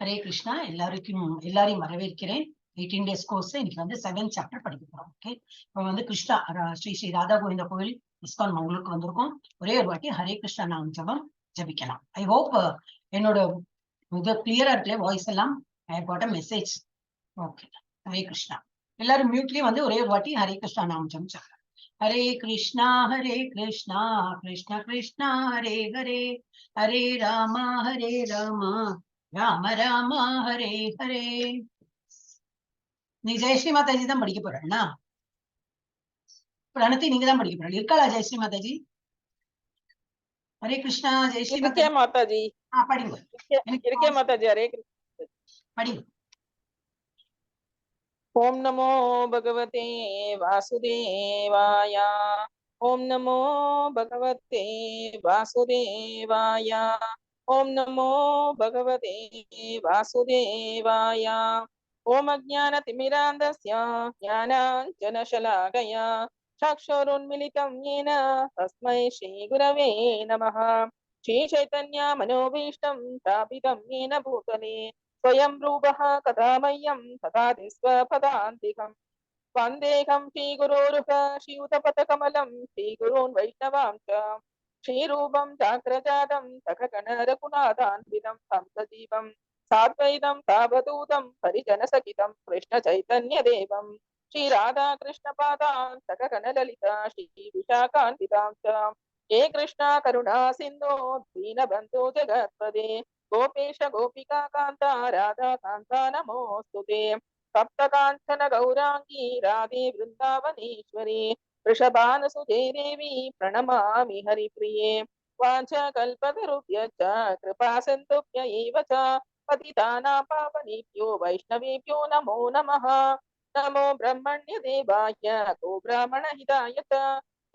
ஹரே கிருஷ்ணா. எல்லாரையும் வரவேற்கிறேன். 18 days course இன்னைக்கு வந்து 7th சாப்டர் படிக்க போறோம். ஓகே, இப்போ வந்து கிருஷ்ணா ஸ்ரீ ஸ்ரீ ராதா கோவிந்த கோவில் ISKCON மங்களுக்கு வந்திருக்கோம். ஒரே ஒரு வாட்டி ஹரே கிருஷ்ணா நாம ஜபம் ஜபிக்கலாம். ஐ ஹோப் என்னோட இது கிளியரா இருக்குல்ல, வாய்ஸ் எல்லாம். I got a message. Okay, Hare Krishna. எல்லாரும் மியூட்லயே வந்து ஒரே ஒரு வாட்டி ஹரே கிருஷ்ணா நாம ஜபம் சொல்லலாம். ஹரே கிருஷ்ணா கிருஷ்ணா கிருஷ்ணா ஹரே ஹரே, ஹரே ராமா ராம ராமா ஹரே ஹரே. நீ ஜெயஸ்ரீ மாதாஜி தான் படிக்க போறா? பிரணத்தி நீங்க தான் படிக்க போறீங்க. இருக்காளா ஜெயஸ்ரீ மாதாஜி? ஹரே கிருஷ்ணா. ஜெயஸ்ரீ மாதாஜி படிங்க. இருக்கே மாதாஜி. ஹரே கிருஷ்ணா படிங்க. ஓம் நமோ பகவதே வாசுதேவாய. ஓம் நமோ பகவதே வாசுதேவாய. ஓம் நமோ பகவதே வாசுதேவாய. ஓம் அஜ்ஞானதிமிராந்தஸ்ய ஞானாஞ்சனசலாகயா சக்ஷுருன்மிலிதம் येन तस्मै श्रीगुरवे नमः. श्रीचैतन्य मनोभीष्टं स्थापितं येन भूतले स्वयं रूपः कदा मह्यं ददाति स्वपदान्तिकम्. वन्देऽहं श्रीगुरोरुह श्रीयुतपथकमलं श्रीगुरून् वैष्णवां च श्रीरूपं चाग्रजातं सकगणरघुनाथान्वितं तं सजीवं साद्वैतं तावदूतं परिजनसहितं कृष्णचैतन्यदेवं श्रीराधाकृष्णपादान् सकगणललिता श्रीविशाखान्वितां च हे कृष्णा करुणा सिन्धो दीनबन्धो जगत्पदे गोपेश गोपिका कान्ता राधा कान्ता नमोऽस्तुते. सप्तकाञ्चन गौराङ्गी राधे वृन्दावनेश्वरी वृषभानुसुते देवी प्रणमामि हरिप्रिये. वाञ्छाकल्पतरुभ्यश्च कृपा सिन्धुभ्य एव च पतितानां पावनेभ्यो वैष्णवेभ्यो नमो नमः. नमो ब्रह्मण्य देवाय गो ब्राह्मणहिताय च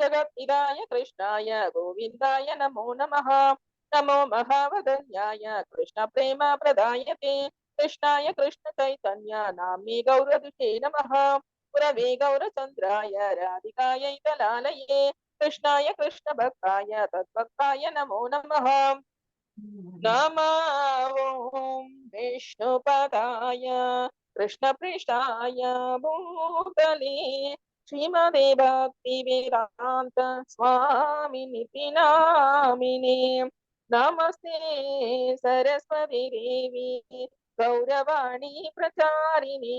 जगद्हिताय कृष्णाय गोविन्दाय नमो नमः. नमो महावदन्याय कृष्ण प्रेम प्रदायते कृष्णाय कृष्ण चैतन्य नाम्ने गौरदुषे नमः. पुरवे गौरचन्द्राय राधिकायै दलालये कृष्णाय कृष्ण भक्ताय तद्भक्ताय नमो नमः. नमो विष्णुपदाय कृष्णपृष्ठाय भूतले श्रीमदे भक्तिवेदान्त स्वामिनिति नामिने. नमस्ते सरस्वती देवी गौरवाणी प्रचारिणे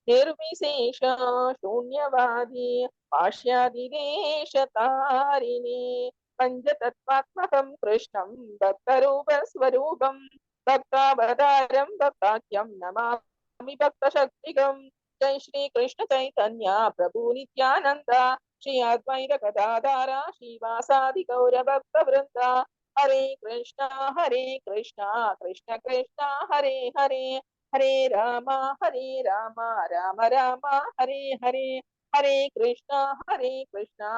निर्विशेष शून्यवादी पाश्चादिदेशतारिणे पंचतत्त्वात्मकं कृष्णं भक्तरूपस्वरूपं भक्तावतारं भक्ताख्यं नमामि भक्तशक्तिगं. जय श्री कृष्ण चैतन्य प्रभु नित्यानंद श्री अद्वैत गदाधर श्रीवासादि गौर भक्त वृंदा. हरे कृष्णा कृष्ण कृष्ण हरे हरे, हरे राम राम राम हरे हरे. हरे कृष्णा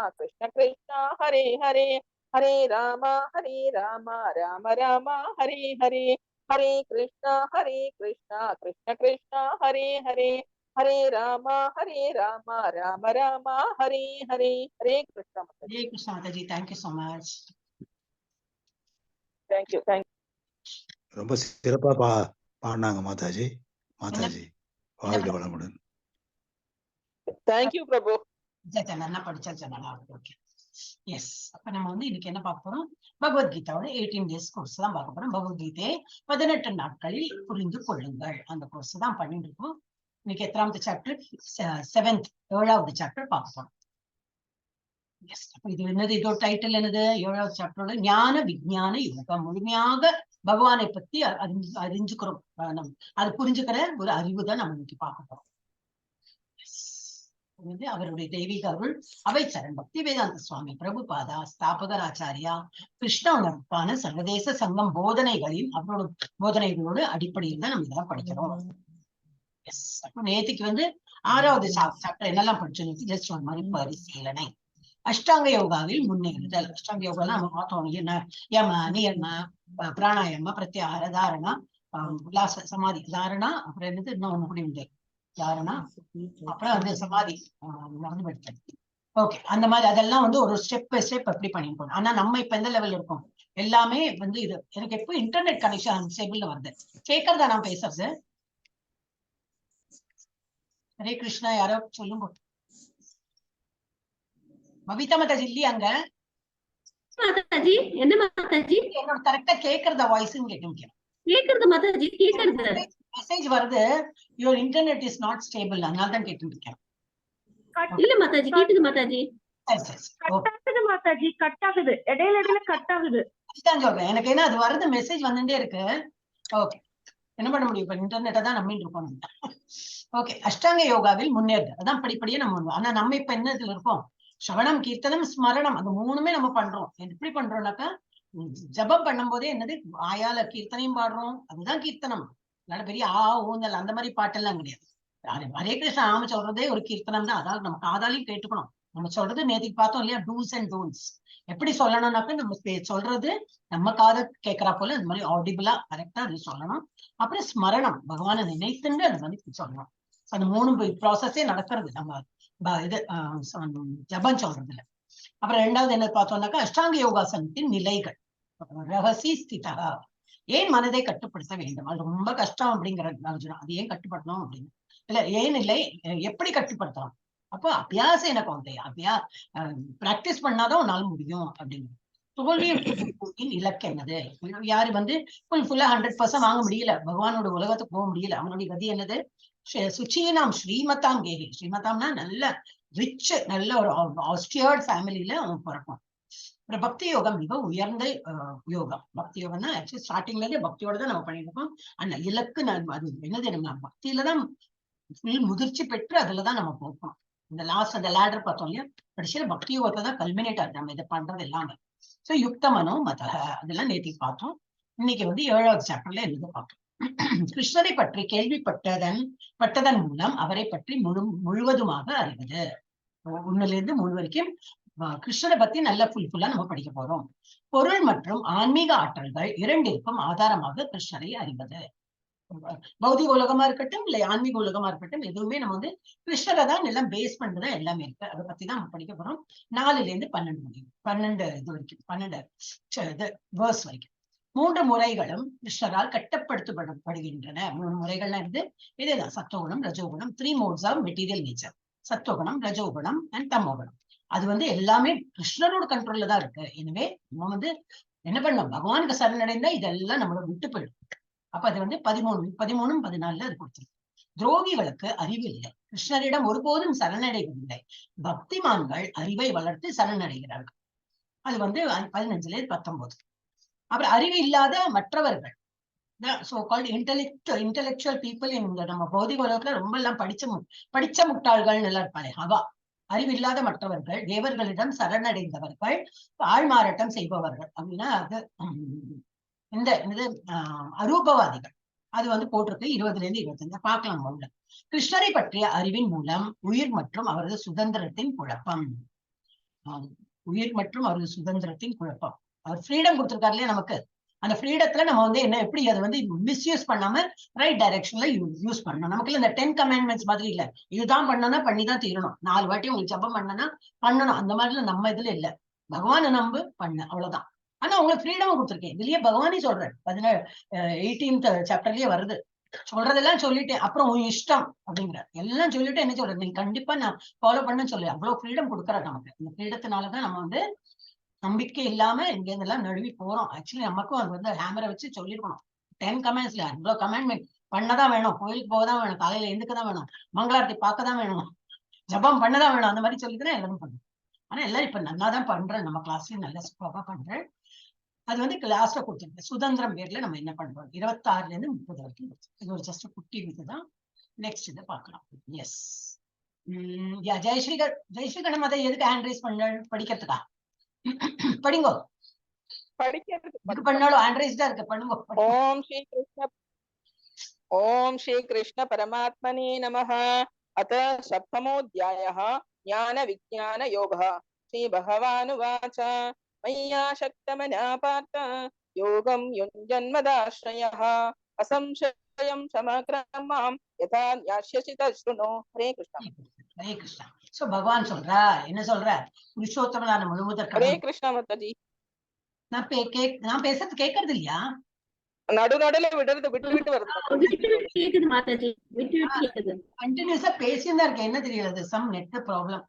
कृष्ण कृष्ण हरे हरे, हरे राम राम राम हरे हरे. हरे कृष्णा कृष्ण कृष्ण हरे हरे, हरे राम राम राम हरे हरे. हरे कृष्ण माताजी. Thank you so much. Thank you. ரொம்ப சிறப்பா பாடினாங்க மாதாஜி. வாழ்க வளமுடன். थैंक यू प्रभु. நல்லா படிச்சா நல்லா இருக்கு. Okay, yes. அப்ப நம்ம வந்து இன்னைக்கு என்ன பார்க்க போறோம்? பகவத்கீதாவோட 18 days கோர்ஸ் தான் பார்க்க போறோம். பகவத்கீதையை 18 நாட்களில் புரிந்து கொள்ளுங்கள் அந்த கோர்ஸ் தான் பண்ணிட்டு இருக்கோம். இன்னைக்கு எத்தனாவது சாப்டர்? 7th 7வது சாப்டர் பார்க்க போறோம். இது என்னது? இதோட டைட்டில் என்னது? 7வது சாப்டரோட ஞான விஞ்ஞான யோகம். முழுமையாக பகவானை பத்தி அறிஞ்சுக்கிறோம், அது புரிஞ்சுக்கிற ஒரு அறிவு தான் நம்ம இன்னைக்கு பார்க்க போறோம். அவருடைய தெய்வீக அருள் அவை சரண் பக்தி வேதாந்த சுவாமி பிரபுபாதா ஸ்தாபகர் ஆச்சாரியா கிருஷ்ண உணர்ப்பான சர்வதேச சங்கம் போதனைகளில் அவரோட போதனைகளோட அடிப்படையில் தான் நம்ம இதெல்லாம் படிக்கிறோம். அப்ப நேற்றுக்கு வந்து 6வது சாப்டர் என்னெல்லாம் படிச்சோம் ஜஸ்ட் ஒரு மாதிரி பரிசீலனை. அஷ்டாங்க யோகாவில் முன்னேறுதல். அஷ்டாங்க யோகா நம்ம பார்த்தோம். என்ன? யம நியம பிராணாயம பிரத்யாகார தாரணா உல்லாச சமாதி தாரணா, அப்புறம் என்னது இன்னும் ஒண்ணு கூட உண்டு தாரணா, அப்புறம் வந்து சமாதி மறந்து படித்தேன். ஓகே, அந்த மாதிரி அதெல்லாம் வந்து ஒரு ஸ்டெப் பை ஸ்டெப் எப்படி பண்ணிட்டு போகணும். ஆனா நம்ம இப்ப எந்த லெவல் இருக்கோம், எல்லாமே வந்து இது எனக்கு எப்போ இன்டர்நெட் கனெக்ஷன் அன்ஸ்டேபிள்னு வருது. கேட்கறதா நான் பேசுறது? ஹரே கிருஷ்ணா, யாரோ சொல்லுங்க. பவிதா மாதாஜி இல்லையா அங்க? மாதாஜி, என்ன மாதாஜி? என்னோட கரெக்டா கேட்கறதா வாய்ஸ்ன்னு கேட்க கேக்குறது மாதாஜி, கேக்குறது. மெசேஜ் வருது, your internet is not stable, அதனால தான் கேட்டுட்டு இருக்கேன். இல்ல மாதாஜி, கேக்குது மாதாஜி. சரி மாதாஜி, கட் ஆகுது, இடையில இடையில கட் ஆகுது. அதுதான் சொல்றேன், எனக்கு என்ன அது வருது, மெசேஜ் வந்துட்டே இருக்கு. ஓகே, என்ன பண்ண முடியும், இப்ப இன்டர்நெட்டை தான் நம்பிட்டு இருக்கோம். ஓகே, அஷ்டாங்க யோகாவில் முன்னேறது அதான் படிப்படியே நம்ம. ஆனா நம்ம இப்ப என்ன இதுல இருக்கோம், ஸ்ரவணம், கீர்த்தனம், ஸ்மரணம், அது மூணுமே நம்ம பண்றோம். எப்படி பண்றோம்னாக்கா, ஜபம் பண்ணும் போதே என்னது, ஆயால கீர்த்தனையும் பாடுறோம், அதுதான் கீர்த்தனம். அதனால பெரிய ஊந்தல் அந்த மாதிரி பாட்டெல்லாம் கிடையாது. ஹரே கிருஷ்ணா நாம சொல்றதே ஒரு கீர்த்தனம் தான். அதாவது நம்ம காதாலையும் கேட்டுக்கணும். நம்ம சொல்றது நேற்றுக்கு பார்த்தோம் இல்லையா, டூஸ் அண்ட் டோன்ட்ஸ். எப்படி சொல்லணும்னாக்க, நம்ம சொல்றது நம்ம காதை கேட்கறா போல இந்த மாதிரி ஆடிபிளா கரெக்டா அது சொல்லணும். அப்புறம் ஸ்மரணம், பகவானை நினைத்துண்டு அது மாதிரி சொல்லணும். அந்த மூணு ப்ராசஸே நடக்கிறது நம்ம இது ஜபம் சொல்றதுல. அப்புறம் ரெண்டாவது என்ன பார்த்தோம்னாக்கா, அஷ்டாங்க யோகாசனத்தின் நிலைகள். ரகசி ஸ்திதா, ஏன் மனதை கட்டுப்படுத்த வேண்டும், அது ரொம்ப கஷ்டம் அப்படிங்கிற அர்ஜுனா, அது ஏன் கட்டுப்படுத்தணும் அப்படின்னு இல்ல, ஏன் இல்லை, எப்படி கட்டுப்படுத்தலாம். அப்போ அபியாசம் எனக்கு வந்து பிராக்டிஸ் பண்ணாதான் உன்னால முடியும் அப்படின்னு. தோல்வியின் இலக்கு என்னது, யாரு வந்து ஃபுல்லா 100% வாங்க முடியல, பகவானோட உலகத்துக்கு போக முடியல, அவனுடைய கதி என்னது, சுச்சீனாம் ஸ்ரீமதாம் கேகி. ஸ்ரீமதாம்னா நல்ல ரிச், நல்ல ஒரு ஆஸ்டியர்ட் ஃபேமிலியில அவன் பிறப்பான். அப்புறம் பக்தி யோகம் மிக உயர்ந்த யோகம். பக்தி யோகம்னா ஆக்சுவலி ஸ்டார்டிங்ல இருந்தே பக்தியோட தான் நம்ம பண்ணிருக்கோம். அந்த இலக்கு அது என்னது, நம்ம பக்தியில தான் முதிர்ச்சி பெற்று அதுலதான் நம்ம போகணும். இந்த லாஸ்ட் அந்த லேடர் பார்த்தோம் இல்லையா, கடைசியில பக்தி யோகத்தை தான் கல்மினேட் ஆகுது நம்ம இதை பண்றது எல்லாமே. சோ யுக்த மனோ மத, அதெல்லாம் நேற்றுக்கு பார்த்தோம். இன்னைக்கு வந்து 7வது சாப்டர்ல இருந்து பார்த்தோம். கிருஷ்ணரை பற்றி பட்டதன் மூலம் அவரை பற்றி முழுவதுமாக அறிவது. 1ல இருந்து 3 வரைக்கும் கிருஷ்ணரை பத்தி நல்ல ஃபுல்லா நம்ம படிக்க போறோம். பொருள் மற்றும் ஆன்மீக ஆற்றல்கள் இரண்டிற்கும் ஆதாரமாக கிருஷ்ணரை அறிவது. பௌதிக உலகமா இருக்கட்டும், இல்ல ஆன்மீக உலகமா இருக்கட்டும், எதுவுமே நம்ம வந்து கிருஷ்ணரை தான் எல்லாம் பேஸ் பண்ணிட்டுதான் எல்லாமே இருக்கு. அதை பத்தி தான் நம்ம படிக்க போறோம். 4ல இருந்து 12 முடியும், 12 இது வரைக்கும், 12 வேர்ஸ் வரைக்கும். 3 முறைகளும் கிருஷ்ணரால் கட்டப்படுத்தப்படுகின்றன. 3 முறைகள்லாம் இருந்து இதேதான், சத்துவகுணம், ரஜோகுணம், 3 modes ஆஃப் மெட்டீரியல் நேச்சர். சத்துவகுணம், ரஜோகுணம் அண்ட் தமோகுணம். அது வந்து எல்லாமே கிருஷ்ணரோட கண்ட்ரோல்ல தான் இருக்கு. எனவே நம்ம வந்து என்ன பண்ணோம், பகவானுக்கு சரணடைந்தா இதெல்லாம் நம்மளோட விட்டு போயிடும். அப்ப அது வந்து 13, 14 அது கொடுத்திருக்கு. துரோகிகளுக்கு அறிவு இல்லை, கிருஷ்ணரிடம் ஒருபோதும் சரணடைவதில்லை. பக்திமான்கள் அறிவை வளர்த்து சரணடைகிறார்கள். அது வந்து 15ல 19. அப்புறம் அறிவு இல்லாத மற்றவர்கள், சோ கால்ட் இன்டெலெக்சுவல் பீப்புள், இந்த நம்ம பௌதிக உலகத்துல ரொம்ப எல்லாம் படிச்ச முட்டாள்கள் எல்லாம் இருப்பாங்க. அவா அறிவில்லாத மற்றவர்கள், தேவர்களிடம் சரணடைந்தவர்கள், ஆள்மாறாட்டம் செய்பவர்கள் அப்படின்னா அது இந்த இது அரூபவாதிகள். அது வந்து போட்டிருக்கு 20ல இருந்து 25 பார்க்கலாம் உள்ள. கிருஷ்ணரை பற்றிய அறிவின் மூலம் உயிர் மற்றும் அவரது சுதந்திரத்தின் குழப்பம். உயிர் மற்றும் அவரது சுதந்திரத்தின் குழப்பம். அவர் ஃப்ரீடம் கொடுத்திருக்காரு இல்லையா நமக்கு, அந்த ஃப்ரீடத்துல நம்ம வந்து என்ன, எப்படி அதை வந்து மிஸ்யூஸ் பண்ணாம ரைட் டைரக்ஷன்ல யூஸ் பண்ணணும். நமக்கு இந்த 10 commandments மாதிரி இல்ல, இதுதான் பண்ணனா பண்ணிதான் தீரணும், 4 வாட்டி உங்களுக்கு ஜபம் பண்ணனா பண்ணணும், அந்த மாதிரிலாம் நம்ம இதுல இல்ல. பகவானை நம்பு பண்ண, அவ்வளவுதான். ஆனா உங்களுக்கு ஃப்ரீடம் கொடுத்துருக்கேன். இதுலயே பகவானே சொல்றாரு, 18th சாப்டர்லயே வருது. சொல்றதெல்லாம் சொல்லிட்டேன், அப்புறம் உன் இஷ்டம் அப்படிங்கிற எல்லாம் சொல்லிட்டு என்ன சொல்றது, நீங்க கண்டிப்பா நான் ஃபாலோ பண்ணு சொல்லி அவ்வளவு ஃப்ரீடம் கொடுக்குறாரு நமக்கு. இந்த ஃப்ரீடத்தினாலதான் நம்ம வந்து நம்பிக்கை இல்லாம இங்க இருந்தெல்லாம் நழுவி போறோம். ஆக்சுவலி நமக்கும் அது வந்து ஹேமரை வச்சு சொல்லிருக்கணும். 10 கமெண்ட்ஸ்ல இவ்வளவு கமெண்ட்மெண்ட் பண்ணதான் வேணும், கோயிலுக்கு போகதான் வேணும், காலையில எந்துக்கதான் வேணும், மங்களாரத்தி பார்க்கதான் வேணும், ஜபம் பண்ணதான் வேணும், அந்த மாதிரி சொல்லிட்டுதான் எல்லாரும் பண்ணணும். ஆனா எல்லாரும் இப்ப நல்லா தான் பண்றேன், நம்ம கிளாஸ்லயும் நல்லா சூப்பரா பண்றேன். அது வந்து கிளாஸ்ல கொடுத்துருக்கு. சுதந்திரம் பேர்ல நம்ம என்ன பண்றோம், 26ல இருந்து 30 வரைக்கும். இது ஒரு ஜஸ்ட் குட்டி இதுதான். நெக்ஸ்ட் இதை பார்க்கலாம். எஸ், ஜெயஸ்ரீ கணமதை எதுக்கு ஹேண்ட் ரைஸ் பண்ண, படிக்கிறதுக்கா? படிங்கோ, படிக்கிறதுக்கு பண்ணாலும் ஹேண்ட் ரைஸ் தான் இருக்கு, பண்ணுங்க. ஓம் ஸ்ரீ கிருஷ்ண பரமாத்மனே நமः. அத சப்தமோऽध्यायः ஞான விஞ்ஞான யோகः. ஸ்ரீ பகவானுவாச்ச மய்யா சக்தமனா பார்த்த யோகம் யுஞ்சன்மதாஸ்ரயः அசம்சயம் சமக்ரம் மாம் யதா ஞாஸ்யசி தஸ்ருணு. ஹரே கிருஷ்ணா. ஹரே கிருஷ்ணா. சோ பகவான் சொல்றார், என்ன சொல்றார்? புருஷோத்தமனான முழுமுதற் ஹரே கடவுள். கிருஷ்ணா மாதாஜி. நான் பேசுறது கேட்கறது இல்லையா? நடுநடுல விடுறது விட்டு விட்டு வருது மாதாஜி. விட்டு விட்டு கேக்குது மாதாஜி, விட்டு விட்டு கேக்குது. கண்டினியூஸா பேசியும் தான் இருக்கேன். என்ன தெரியல, சம் நெட் ப்ராப்ளம்.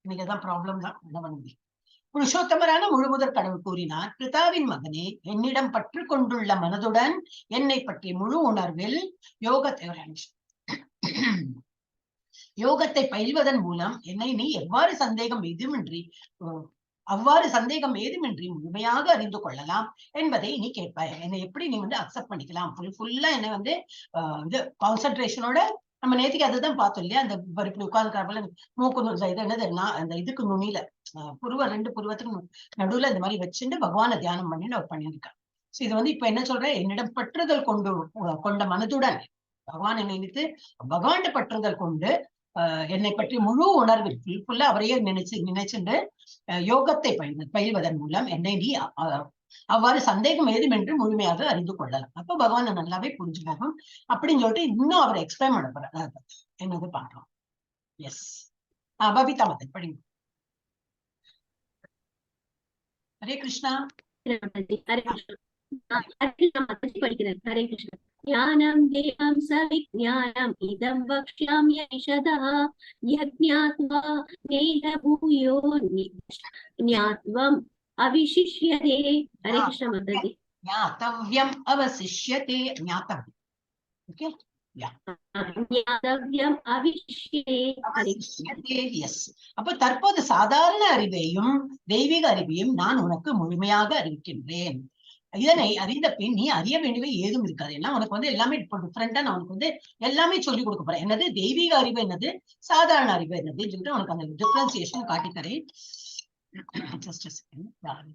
இன்னைக்குதான் ப்ராப்ளம் தான், என்ன பண்ண முடியும். புருஷோத்தமரான முழுமுதற் கடவுள் கூறினார், பிதாவின் மகனே, என்னிடம் பற்று கொண்டுள்ள மனதுடன் என்னை பற்றி முழு உணர்வில் யோகத்தை பயில்வதன் மூலம் என்னை நீ அவ்வாறு சந்தேகம் ஏதுமின்றி முழுமையாக அறிந்து கொள்ளலாம் என்பதை நீ கேட்பாய். என்னை எப்படி நீ அக்செப்ட் பண்ணிக்கலாம், ஃபுல்லா என்னை இது கான்சென்ட்ரேஷனோட. நம்ம நேற்றுக்கு அதுதான் பார்த்தோம் இல்லையா, அந்த இப்படி உட்கார்ந்து மூக்கு இது என்னது, அந்த இதுக்கு நுனியில ரெண்டு புருவத்துக்கு நடுவுல இந்த மாதிரி வச்சுட்டு பகவானை தியானம் பண்ணிட்டு அவர் பண்ணியிருக்கார். சோ இது இப்ப என்ன சொல்றேன், என்னிடம் பற்றுதல் கொண்ட மனதுடன் பகவான் என்னை நினைத்து பகவான் பற்றுதல் கொண்டு என்னை பற்றி முழு உணர்வில் ஃபுல்லா அவரையே நினைச்சுட்டு யோகத்தை பயில்வதன் மூலம் என்னை நீ அவ்வாறு சந்தேகம் ஏதுமென்று முழுமையாக அறிந்து கொள்ளலாம். அப்ப பகவான் நல்லாவே புரிஞ்சுக்கணும் அப்படின்னு சொல்லிட்டு இன்னும் அவர் எக்ஸ்பிளைன் பண்ண போறார். என்னது பாக்கலாம். எஸ், பபிதா மதன் படிங்க. ஹரே கிருஷ்ணா. ஹரே கிருஷ்ணா மாதாஜி படிக்கிறேன். ஹரே கிருஷ்ணா. ஞானம் தேவம் சவிஞானம் இதம் வக்ஷ்யாம்யனிஷதः யஜ்ஞாத்வா நேஹ பூயோ ஞாத்வம் அவிசிஷ்யதே. ஹரே கிருஷ்ணா மாதாஜி. ஞாத்தவ்யம் அவசிஷ்யதே. ஞாத்தவ்யம். ஓகே, ஞாதவ்யம் அவிசிஷ்யதே. ஹரே கிருஷ்ணா. எஸ். அப்ப தற்போது சாதாரண அறிவையும் தெய்வீக அறிவையும் நான் உனக்கு முழுமையாக அறிவிக்கின்றேன். இதனை அறிந்த பின் நீ அறிய வேண்டியவை ஏதும் இருக்காது. ஏன்னா உனக்கு எல்லாமே டிஃபரெண்டா நான் உனக்கு எல்லாமே சொல்லி கொடுக்க போறேன். என்னது தெய்வீக அறிவு, என்னது சாதாரண அறிவு, என்னதுன்னு சொல்லிட்டு உனக்கு அந்த டிஃபரன்சியேஷன் காட்டித்தரேன்.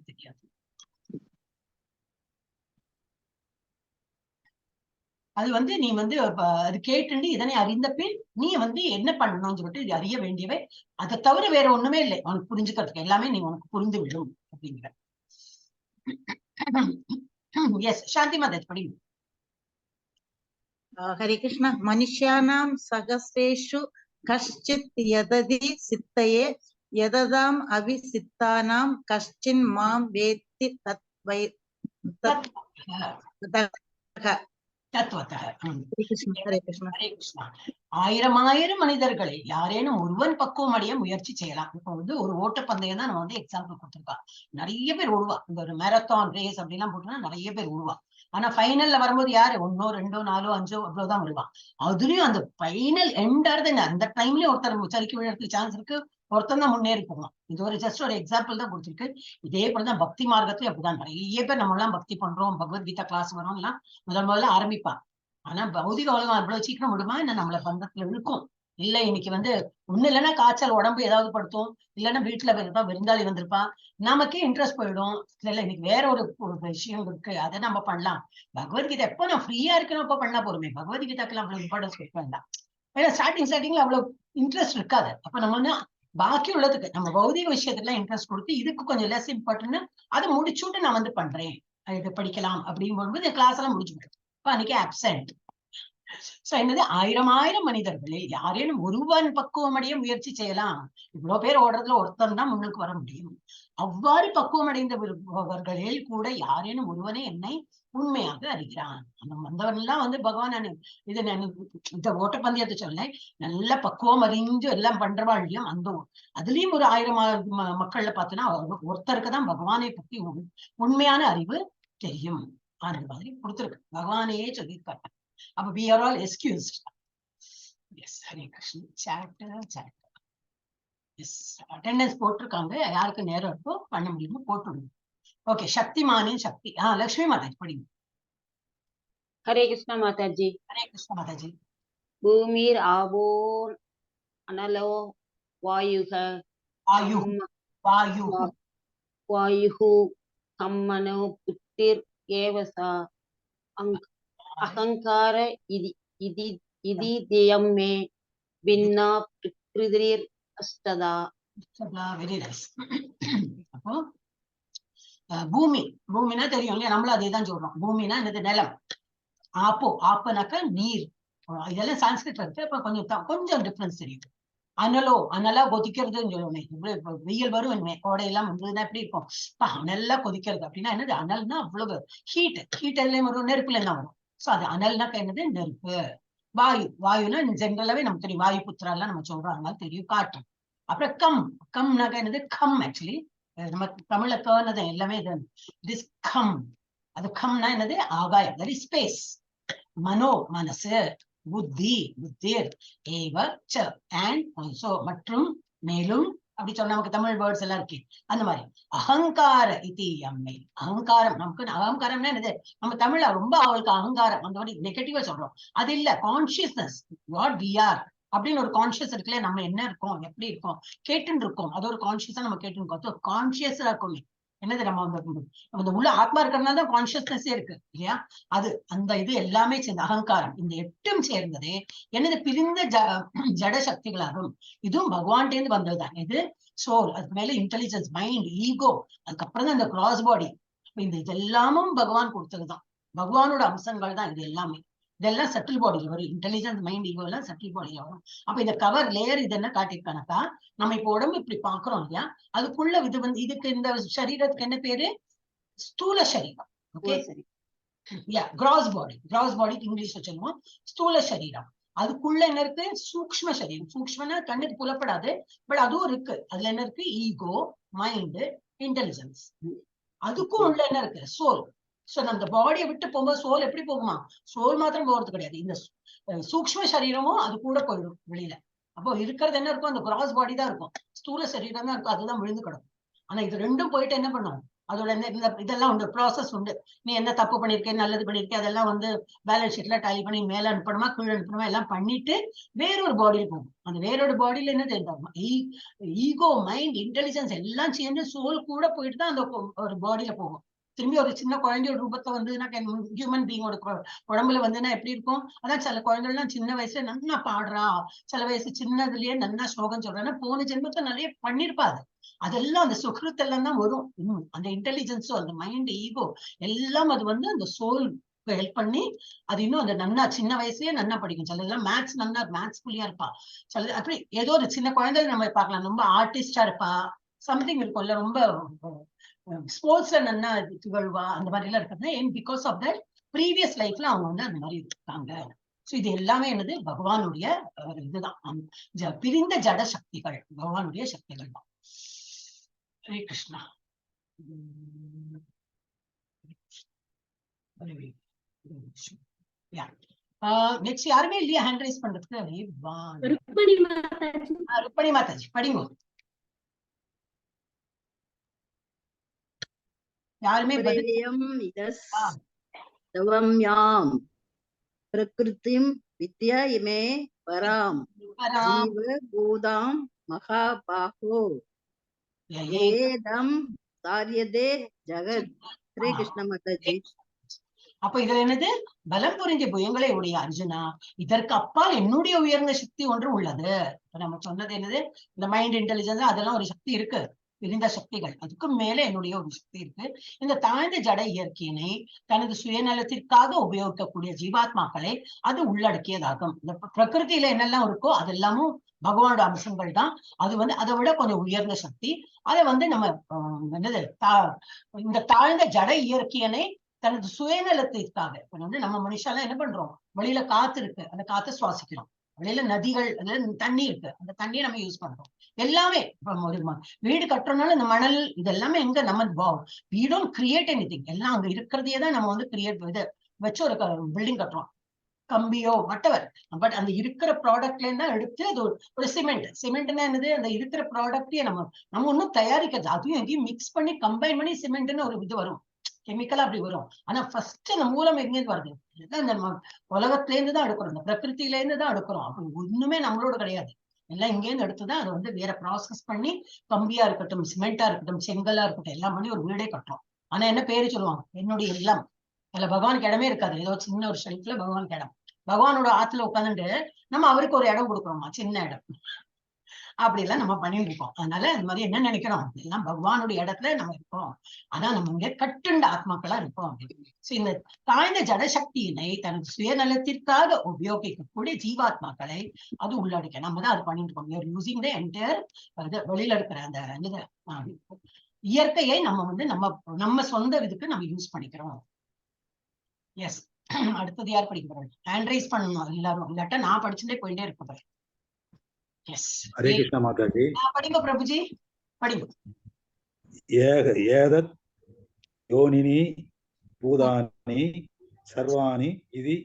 தெரியாது. அது நீ அது கேட்டு இதனை அறிந்த பின் நீ என்ன பண்ணணும்னு சொல்லிட்டு இது அறிய வேண்டியவை, அதை தவிர வேற ஒண்ணுமே இல்லை உனக்கு புரிஞ்சுக்கிறதுக்கு. எல்லாமே நீ உனக்கு புரிந்து விடும் அப்படிங்கிற. Yes, Shanti Mataji, படிங்க. हरे कृष्ण. मनुष्याणां सहस्रेषु कश्चित् यदधि सिद्धये यददाम् अविसिद्धानां कश्चिन् मां वेत्ति தத்துவத்தः. हरे कृष्ण. हरे कृष्ण. ஹரே கிருஷ்ணா. ஆயிரம் மனிதர்களை யாரேனும் ஒருவன் பக்குவம் அடைய முயற்சி செய்யலாம். இப்போ ஒரு ஓட்டப்பந்தயம் தான் நம்ம எக்ஸாம்பிள் கொடுத்துருக்கா. நிறைய பேர் ஓடுவா. இந்த ஒரு மேரத்தான் ரேஸ் அப்படிலாம் போட்டோம்னா நிறைய பேர் ஓடுவா. ஆனா ஃபைனல்ல வரும்போது யாரு 1, 2, 4, 5 அவ்வளவுதான் வருவா. அதுலயும் அந்த ஃபைனல் எண்டாறது அந்த டைம்லயும் ஒருத்தர் சரிக்கு விழுறதுக்கு சான்ஸ் இருக்கு, ஒருத்தர் தான் முன்னேறி போகலாம். இது ஜஸ்ட் ஒரு எக்ஸாம்பிள் தான் கொடுத்துருக்கு. இதே போலதான் பக்தி மார்க்கத்துல அப்படிதான் நிறைய பேர் நம்ம எல்லாம் பக்தி பண்றோம், பகவத்கீதா கிளாஸ் வரோம் எல்லாம் முதல்ல ஆரம்பிப்பா. ஆனா பௌதிக உலகம் அவ்வளவு சீக்கிரம் விடுமா என்ன, நம்மள பந்தத்துல இருக்கும். இல்ல இன்னைக்கு ஒண்ணு இல்லைன்னா காய்ச்சல் உடம்பு ஏதாவது படுத்தும், இல்லைன்னா வீட்டுல விருந்தாளி வந்திருப்பா, நமக்கே இன்ட்ரெஸ்ட் போயிடும். இல்ல இன்னைக்கு வேற ஒரு விஷயம் இருக்கு, அதை நம்ம பண்ணலாம். பகவத்கீதை எப்போ நான் ஃப்ரீயா இருக்கணும் அப்ப பண்ணா போருமே, பகவத்கீதாக்கெல்லாம் அவ்வளவு இம்பார்ட்டன்ஸ் கொடுக்க வேண்டாம். ஏன்னா ஸ்டார்டிங்ல அவ்வளவு இன்ட்ரெஸ்ட் இருக்காது. அப்ப நம்ம பாக்கி உள்ளதுக்கு நம்ம பௌதிக விஷயத்துக்குலாம் இன்ட்ரெஸ்ட் கொடுத்து இதுக்கு கொஞ்சம் லெஸ் இம்பார்ட்டன்ட் அதை முடிச்சுட்டு நான் பண்றேன், இது படிக்கலாம் அப்படிங்கும்போது கிளாஸ் எல்லாம் முடிச்சு போயிடும். அன்னைக்கு அப்சென்ட். சோ என்னது ஆயிரம் மனிதர்களில் யாரேனும் ஒருவன் பக்குவம் அடைய முயற்சி செய்யலாம். இவ்வளவு பேர் ஓடுறதுல ஒருத்தன் தான் முன்னுக்கு வர முடியும். அவ்வாறு பக்குவம் அடைந்தவர்களில் கூட யாரேனும் ஒருவனே என்னை உண்மையாக அறிகிறான். வந்தவன் எல்லாம் பகவான் இந்த ஓட்டப்பந்தயத்தை சொல்ல நல்ல பக்குவம் அறிஞ்சு எல்லாம் பண்றவாழ்லையும் அதுலயும் ஒரு 1000 மக்கள்ல பார்த்தோன்னா ஒருத்தருக்கு தான் பகவானை பத்தி உண்மையான அறிவு தெரியும். அந்த மாதிரி கொடுத்திருக்கு, பகவானையே சொல்லியிருக்காங்க. அப்ப we are all excused. Yes, Hare Krishna. Chat. Yes, attendance போட்டிருக்காங்க. யாருக்கு நேரம் இருக்கோ பண்ண முடியுமோ போட்டுடுங்க. ஓகே, சக்திமானின் சக்தி. லட்சுமி மாதாஜி படிங்க. हरे कृष्ण माताजी. हरे कृष्ण माताजी. भूमिर आबोर अनलो वायुः कम्मनो पुत्तिर एवसा अहंकार इति दियं मे भिन्ना प्रकृतिर अष्टदा. Very nice. அப்போ பூமினா தெரியும் இல்லையா, நம்மளும் அதே தான் சொல்றோம். பூமினா என்னது, நிலம். ஆப்போனாக்க நீர். இதெல்லாம் சான்ஸ்கிரிட்ல இருக்கு. அப்ப கொஞ்சம் டிஃபரன்ஸ் தெரியும். அனலா கொதிக்கிறதுன்னு சொல்லுவேன். வெயில் வரும் இனிமே கோடையெல்லாம் வந்ததுன்னா எப்படி இருக்கும், அனல்லா கொதிக்கிறது அப்படின்னா என்னது, அனல்னா அவ்வளவு ஹீட் எதுலயும் வரும், நெருப்புல என்ன வரும். சோ அது அனல்னாக்க என்னது, நெருப்பு. வாயுனா ஜென்ரலாவே நமக்கு தெரியும், வாயு புத்திரா எல்லாம் நம்ம சொல்றோம், அதனால தெரியும். காற்று. அப்புறம் கம்னாக்க என்னது, ஆக்சுவலி நம்ம தமிழ்ல கேனது எல்லாமே இது கம். அது கம்னா என்னது, ஆகாயம், வெரி ஸ்பேஸ். மனோ மனசு, புத்தி புத்திர், ஏவ ச அண்ட் ஆல்சோ மற்றும் மேலும், அப்படி சொன்னா நமக்கு தமிழ் வேர்ட்ஸ் எல்லாம் இருக்கு. அந்த மாதிரி அகங்கார இது அம்மை, அகங்காரம். நமக்கு அகங்காரம்னா என்னது, நம்ம தமிழ்ல ரொம்ப அவளுக்கு அகங்காரம் அந்த மாதிரி நெகட்டிவா சொல்றோம். அது இல்ல, கான்சியஸ்னஸ், வாட் வி ஆர் அப்படின்னு ஒரு கான்சியஸ் இருக்குல்ல, நம்ம என்ன இருக்கோம், எப்படி இருக்கோம், கேட்டுன்னு இருக்கோம். அது ஒரு கான்சியஸா நம்ம கேட்டுன்னு இருக்கோம். கான்சியஸா இருக்கும் என்னது, நம்ம அந்த உள்ள ஆத்மா இருக்கிறதுனால தான் கான்சியஸ்னஸே இருக்கு இல்லையா. அது அந்த இது எல்லாமே சேர்ந்து அகங்காரம், இந்த 8ம் சேர்ந்ததே என்னது, பிரிந்த ஜட சக்திகளாகும். இதுவும் பகவான்டேந்து வந்ததுதான். இது சோல், அதுக்கு மேல இன்டெலிஜென்ஸ், மைண்ட், ஈகோ, அதுக்கப்புறம் தான் இந்த கிராஸ் பாடி. இந்த இதெல்லாமும் பகவான் கொடுத்ததுதான், பகவானோட அம்சங்கள் தான் இது எல்லாமே. இதெல்லாம் சட்டில் பாடியில வரும், இன்டெலிஜென்ஸ், மைண்ட், ஈகோ எல்லாம் சட்டில் பாடியில வரும். அப்ப இந்த கவர் லேயர் இது என்ன காட்டியிருக்கானக்கா, நம்ம இப்ப உடம்பு இப்படி பாக்குறோம் இல்லையா, அதுக்குள்ள இது இதுக்கு இந்த சரீரத்துக்கு என்ன பேரு, ஸ்தூல சரீரம். ஓகே, கிராஸ் பாடிக்கு இங்கிலீஷ்ல சொல்லுவோம் ஸ்தூல சரீரம். அதுக்குள்ள என்ன இருக்கு, சூக்ஷ்ம சரீரம். சூக்ஷ்மனா கண்ணுக்கு புலப்படாது, பட் அதுவும் இருக்கு. அதுல என்ன இருக்கு, ஈகோ, மைண்ட், இன்டெலிஜென்ஸ். அதுக்கும் உள்ள என்ன இருக்கு, சோல். சோ அந்த பாடியை விட்டு போகும்போது சோல் எப்படி போகுமா, சோல் மாத்திரம் போறது கிடையாது, இந்த சூக்ஷ்ம சரீரமும் அது கூட போயிடும் வெளியில. அப்போ இருக்கிறது என்ன இருக்கும், அந்த கிராஸ் பாடி தான் இருக்கும், ஸ்தூல சரீரம் தான் இருக்கும், அதுதான் விழுந்து கிடக்கும். ஆனா இது ரெண்டும் போயிட்டு என்ன பண்ணும், அதோட இதெல்லாம் உண்டு, ப்ராசஸ் உண்டு. நீ என்ன தப்பு பண்ணிருக்கேன், நல்லது பண்ணிருக்கேன், அதெல்லாம் வந்து பேலன்ஸ் ஷீட்ல டாலி பண்ணி மேல அனுப்பணுமா கீழே அனுப்பணுமா எல்லாம் பண்ணிட்டு வேறொரு பாடியில போகும். அந்த வேறொரு பாடியில என்னது, ஈகோ, மைண்ட், இன்டெலிஜென்ஸ் எல்லாம் சேர்ந்து சோல் கூட போயிட்டு தான் அந்த ஒரு பாடியில போகும். திரும்பி ஒரு சின்ன குழந்தையோட ரூபத்தை வந்துன்னா, ஹியூமன் பீங்கோட உடம்புல வந்துன்னா எப்படி இருக்கும். அதான் சில குழந்தைகள்லாம் சின்ன வயசுல நல்லா பாடுறா, சில வயசு சின்னதுலயே நல்லா ஸ்லோகம் சொல்றான்னா போன ஜென்மத்தை நிறைய பண்ணிருப்பாது. அதெல்லாம் அந்த சுக்ருத்தெல்லாம் தான் வரும். அந்த இன்டெலிஜென்ஸோ, அந்த மைண்ட், ஈகோ எல்லாம் அது வந்து அந்த சோல் ஹெல்ப் பண்ணி அது இன்னும் அந்த நன்னா சின்ன வயசுலயே நன்னா படிக்கும். சிலதெல்லாம் மேத்ஸ் நன்னா மேத்ஸ் புள்ளியா இருப்பா, சிலது அப்படி ஏதோ ஒரு சின்ன குழந்தைகள் நம்ம பார்க்கலாம், ரொம்ப ஆர்டிஸ்டா இருப்பா, சம்திங் இருக்கும்ல, ரொம்ப ஸ்போர்ட்ஸ்ல நன்னா திகழ்வா, அந்த மாதிரி எல்லாம் இருக்கிறது பிகாஸ் ஆஃப் தட் ப்ரீவியஸ் லைஃப்ல அவங்க வந்து அந்த மாதிரி இருக்காங்க. சோ இது எல்லாமே என்னது, பகவானுடைய இதுதான், பிரிந்த ஜட சக்திகள், பகவானுடைய சக்திகள் தான். ஹரே கிருஷ்ணா. நெக்ஸ்ட் யாருமே இல்லையா ஹேண்ட் ரைஸ் பண்றதுக்கு? ருக்மணி மாதாஜி படிங்க. யாருமே தவம்யாம் பிரகிருதிம் வித்யா இமே பராம் ஜீவ பூதாம் மகாபாஹோ ஏதம் சாரியதே ஜகத். ஹரே கிருஷ்ண மாதாஜி. அப்ப இதுல என்னது, பலம் புரிஞ்ச புயங்களை உடைய அர்ஜுனா, இதற்கு அப்பால் என்னுடைய உயர்ந்த சக்தி ஒன்று உள்ளது. இப்ப நம்ம சொன்னது என்னது, இந்த மைண்ட், இன்டெலிஜென்ஸ் அதெல்லாம் ஒரு சக்தி இருக்கு, பிரிந்த சக்திகள். அதுக்கு மேல என்னுடைய ஒரு சக்தி இருக்கு. இந்த தாழ்ந்த ஜட இயற்கையினை தனது சுயநலத்திற்காக உபயோகிக்கக்கூடிய ஜீவாத்மாக்களை அது உள்ளடக்கியதாகும். இந்த பிரகிருதியில என்னெல்லாம் இருக்கோ அதெல்லாமும் பகவானோட அம்சங்கள் தான். அது வந்து அதை விட கொஞ்சம் உயர்ந்த சக்தி. அதை வந்து நம்ம என்னது, இந்த தாழ்ந்த ஜட இயற்கையினை தனது சுயநலத்திற்காக இப்ப வந்து நம்ம மனுஷாலாம் என்ன பண்றோம், வெளியில காத்து இருக்கு, அந்த காத்தை சுவாசிக்கிறோம். வெளியில நதிகள், தண்ணி இருக்கு, அந்த தண்ணியை நம்ம யூஸ் பண்றோம். எல்லாமே ஒரு வீடு கட்டுறதுனால இந்த மணல் இதெல்லாமே எங்க, நம்ம we don't create anything, எல்லாம் அங்க இருக்கிறதையே தான் நம்ம வந்து கிரியேட் இது வச்சு ஒரு பில்டிங் கட்டுறோம், கம்பியோ வட்டவர். பட் அந்த இருக்கிற ப்ராடக்ட்ல இருந்தா எடுத்து அது ஒரு சிமெண்ட்னா என்னது, அந்த இருக்கிற ப்ராடக்டே நம்ம ஒன்னும் தயாரிக்கிறது, அதையும் எங்கேயும் மிக்ஸ் பண்ணி கம்பைன் பண்ணி சிமெண்ட்னு ஒரு இது வரும், கெமிக்கலா அப்படி வரும். ஆனா ஃபர்ஸ்ட் அந்த மூலம் எங்கேருந்து வருது, இந்த உலகத்துல இருந்து தான் எடுக்கிறோம், இந்த பிரகிருத்தில இருந்து தான் எடுக்கிறோம். அப்ப ஒண்ணுமே நம்மளோட கிடையாது, எல்லாம் இங்கேருந்து எடுத்துதான் அதை வந்து வேற ப்ராசஸ் பண்ணி கம்பியா இருக்கட்டும், சிமெண்டா இருக்கட்டும், செங்கலா இருக்கட்டும் எல்லாம் பண்ணி ஒரு வீடே கட்டுறோம். ஆனா என்ன பேரு சொல்லுவாங்க, என்னுடைய இல்லம். அதுல பகவானுக்கு இடமே இருக்காது, ஏதோ சின்ன ஒரு ஷெல்ஃப்ல பகவானுக்கு இடம். பகவானோட ஆத்துல உட்காந்துட்டு நம்ம அவருக்கு ஒரு இடம் கொடுக்குறோமா, சின்ன இடம். அப்படி எல்லாம் நம்ம பண்ணிட்டு இருக்கோம். அதனால அந்த மாதிரி என்ன நினைக்கிறோம், எல்லாம் பகவானுடைய இடத்துல நம்ம இருக்கோம். ஆனா நம்ம இங்க கட்டுண்ட ஆத்மாக்களா இருக்கோம் அப்படின்னு. இந்த தாழ்ந்த ஜடசக்தியினை தனது சுயநலத்திற்காக உபயோகிக்கக்கூடிய ஜீவாத்மாக்களை அது உள்ளடக்க நம்ம தான் அது பண்ணிட்டு இருக்கோம். யூசிங் த என்டையர் வெளியில இருக்கிற அந்த இயற்கையை நம்ம நம்ம சொந்த இதுக்கு நம்ம யூஸ் பண்ணிக்கிறோம். எஸ். அடுத்தது யார் படிக்கிறோம்? ஹேண்ட் ரைஸ் பண்ணணும் எல்லாரும், இல்லாட்டா நான் படிச்சுட்டே போயிட்டே இருக்க. எஸ். ஹரே கிருஷ்ணா மாதாஜி. படிங்க பிரபுஜி, படிங்க. ஏதத் யோனினி பூதானி சர்வாணி இதி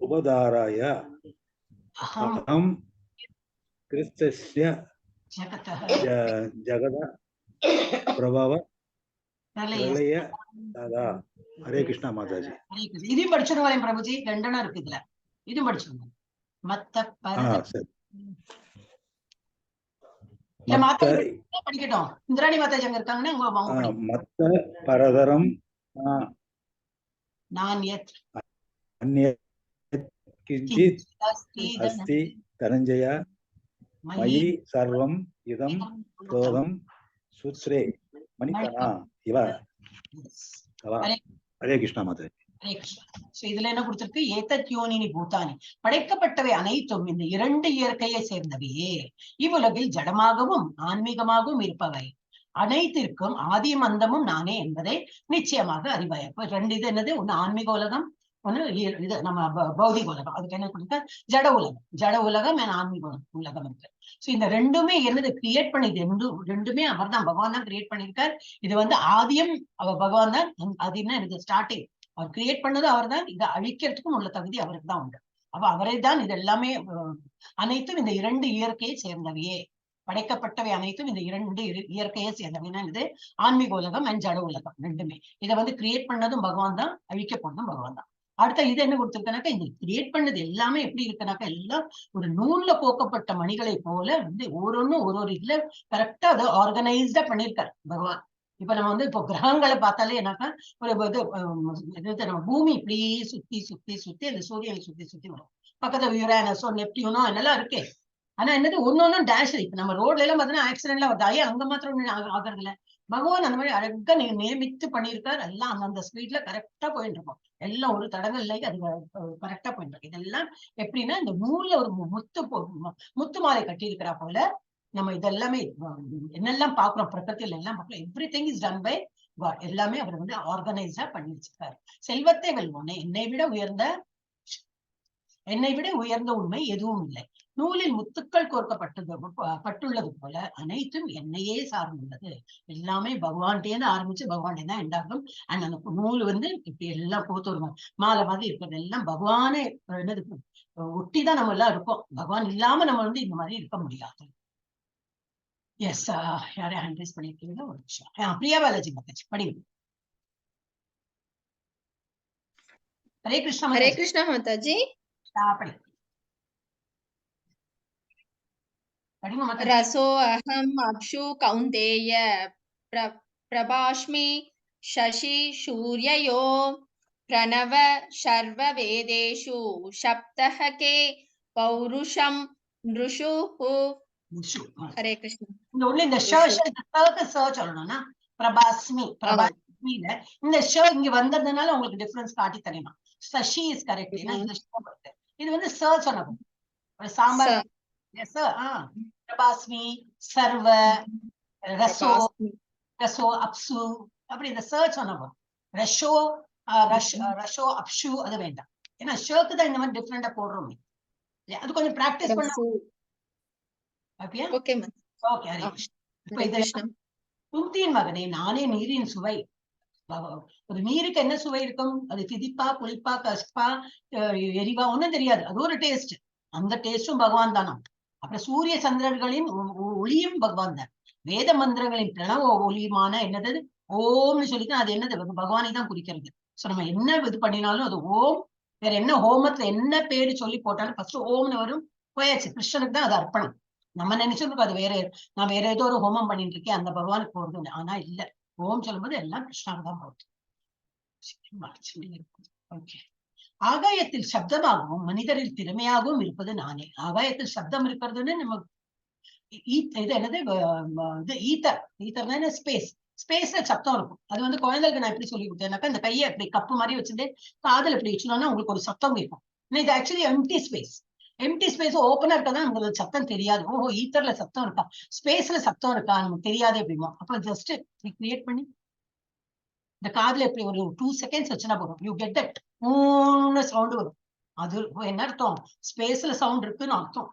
உபதாராய அகம் கிருஷ்ணஸ்ய ஜகத பிரபவ பிரளய ததா. ஹரே கிருஷ்ணா மாதாஜி. இதையும் படிச்சுடுவாங்க பிரபுஜி, ரெண்டனா இருக்கு இதுல, இதுவும் படிச்சுடுங்க. மத்த படிக்கட்டும். இந்திராணி மாதாஜி அங்க இருக்காங்கன்னா மத்த பரதரம் நான்யத் அன்யத் கிஞ்சித் அஸ்தி தனஞ்சய மயி சர்வம் இதம் தோகம் சூத்ரே மணிகனா இவ. ஹரே கிருஷ்ணா மாதாஜி. ஹரே கிருஷ்ணா. இதுல என்ன கொடுத்திருக்கு? ஏதத் யோனினி பூதானி, படைக்கப்பட்டவை அனைத்தும் இந்த இரண்டு இயற்கையை சேர்ந்தவையே. இவ்வுலகில் ஜடமாகவும் ஆன்மீகமாகவும் இருப்பவை அனைத்திற்கும் ஆதியும் அந்தமும் நானே என்பதை நிச்சயமாக அறிவாய். இப்ப ரெண்டு இது என்னது? ஒண்ணு ஆன்மீக உலகம், ஒண்ணு இது நம்ம பௌதிக உலகம். அதுக்கு என்ன கொடுக்க? ஜட உலகம். ஜட உலகம் ஆன்மீக உலகம் இருக்கு. இந்த ரெண்டுமே என்னது கிரியேட் பண்ணி, ரெண்டுமே அவர் தான், பகவான் தான் கிரியேட் பண்ணியிருக்கார். இது ஆதியம் பகவான் தான். ஆதியம்னா எனக்கு ஸ்டார்டிங், அவர் கிரியேட் பண்ணது அவர் தான். இதை அழிக்கிறதுக்கும் உள்ள தகுதி அவருக்கு தான் உண்டு. அப்ப அவரை தான் இது எல்லாமே. அனைத்தும் இந்த இரண்டு இயற்கையை சேர்ந்தவையே. படைக்கப்பட்டவை அனைத்தும் இந்த இரண்டு இயற்கையை சேர்ந்தவைன்னா இது ஆன்மீக உலகம் அண்ட் ஜட உலகம் ரெண்டுமே. இதை கிரியேட் பண்ணதும் பகவான் தான், அழிக்க போனதும் பகவான் தான். அடுத்த இது என்ன கொடுத்திருக்கனாக்கா, இந்த கிரியேட் பண்ணது எல்லாமே எப்படி இருக்குனாக்கா, எல்லாம் ஒரு நூல்ல கோக்கப்பட்ட மணிகளை போல ஒவ்வொன்றும் ஒரு இதுல கரெக்டா அதை ஆர்கனைஸ்டா பண்ணியிருக்காரு பகவான். இப்ப நம்ம இப்போ கிரகங்களை பார்த்தாலே என்னக்கா, ஒரு இது நம்ம பூமி இப்படியே சுத்தி சுத்தி சுத்தி அந்த சூரியனை சுத்தி சுத்தி வரும். பக்கத்துல யுரேனஸோ நெப்டியூனோ என்னெல்லாம் இருக்கு. ஆனா என்னது ஒன்னொன்னும் டேஷ். இப்ப நம்ம ரோட்ல எல்லாம் பார்த்தீங்கன்னா ஆக்சிடென்ட்ல வருது, அங்க மாத்திரம் ஆகிறது இல்ல. பகவான் அந்த மாதிரி அழகா நியமித்து பண்ணியிருக்காரு. எல்லாம் அந்தந்த ஸ்பீட்ல கரெக்டா போயிட்டு இருக்கோம். எல்லாம் ஒரு தடங்கள் இல்லை, அது கரெக்டா போயிட்டு இருக்கு. இதெல்லாம் எப்படின்னா, இந்த நூல்ல ஒரு முத்து மாலை கட்டி இருக்கிறா போல நம்ம இதெல்லாமே என்னெல்லாம் பாக்குறோம், பிரகிருத்தில எல்லாம் பாக்குறோம். Everything is done by God. எல்லாமே அவர் ஆர்கனைஸ்டா பண்ணி வச்சிருக்காரு. செல்வத்தை வெல்வோனே, என்னை விட உயர்ந்த உண்மை எதுவும் இல்லை. நூலில் முத்துக்கள் பட்டுள்ளது போல அனைத்தும் என்னையே சார்ந்துள்ளது. எல்லாமே பகவான்கிட்டேருந்து ஆரம்பிச்சு பகவான்டே தான் எண்டாகும். அண்ட் அந்த நூல் இப்படி எல்லாம் கோத்து ஒரு மாலை மாதிரி இருக்கிறது எல்லாம் பகவானே என்னது ஒட்டிதான் நம்ம எல்லாம் இருக்கோம். பகவான் இல்லாம நம்ம இந்த மாதிரி இருக்க முடியாது. எஸ். யாரையும் ஹேண்ட் ரைஸ் பண்ணிருக்கீங்க? ஒரு நிமிஷம். பிரியா பாலாஜி மாதாஜி படிங்க. ஹரே கிருஷ்ணா. ஹரே கிருஷ்ணா மாதாஜி. रसो अहम अक्षु कौन्तेय प्रभास्मि शशि सूर्ययो प्रणव सर्व वेदेषु सप्तह के पौरुषम नृषु. हरे कृष्ण. இந்த சொல்லணும்னா பிரபாஸ்மி, பிரபாஸ்மில இந்த ஷ இங்க வந்ததுனால உங்களுக்கு டிஃபரன்ஸ் காட்டி தரணும். Shashi is correct. இது சர்ச் சொன்னது சாம்பார். Yes, sir. பிரபாஸ்மி, சர்வ, ரசோ, ரசோ, அப்சு அப்படி இந்த சர்ச் சொன்னோம். ரஷோ, ரஷோ, அப்சு அது வேண்டாம். ஏன்னா ஷர்க்கு தான் இந்த மாதிரி டிஃப்ரெண்டா போடுறோம். அது கொஞ்சம் பிராக்டிஸ் பண்ணுவோம். குந்தியின் மகனே, நானே நீரின் சுவை. ஒரு நீருக்கு என்ன சுவை இருக்கும்? அது திதிப்பா, புளிப்பா, கஷ்பா, எரிவா ஒண்ணும் தெரியாது. அது ஒரு டேஸ்ட். அந்த டேஸ்டும் பகவான் தானா. அப்புறம் சூரிய சந்திரர்களின் ஒளியும் பகவான் தான். வேத மந்திரங்களின் பிரணவ ஒளியுமான என்னது ஓம்னு சொல்லிட்டு அது என்னது பகவானை தான் குறிக்கிறது. சோ நம்ம என்ன இது பண்ணினாலும் அது ஓம். வேற என்ன ஹோமத்துல என்ன பேரு சொல்லி போட்டாலும் ஃபர்ஸ்ட் ஓம்னு வரும். போயாச்சு, கிருஷ்ணனுக்கு தான் அது அர்ப்பணம். நம்ம நினைச்சிருக்கோம் அது வேற, நான் வேற ஏதோ ஒரு ஹோமம் பண்ணிட்டு இருக்கேன் அந்த பகவானுக்கு போறது. ஆனா இல்ல, ஓம் சொல்லும்போது எல்லாம் கிருஷ்ணாவுக்கு தான் போகுது. ஓகே. ஆகாயத்தில் சப்தமாகவும் மனிதரில் திறமையாகவும் இருப்பது நானே. ஆகாயத்தில் சப்தம் இருக்கிறதுன்னு நம்ம இது என்னது இது ஈத்தர் தானே ஸ்பேஸ். ஸ்பேஸ்ல சத்தம் இருக்கும். அது வந்து குழந்தைகளுக்கு நான் எப்படி சொல்லி கொடுத்தேன்னாக்கா இந்த கையை அப்படி கப்பு மாதிரி வச்சுட்டு காதல் இப்படி வச்சுனோம்னா உங்களுக்கு ஒரு சத்தம் கேட்கும். இது actually empty space. Empty space ஓப்பனா இருக்கதான் நமக்கு சத்தம் தெரியாது. ஓஹோ ஈத்தர்ல சத்தம் இருக்கா, ஸ்பேஸ்ல சத்தம் இருக்கா நமக்கு தெரியாது அப்படிமா. அப்ப ஜஸ்ட் கிரியேட் பண்ணி இந்த காதுல எப்படி ஒரு 2 seconds வச்சுனா போதும். யூ கெட் தட் சவுண்ட் வரும். அது என்ன அர்த்தம்? ஸ்பேஸ்ல சவுண்ட் இருக்குன்னு அர்த்தம்.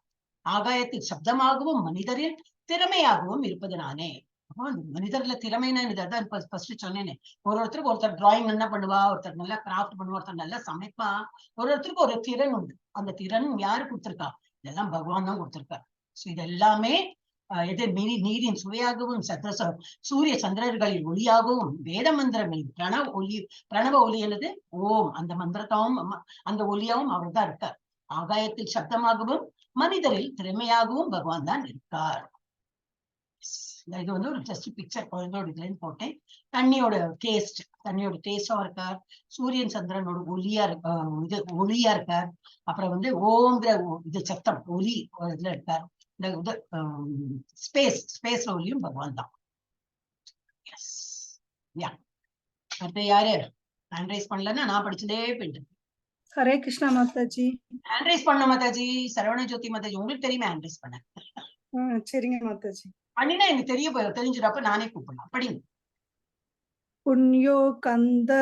ஆகாயத்தில் சப்தமாகவும் மனிதரில் திறமையாகவும் இருப்பது நானே. மனிதர்ல திறமைன்னா அதான் ஃபர்ஸ்ட் சொன்னேனே. ஒருத்தருக்கு ஒருத்தர் டிராயிங் என்ன பண்ணுவா, ஒருத்தர் நல்லா கிராஃப்ட் பண்ணுவா, ஒருத்தர் நல்லா சமைப்பா. ஒருத்தருக்கு ஒரு திறன் உண்டு. அந்த திறன் யாரு கொடுத்திருக்கா? இதெல்லாம் பகவான் தான் கொடுத்திருக்காரு. சோ இது எல்லாமே எது நீரின் சுவையாகவும் சூரிய சந்திரர்களின் ஒளியாகவும் வேத மந்திரங்களின் பிரணவ ஒலி என்னது ஓம், அந்த மந்திரத்தாவும் அந்த ஒலியாவும் அவர் தான் இருக்கார். ஆகாயத்தில் சப்தமாகவும் மனிதரில் திறமையாகவும் பகவான் தான் இருக்கார். இது வந்து ஒரு ஜஸ்ட் பிக்சர் குழந்தையோட இதுல இருந்து போட்டேன். தண்ணியோட டேஸ்டா இருக்கார். சூரியன் சந்திரனோட ஒளியா இருக்கார். அப்புறம் வந்து ஓங்கிற இது சத்தம் ஒலி இதுல இருக்கார். இந்த ஸ்பேஸ்ல ஒலியும் பகவான் தான். அடுத்து யாரு ஹேண்ட் ரைஸ் பண்ணலன்னா நான் படிச்சுட்டே போயிட்டு. ஹரே கிருஷ்ணா மாதாஜி. ஹேண்ட் ரைஸ் பண்ண மாதாஜி. சரவண ஜோதி மாதாஜி உங்களுக்கு தெரியுமா ஹேண்ட் ரைஸ் பண்ண? சரிங்க மாதாஜி. பண்ணினா எனக்கு தெரிஞ்சிடப்ப நானே கூப்பிடலாம். படிங்க. புண்ணியோ கந்த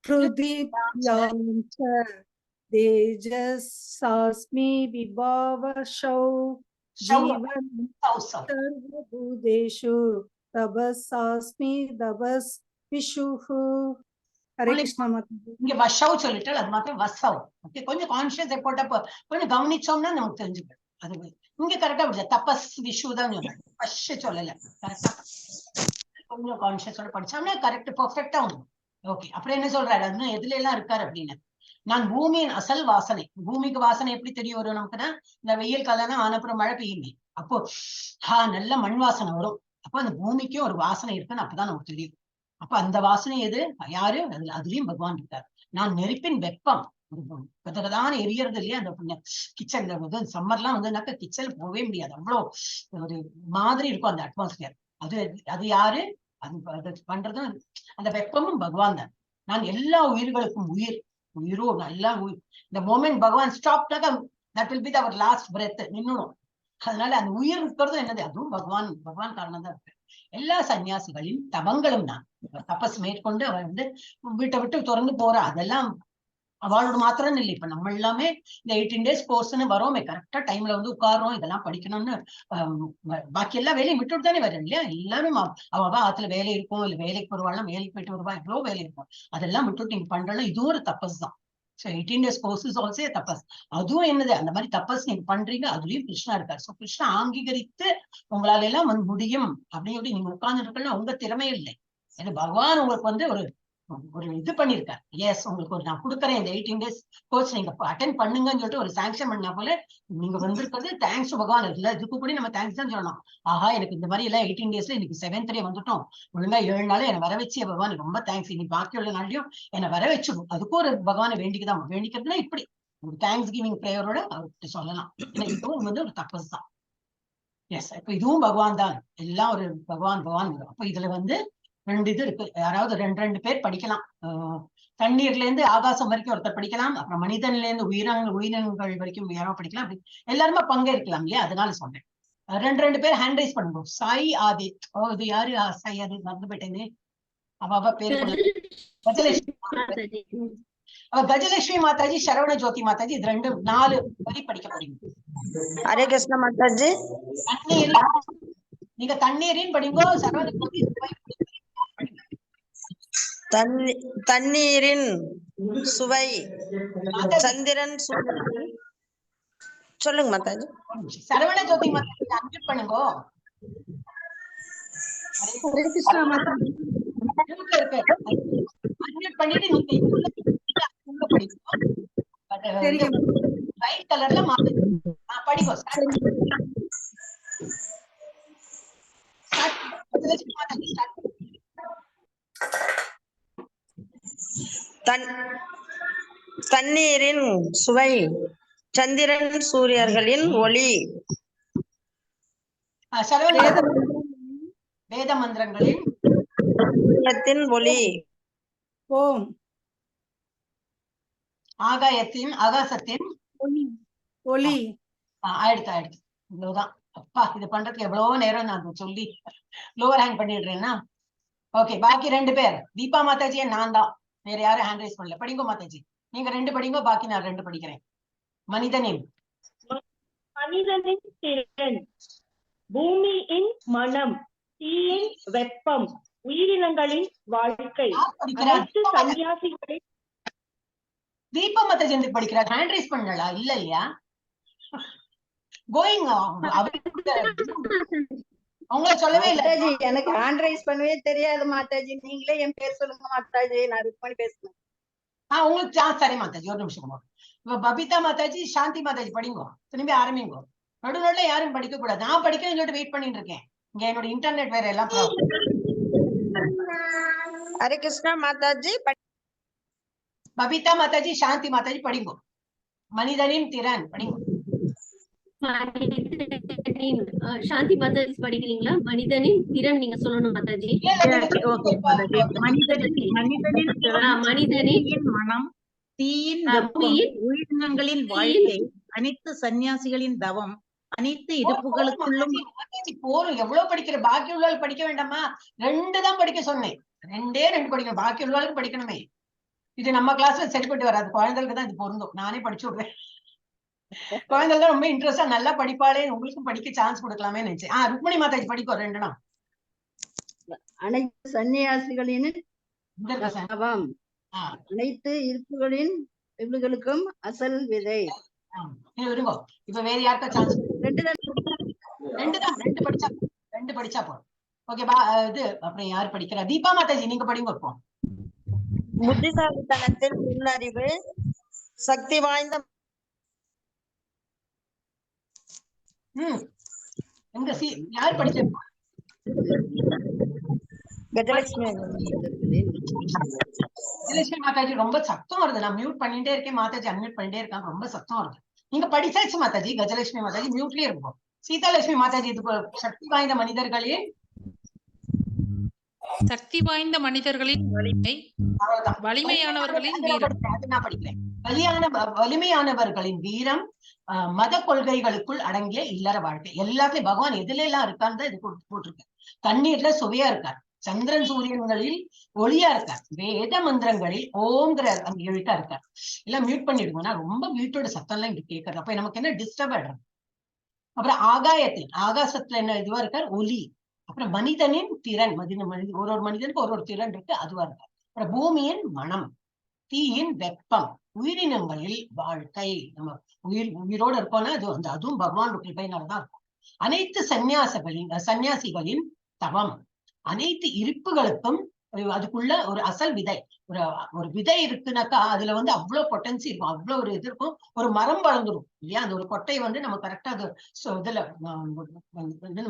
ப்ருதிப்யாஞ்ச தேஜசாஸ்மி விபாவசௌ ஜீவன் சர்வபூதேஷு தபசாஸ்மி தபஸ் விஷுஹு. ஹரே கிருஷ்ணா மாதாஜி. இங்க வஷவ் சொல்லிட்டு அது மாத்திரம் வசவ். ஓகே, கொஞ்சம் கான்சியஸ் போட்டப்ப கொஞ்சம் கவனிச்சோம்னா நமக்கு தெரிஞ்சுக்கணும். அது இங்க கரெக்டா படிச்சா தபஸ் விஷு தான் சொல்லல. கரெக்டா கொஞ்சம் கான்சியஸோட படிச்சோம்னா கரெக்ட் பெர்ஃபெக்டா வரும். ஓகே, அப்புறம் என்ன சொல்றாரு? அது எதுல எல்லாம் இருக்காரு அப்படின்னு. நான் பூமியின் அசல் வாசனை. பூமிக்கு வாசனை எப்படி தெரிய வரும் நமக்குன்னா, இந்த வெயில் காலம் ஆனப்புறம் மழை பெய்யுமே, அப்போ நல்ல மண் வாசனை வரும். அப்போ அந்த பூமிக்கும் ஒரு வாசனை இருக்குன்னு அப்பதான் நமக்கு தெரியும். அப்ப அந்த வாசனை எது? யாரு? அதுலயும் பகவான் இருக்காரு. நான் நெருப்பின் வெப்பம். கதகதான எரியறது இல்லையா அந்த கிச்சன்ல வந்து சம்மர்லாம் வந்துனாக்கா கிச்சன் போகவே முடியாது. அவ்வளோ ஒரு மாதிரி இருக்கும் அந்த அட்மாஸ்பியர். அது யாரு? அது பண்றதும் அந்த வெப்பமும் பகவான் தான். நான் எல்லா உயிர்களுக்கும் உயிரோ நல்லா இந்த மோமெண்ட் பகவான் ஸ்டாப்டாக that will be our last breath நின்னுடும். அதனால அந்த உயிர் இருக்கிறதும் என்னது? அதுவும் பகவான் காரணம் தான் இருக்கு. எல்லா சன்னியாசிகளின் தபங்களும் தான். தபஸ் மேற்கொண்டு அவர் வந்து வீட்டை விட்டு திறந்து போற அதெல்லாம் அவளோட மாத்திரம் இல்லை. இப்ப நம்ம எல்லாமே இந்த 18 days கோர்ஸ்ன்னு வரோமே, கரெக்டா டைம்ல வந்து உட்காரோம், இதெல்லாம் படிக்கணும்னு பாக்கி எல்லா வேலையும் விட்டுட்டு தானே வரும் இல்லையா? எல்லாரும் அவ ஆத்துல வேலை இருக்கும், இல்ல வேலைக்கு வருவாள், வேலைக்கு போயிட்டு வருவா, எவ்வளவு வேலை இருக்கும். அதெல்லாம் விட்டுட்டு நீங்க பண்றோம்னா இதுவும் ஒரு தபஸ் தான். So 18 days course is also a தபஸ். அதுவும் என்னது? அந்த மாதிரி தபஸ் நீங்க பண்றீங்க, அதுலயும் கிருஷ்ணா இருக்காரு. சோ கிருஷ்ணா அங்கீகரித்து உங்களால எல்லாம் வந்து முடியும் அப்படின்னு நீங்க உட்கார்ந்து இருக்கணும். உங்க திறமை இல்லை, இது பகவான் உங்களுக்கு வந்து ஒரு இது பண்ணிருக்காரு. எஸ், உங்களுக்கு ஒரு நான் கொடுக்குறேன் இந்த 18 days கோர்ஸ் நீங்க அட்டென்ட் பண்ணுங்கன்னு சொல்லிட்டு ஒரு சாங்ஷன் பண்ணா போல நீங்க வந்திருக்கிறது. தேங்க்ஸ் பகவான். இல்ல இதுக்கு கூட நம்ம தேங்க்ஸ் தான் சொல்லணும். ஆஹா, எனக்கு இந்த மாதிரி எல்லாம் 18 daysல இன்னைக்கு 7th day வந்துட்டோம், ஒழுங்கா 7 நாள் என்னை வர வச்சு பகவான் ரொம்ப தேங்க்ஸ். இன்னைக்கு பாக்கி உள்ள நாளையும் என்னை வர வச்சு அதுக்கும் ஒரு பகவானை வேண்டிக்கிறதுனா இப்படி ஒரு தேங்க்ஸ் கிவிங் பிரேயரோட அவர்கிட்ட சொல்லலாம். இதுவும் வந்து ஒரு தபஸ் தான். எஸ், இப்ப இதுவும் பகவான் தான். எல்லாம் ஒரு பகவான். அப்ப இதுல வந்து 2 இது இருக்கு. யாராவது 2 பேர் படிக்கலாம். தண்ணீர்ல இருந்து ஆகாசம் வரைக்கும் ஒருத்தர் படிக்கலாம். அப்புறம் மனிதன்ல இருந்து உயிரினங்கள் வரைக்கும் யாரோ படிக்கலாம். அப்படி எல்லாருமே பங்கேற்கலாம் இல்லையா? அதனால சொன்னேன். 2 பேர் ஹேண்ட் ரைஸ் பண்ணுவோம். சாய் ஆதித். இது யாரு? சாய் ஆதித் மறந்து போயிட்டேனே. அவ பேரு கஜலட்சுமி மாதாஜி, சரவண ஜோதி மாதாஜி. இது 4 வரி படிக்க போறீங்க. ஹரே கிருஷ்ண மாதாஜி. நீங்க தண்ணீரின் படிங்கோ. சரவண ஜோதி தண்ணீரின் சுவை, சந்திரன் சுவை. சொல்லுங்க மாதாஜி. சரவண ஜோதி மாதாஜி அன்மியூட் பண்ணுங்க. ஹரே கிருஷ்ணா மாதாஜி. அன்மியூட் பண்ணிட்டு நீங்க படிக்கணும். ரைட் கலர்ல படிங்க. தண்ணீரின் சுவை, சந்திரன் சூரியர்களின் ஒளி, வேத மந்திரங்களின் சூரியத்தின் ஒளி, ஓம் ஆகாசத்தின் ஒளி. ஆயிடுச்சு இவ்வளவுதான். அப்பா இது பண்றதுக்கு எவ்வளவோ நேரம் நான் சொல்லி லோவர் ஹேண்ட் பண்ணிடுறேன்னா. ஓகே, பாக்கி 2 பேர் தீபா மாதாஜியை நான் தான், வேற யாரும் ஹேண்ட் ரைஸ் பண்ணல. படிங்கோ மாதாஜி, நீங்க 2 படிங்கோ, பாக்கி நான் 2 படிக்கிறேன். மனிதனின் திறன், பூமியின் மனம், தீயின் வெப்பம், உயிரினங்களின் வாழ்க்கை, அனைத்து சன்னியாசிகளின். தீபா மாதாஜி எந்த படிக்கிறார்? ஹேண்ட் ரைஸ் பண்ணலா? இல்ல இல்லையா? கோயிங் அவங்கள சொல்லவே இல்ல. மாதாஜி எனக்கு ஹேண்ட் ரைஸ் பண்ணவே தெரியாது மாதாஜி, நீங்களே என் பேர் சொல்லுங்க மாதாஜி, நான் ருக்மணி பேசுறேன். உங்களுக்கு சரி மாதாஜி, ஒரு நிமிஷம். இப்ப பபிதா மாதாஜி, சாந்தி மாதாஜி படிங்கோ, திரும்பி ஆரம்பிங்கோ. நடுநடுல யாரும் படிக்க கூடாது. நான் படிக்கணும்னு சொல்லிட்டு வெயிட் பண்ணிட்டு இருக்கேன். இங்க என்னோட இன்டர்நெட் வேற எல்லாம் ப்ராப்ளம். ஹரே கிருஷ்ணா மாதாஜி. பபிதா மாதாஜி, சாந்தி மாதாஜி படிங்கோ. மனிதனின் திறன் படிங்கோ. சாந்தி மாதாஜி படிக்கிறீங்களா? மனிதனின் திறன் நீங்க சொல்லணும் மாதாஜி. மனிதனின் மனம், தீயின் வெப்பம், உயிரினங்களின் வாழ்க்கை, அனைத்து சன்னியாசிகளின் தவம், அனைத்து இருப்புகளுக்குள்ளும். போரும் எவ்வளவு படிக்கிற? பாக்கி உள்ளவர்கள் படிக்க வேண்டாமா? 2 தான் படிக்க சொன்னேன். 2 படிக்கணும், பாக்கி உள்ளவர்களுக்கு படிக்கணுமே. இது நம்ம கிளாஸ்ல சரிப்பட்டு வராது, குழந்தைகளுக்கு தான் இது பொருந்தும். நானே படிச்சு விடுறேன். குழந்தைகள் ரொம்ப இன்ட்ரெஸ்டா நல்லா படிப்பாளே, உங்களுக்கும் படிக்க சான்ஸ் கொடுக்கலாமே நினைச்சேன். ருக்மணி மாதாஜி படிக்கோ 2 அனைத்து சன்னியாசிகளின் தவம், அனைத்து இருப்புகளின் இவர்களுக்கும் அசல் விதை. இருங்கோ, இப்ப வேற யாருக்கா சான்ஸ்? 2 படிச்சா போதும். ஓகே, இது அப்புறம் யாரு படிக்கிறா? தீபா மாதாஜி நீங்க படிங்க. இப்போ புத்திசாலித்தனத்தில் நுண்ணறிவு, சக்தி வாய்ந்த எங்க யார் படிச்ச? கஜலட்சுமி. கஜலட்சுமி மாதாஜி ரொம்ப சத்தம் வருது. நான் மியூட் பண்ணிட்டே இருக்கேன், மாதாஜி அன்மியூட் பண்ணிட்டே இருக்காங்க, ரொம்ப சத்தம் வருது. நீங்க படிச்சாச்சு மாதாஜி. கஜலட்சுமி மாதாஜி மியூட்லயே இருக்கும். சீதாலட்சுமி மாதாஜி இது சக்தி வாய்ந்த மனிதர்களின் வலிமை, வலிமையானவர்களின் வீரம். நான் படிக்கிறேன். வலிமையானவர்களின் வீரம், மத கொள்கைகளுக்குள் அடங்கிய இல்லற வாழ்க்கை. எல்லாத்தையும் பகவான் எதுல எல்லாம் இருக்கான்னு இது போட்டிருக்க. தண்ணீர்ல சுவையா இருக்கார், சந்திரன் சூரியன்களில் ஒளியா இருக்கார், வேத மந்திரங்களில் ஓங்கிற அந்த எழுத்தா இருக்கார். எல்லாம் மியூட் பண்ணிடுவோம்னா ரொம்ப வீட்டோட சத்தம் எல்லாம் இங்க கேட்கறது. அப்ப நமக்கு என்ன டிஸ்டர்ப் ஆயிடுறது. அப்புறம் ஆகாசத்துல என்ன இதுவா இருக்கார்? ஒலி. அப்புறம் மனிதனின் திறன், ஒரு மனிதனுக்கு ஒரு திறன் இருக்கு, அதுவா இருக்கார். அப்புறம் பூமியின் மனம், தீயின் வெப்பம், உயிரினங்களில் வாழ்க்கை. நம்ம உயிரோட இருக்கோம்னா அதுவும் பகவான் கிருபையினால்தான் இருக்கும். அனைத்து சன்னியாசிகளின் தவம், அனைத்து இருப்புகளுக்கும் அதுக்குள்ள ஒரு அசல் விதை. ஒரு விதை இருக்குனாக்கா அதுல அவ்வளவு பொட்டன்சி இருக்கும், அவ்வளவு ஒரு இது இருக்கும். ஒரு மரம் வளர்ந்துடும் இல்லையா? அந்த ஒரு கொட்டையை நம்ம கரெக்டா அது இதுல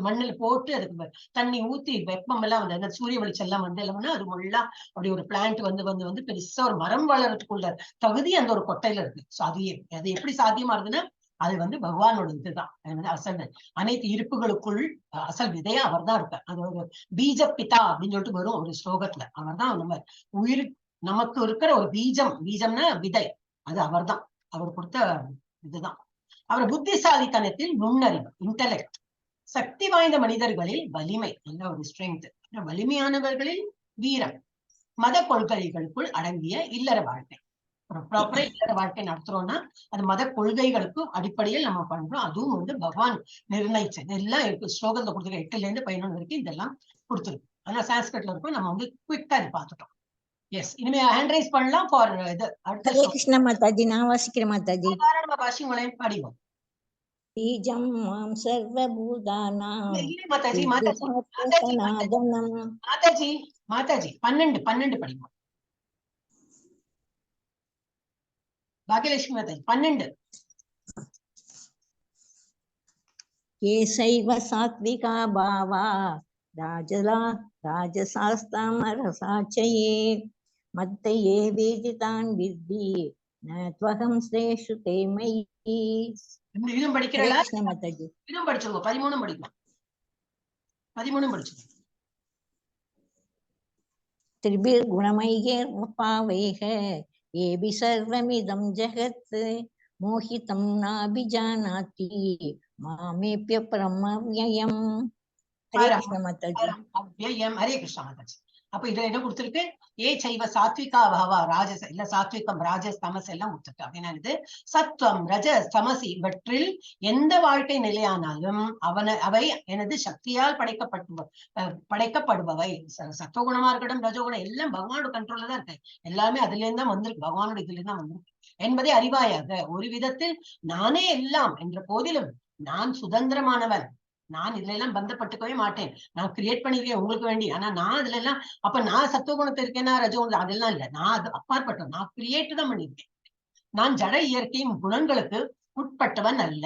மண்ணில் போட்டு அதுக்கு தண்ணி ஊத்தி வெப்பம் எல்லாம் அந்த சூரிய வெளிச்சம் எல்லாம் இல்லைன்னா அது எல்லாம் அப்படி ஒரு பிளான்ட் வந்து பெருசா ஒரு மரம் வளர்றதுக்குள்ள தகுதி அந்த ஒரு கொட்டையில இருக்கு. சோ அது எப்படி சாத்தியமா இருக்குன்னா அது பகவானோட இதுதான் அசல். அனைத்து இருப்புகளுக்குள் அசல் விதையா அவர் தான் இருக்கார். அது ஒரு பீஜ பிதா அப்படின்னு சொல்லிட்டு வரும் ஒரு ஸ்லோகத்துல. அவர் தான் நம்ம உயிர், நமக்கு இருக்கிற ஒரு பீஜம்னா விதை, அது அவர் தான். அவர் கொடுத்த இதுதான். அவர் புத்திசாலித்தனத்தில் நுண்ணறிவு, இன்டெலெக்ட், சக்தி வாய்ந்த மனிதர்களில் வலிமை, நல்ல ஒரு ஸ்ட்ரென்த், வலிமையானவர்களில் வீரம், மத கொள்கைகளுக்குள் அடங்கிய இல்லற வாழ்க்கை. ப்ராப்பரா இல்லற வாழ்க்கை நடத்துறோம்னா அது மத கொள்கைகளுக்கு அடிப்படையில் நம்ம பண்றோம். அதுவும் பகவான் நிர்ணயிச்சது எல்லாம் இருக்கு. ஸ்லோகத்தை கொடுத்துருக்க 8ல இருந்து 11 வரைக்கும் இதெல்லாம் கொடுத்துருக்கு. ஆனா சான்ஸ்கிரிட்ல இருக்கும். நம்ம குவிக்கா இது பார்த்துட்டோம். எஸ், இனிமே ஹேண்ட் ரைஸ் பண்ணலாம் ஃபார் இது. ஹரே கிருஷ்ணா மாதாஜி, நான் வாசிக்கிறேன் மாதாஜி. சாதாரண பாஷைங்களையும் படிவோம். பீஜம் மாம் சர்வபூதானாம் மாதாஜி 12 படிவோம். பாகியலட்சுமி மாதாஜி 12. ஏசைவ சாத்விகா பாவா ராஜசாஸ்தாமரசாச்சயே மத்தையே வேதிதான் வித்தி न त्वहं श्रेषु ते मयि இதுவும் படிக்கிறா? हरे कृष्ण माताजी இதுவும் படிச்சுக்கோ. 13 படிக்கலாம். 13 படிச்சுக்கோ. त्रिभिर्गुणमयैर्मुपावेह येभि सर्वमिदं जगत् मोहितं नाभिजानाति मामेप्य परमव्ययम् हरे कृष्ण माताजी அவ்யயம். ஹரே கிருஷ்ண மாதாஜி. அப்ப இதுல என்ன கொடுத்திருக்கு? ஏ சைவ சாத்விகா பாவா ராஜஸ் இல்ல சாத்விகம் ராஜஸ் தமஸ் எல்லாம் கொடுத்திருக்கு. அப்படின்னா இது சத்வம் ரஜஸ் தமஸ் இவற்றில் எந்த வாழ்க்கை நிலையானாலும் அவை எனது சக்தியால் படைக்கப்படுபவை. சத்துவகுணமா இருக்கட்டும் ரஜோகுணம் எல்லாம் பகவானோட கண்ட்ரோல்ல தான் இருக்கு. எல்லாமே அதுல இருந்து தான் வந்திருக்கு. பகவானோட இதுல இருந்து தான் வந்திருக்கு என்பதை அறிவாயாக. ஒரு விதத்தில் நானே எல்லாம் என்ற போதிலும் நான் சுதந்திரமானவன். நான் இதுல எல்லாம் பந்தப்பட்டுக்கவே மாட்டேன். நான் கிரியேட் பண்ணிருக்கேன் உங்களுக்கு வேண்டி. ஆனா நான் அதுல எல்லாம் அப்ப நான் சத்துவகுணத்தை இருக்கேன்னா ரஜோகுணம் அதெல்லாம் இல்ல. நான் அது அப்பாற்பட்டவன். நான் கிரியேட் தான் பண்ணிருக்கேன். நான் ஜட இயற்கையின் குணங்களுக்கு உட்பட்டவன் அல்ல.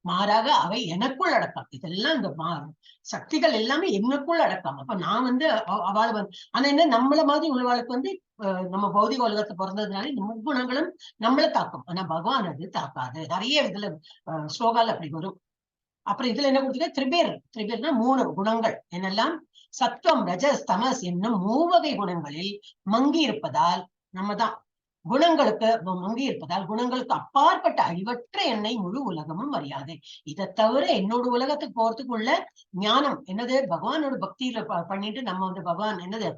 மாறாக அவை எனக்குள் அடக்கம். இதெல்லாம் இந்த சக்திகள் எல்லாமே எனக்குள் அடக்கம். அப்ப நான் அவள் ஆனா என்ன நம்மள மாதிரி உள்ளவாளுக்கு நம்ம பௌதிக உலகத்தை பிறந்ததுனால இந்த முக்குணங்களும் நம்மள தாக்கும். ஆனா பகவான் அது தாக்காது. நிறைய இதுல ஸ்லோகால் அப்படி வரும். அப்புறம் இதுல என்ன கொடுத்துருக்க? திரிபேர்னா 3 குணங்கள். என்னெல்லாம்? சத்வம் ரஜஸ் தமஸ் என்னும் 3 வகை குணங்களில் மங்கி இருப்பதால் நம்மதான் குணங்களுக்கு மங்கி இருப்பதால் குணங்களுக்கு அப்பாற்பட்ட அழிவற்ற என்னை முழு உலகமும் அறியாது. இதை தவிர என்னோட உலகத்துக்கு போறதுக்குள்ள ஞானம் என்னது? பகவானோட பக்தியில பண்ணிட்டு நம்ம பகவான் என்னது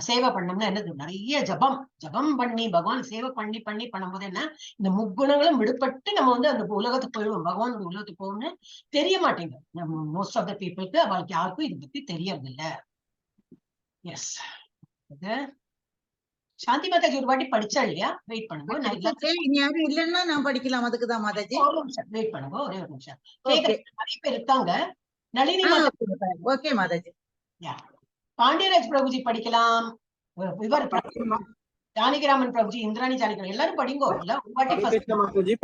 சேவை பண்ணோம்னா என்னது? நிறைய ஜபம் பண்ணி பகவான் சேவை பண்ணி பண்ணும்போது என்ன இந்த முக்குணங்களும் விடுபட்டு நம்ம அந்த உலகத்துக்கு போயிடுவோம். பகவானோட உலகத்துக்கு போகணும்னு தெரிய மாட்டேங்குது. நம்ம மோஸ்ட் ஆஃப் த பீப்புளுக்கு அவளுக்கு யாருக்கும் இதை பத்தி தெரியறதில்ல. எஸ் சாந்தி மாதாஜி ஒரு வாட்டி படிச்சா இல்லையா? வெயிட் பண்ணுங்க. யாரும் இல்லைன்னா நான் படிக்கலாம். அதுக்குதான் மாதாஜி. ஒரு நிமிஷம் வெயிட் பண்ணுங்க. ஒரே ஒரு நிமிஷம். நிறைய பேர் இருக்காங்க. நளினி மாதாஜி. ஓகே மாதாஜி. பாண்டியராஜ் பிரபுஜி படிக்கலாம். இவர் ஜானகிராமன் பிரபுஜி, இந்திராணி ஜானகிராமன் எல்லாரும் படிங்கோ. இல்ல ஒரு வாட்டி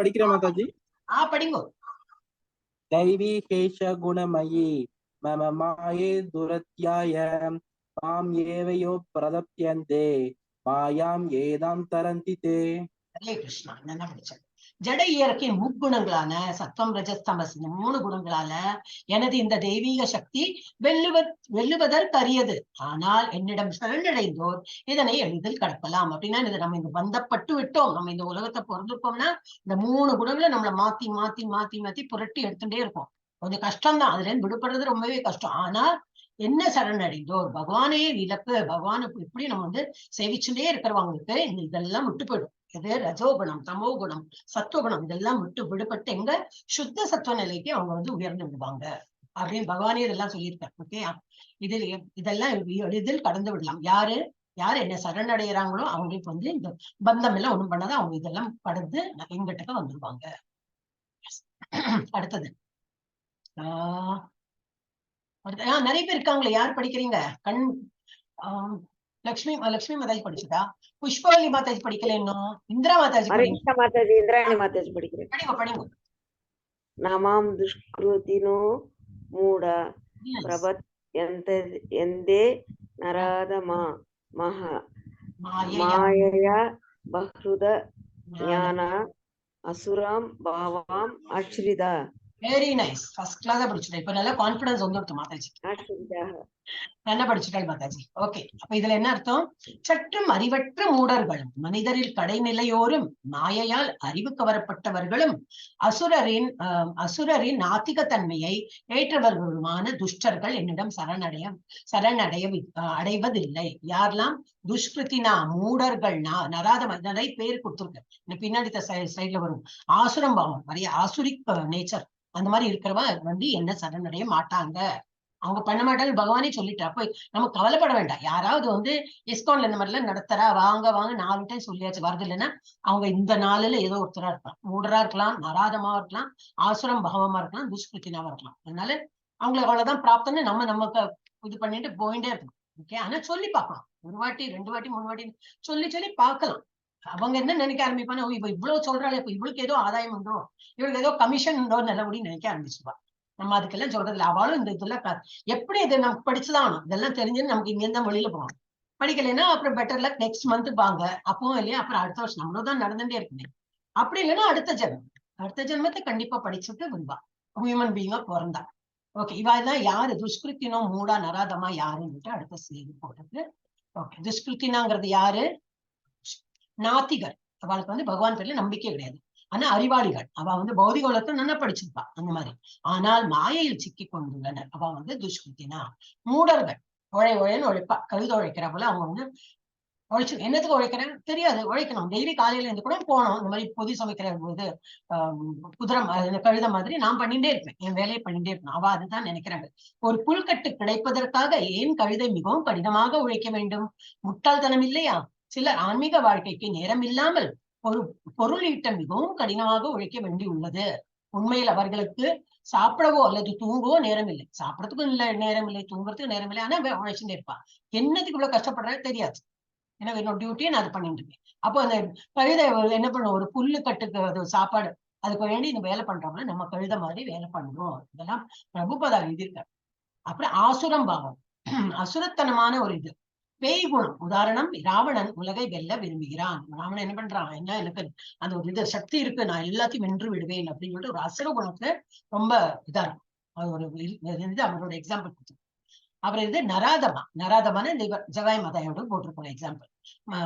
படிக்கிறேன் மாதாஜி. படிங்கோ. दैवी हेश गुणमयी मम माये दुरत्याय मां येवयो प्रदप्यन्ते मायां येदां तरन्ति ते. ஹரே கிருஷ்ணா. நல்லா படிச்சேன். ஜட இயற்கையின் முக்குணங்களான சத்வம் ரஜஸ் தமஸ் இந்த 3 குணங்களால எனது இந்த தெய்வீக சக்தி வெல்லுவதற்கரியது. ஆனால் என்னிடம் சரணடைந்தோர் இதனை எளிதில் கடக்கலாம். அப்படின்னா இது நம்ம இந்த பந்தப்பட்டு விட்டோம். நம்ம இந்த உலகத்தை பிறந்திருக்கோம்னா இந்த 3 குணங்களை நம்மள மாத்தி மாத்தி மாத்தி மாத்தி புரட்டி எடுத்துட்டே இருக்கோம். கொஞ்சம் கஷ்டம்தான். அதுல இருந்து விடுபடுறது ரொம்பவே கஷ்டம். ஆனா என்ன சரணடைந்தோர் பகவானே விளக்கு பகவான் இப்படி நம்ம சேவிச்சுட்டே இருக்கிறவங்களுக்கு இதெல்லாம் விட்டு போயிடும். இது ரஜோகுணம் தமோ குணம் சத்துவகுணம் இதெல்லாம் விடுபட்டு எங்க சுத்த சத்துவ நிலைக்கு அவங்க உயர்ந்து விடுவாங்க அப்படின்னு பகவானே இதெல்லாம் சொல்லியிருக்காரு. ஓகே, இதெல்லாம் எளிதில் கடந்து விடலாம். யாரு என்ன சரணடைகிறாங்களோ அவங்களுக்கு இந்த பந்தம் எல்லாம் ஒண்ணும் பண்ணாத அவங்க இதெல்லாம் கடந்து எங்கிட்ட வந்துருவாங்க. அடுத்தது நிறைய பேர் இருக்காங்களே. யார் படிக்கிறீங்க? லட்சுமி மாதாஜி படிச்சுதா? புஷ்பவல்லி மாதாஜி படிக்கல இன்னும். இந்திரா மாதாஜி மாதாஜி இந்திராணி மாதாஜி படிக்கிறேன். படிங்க. நமாம் துஷ்கிருதினோ மூட பிரபத் எந்தே நராதமா மகா மாயயா பஹ்ருத ஞான அசுராம் பாவாம் அஸ்ரிதா. Very nice. ஃபர்ஸ்ட் கிளாஸா படிச்சுட்டேன். இப்ப நல்லா கான்பிடன்ஸ் வந்துடுது மாதாஜி. நல்லா படிச்சுட்டாள் மாதாஜி. ஓகே, அப்ப இதுல என்ன அர்த்தம்? சற்றும் அறிவற்ற மூடர்களும் மனிதரில் கடைநிலையோரும் மாயையால் அறிவு கவரப்பட்டவர்களும் அசுரரின் நாத்திக தன்மையை ஏற்றவர்களுமான துஷ்டர்கள் என்னிடம் அடைவதில்லை. யாரெல்லாம்? துஷ்கிருத்தினா மூடர்கள்னா நராத நிறைய பேர் கொடுத்துருக்க பின்னாடி சைட்ல வரும். ஆசுரம் பாவம் நிறைய ஆசுரிக் நேச்சர் அந்த மாதிரி இருக்கிறவ என்ன சரணடைய மாட்டாங்க. அவங்க பண்ண மாட்டாங்க. பகவானே சொல்லிட்டா. அப்ப நம்ம கவலைப்பட வேண்டாம். யாராவது இஸ்கான்ல இந்த மாதிரி எல்லாம் நடத்துறா வாங்க 4 டைம் சொல்லியாச்சு வருது இல்லைன்னா அவங்க இந்த நாளில ஏதோ ஒருத்தரா இருக்கலாம். மூடரா இருக்கலாம், நராதமா இருக்கலாம், ஆசுரம் பாவமா இருக்கலாம், துஷ்கிருத்தினாவா இருக்கலாம். அதனால அவங்களுக்கு அவ்வளவுதான் பிராப்தம்னு நமக்கு இது பண்ணிட்டு போயிட்டே இருக்கணும். ஓகே, ஆனா சொல்லி பார்க்கலாம். 1 வாட்டி 2 வாட்டி 3 வாட்டி சொல்லி பார்க்கலாம். அவங்க என்ன நினைக்க ஆரம்பிப்பாங்க? இப்ப இவ்வளவு சொல்றாள், இப்ப இவளுக்கு ஏதோ ஆதாயம் உண்டோ, இவளுக்கு ஏதோ கமிஷன் உண்டோ நல்லபடின்னு நினைக்க ஆரம்பிச்சுப்பா. நம்ம அதுக்கெல்லாம் சொல்றதுல அவளும் இந்த இதெல்லாம் எப்படி இது நமக்கு படிச்சுதான் இதெல்லாம் தெரிஞ்சுன்னு நமக்கு இங்க இருந்தா வெளியில போகணும். படிக்கலைன்னா அப்புறம் பெட்டர்ல நெக்ஸ்ட் மந்த் வாங்க அப்பவும் இல்லையா, அப்புறம் அடுத்த வருஷம் நம்மளும் தான் நடந்துட்டே இருக்குமே. அப்படி இல்லைன்னா அடுத்த ஜென்மத்தை கண்டிப்பா படிச்சுட்டு வருவா, ஹியூமன் பீயிங்கா பிறந்தா. ஓகே, இவாதான் யாரு துஷ்கிருத்தினோ மூடா நராதமா யாருன்னுட்டு அடுத்த ஸ்லேடு போட்டது. ஓகே, துஷ்கிருத்தினாங்கிறது யாரு? நாத்திகர். அவளுக்கு வந்து பகவான் பேர்ல நம்பிக்கை கிடையாது, ஆனா அறிவாளிகள். அவ வந்து பௌதிக உலகத்தை நல்லா படிச்சிருப்பா அந்த மாதிரி. ஆனால் மாயையில் சிக்கி கொண்டுள்ளனர். அவ வந்து துஷ்கிருத்தினா. மூடர்கள் உழைன்னு உழைப்பா, கழுத உழைக்கிற போல அவங்க வந்து உழைச்சு என்னத்துக்கு உழைக்கிறேன்னு தெரியாது, உழைக்கணும். டெய்லி காலையில இருந்து கூட போனோம். இந்த மாதிரி பொதி சமைக்கிற போது குதிரை கழுத மாதிரி நான் பண்ணிட்டே இருப்பேன், என் வேலையை பண்ணிட்டே இருப்பேன். அவ அதுதான் நினைக்கிறாங்க. ஒரு புல்கட்டு கிடைப்பதற்காக ஏன் கழுதை மிகவும் கடினமாக உழைக்க வேண்டும்? முட்டாள்தனம் இல்லையா? சிலர் ஆன்மீக வாழ்க்கைக்கு நேரம் இல்லாமல் பொருள் ஈட்ட மிகவும் கடினமாக உழைக்க வேண்டி உள்ளது. உண்மையில் அவர்களுக்கு சாப்பிடவோ அல்லது தூங்கவோ நேரம் இல்லை. சாப்பிடறதுக்கும் இல்லை நேரம் இல்லை, தூங்குறதுக்கு நேரம் இல்லை. ஆனா உழைச்சுட்டே இருப்பா. என்னத்துக்கு இவ்வளவு கஷ்டப்படுறது தெரியாது. எனக்கு என்னோட டியூட்டியை நான் அது பண்ணிட்டு இருக்கேன். அப்போ அந்த கழுதை என்ன பண்ணும்? ஒரு புல்லு கட்டுக்கு அது சாப்பாடு, அதுக்கு வேண்டி இந்த வேலை பண்றோம்னா நம்ம கழுத மாதிரி வேலை பண்றோம். இதெல்லாம் பிரபுபதா எழுதியிருக்காரு. அப்புறம் ஆசுரம் பாவம், அசுரத்தனமான ஒரு இது. பேய் குணம். உதாரணம், ராவணன் உலகை வெல்ல விரும்புகிறான். ராவணன் என்ன பண்றான்? என்ன எனக்கு அந்த ஒரு இது சக்தி இருக்கு, நான் எல்லாத்தையும் வென்று விடுவேன் அப்படின்னு சொல்லிட்டு ஒரு அசுர குணத்துல ரொம்ப இதா இருக்கும். அது ஒரு இது அவரோட எக்ஸாம்பிள் கொடுத்து. அப்புறம் இது நராதமான இந்த ஜகாய் மதையோடு போட்டிருக்கோம் எக்ஸாம்பிள்.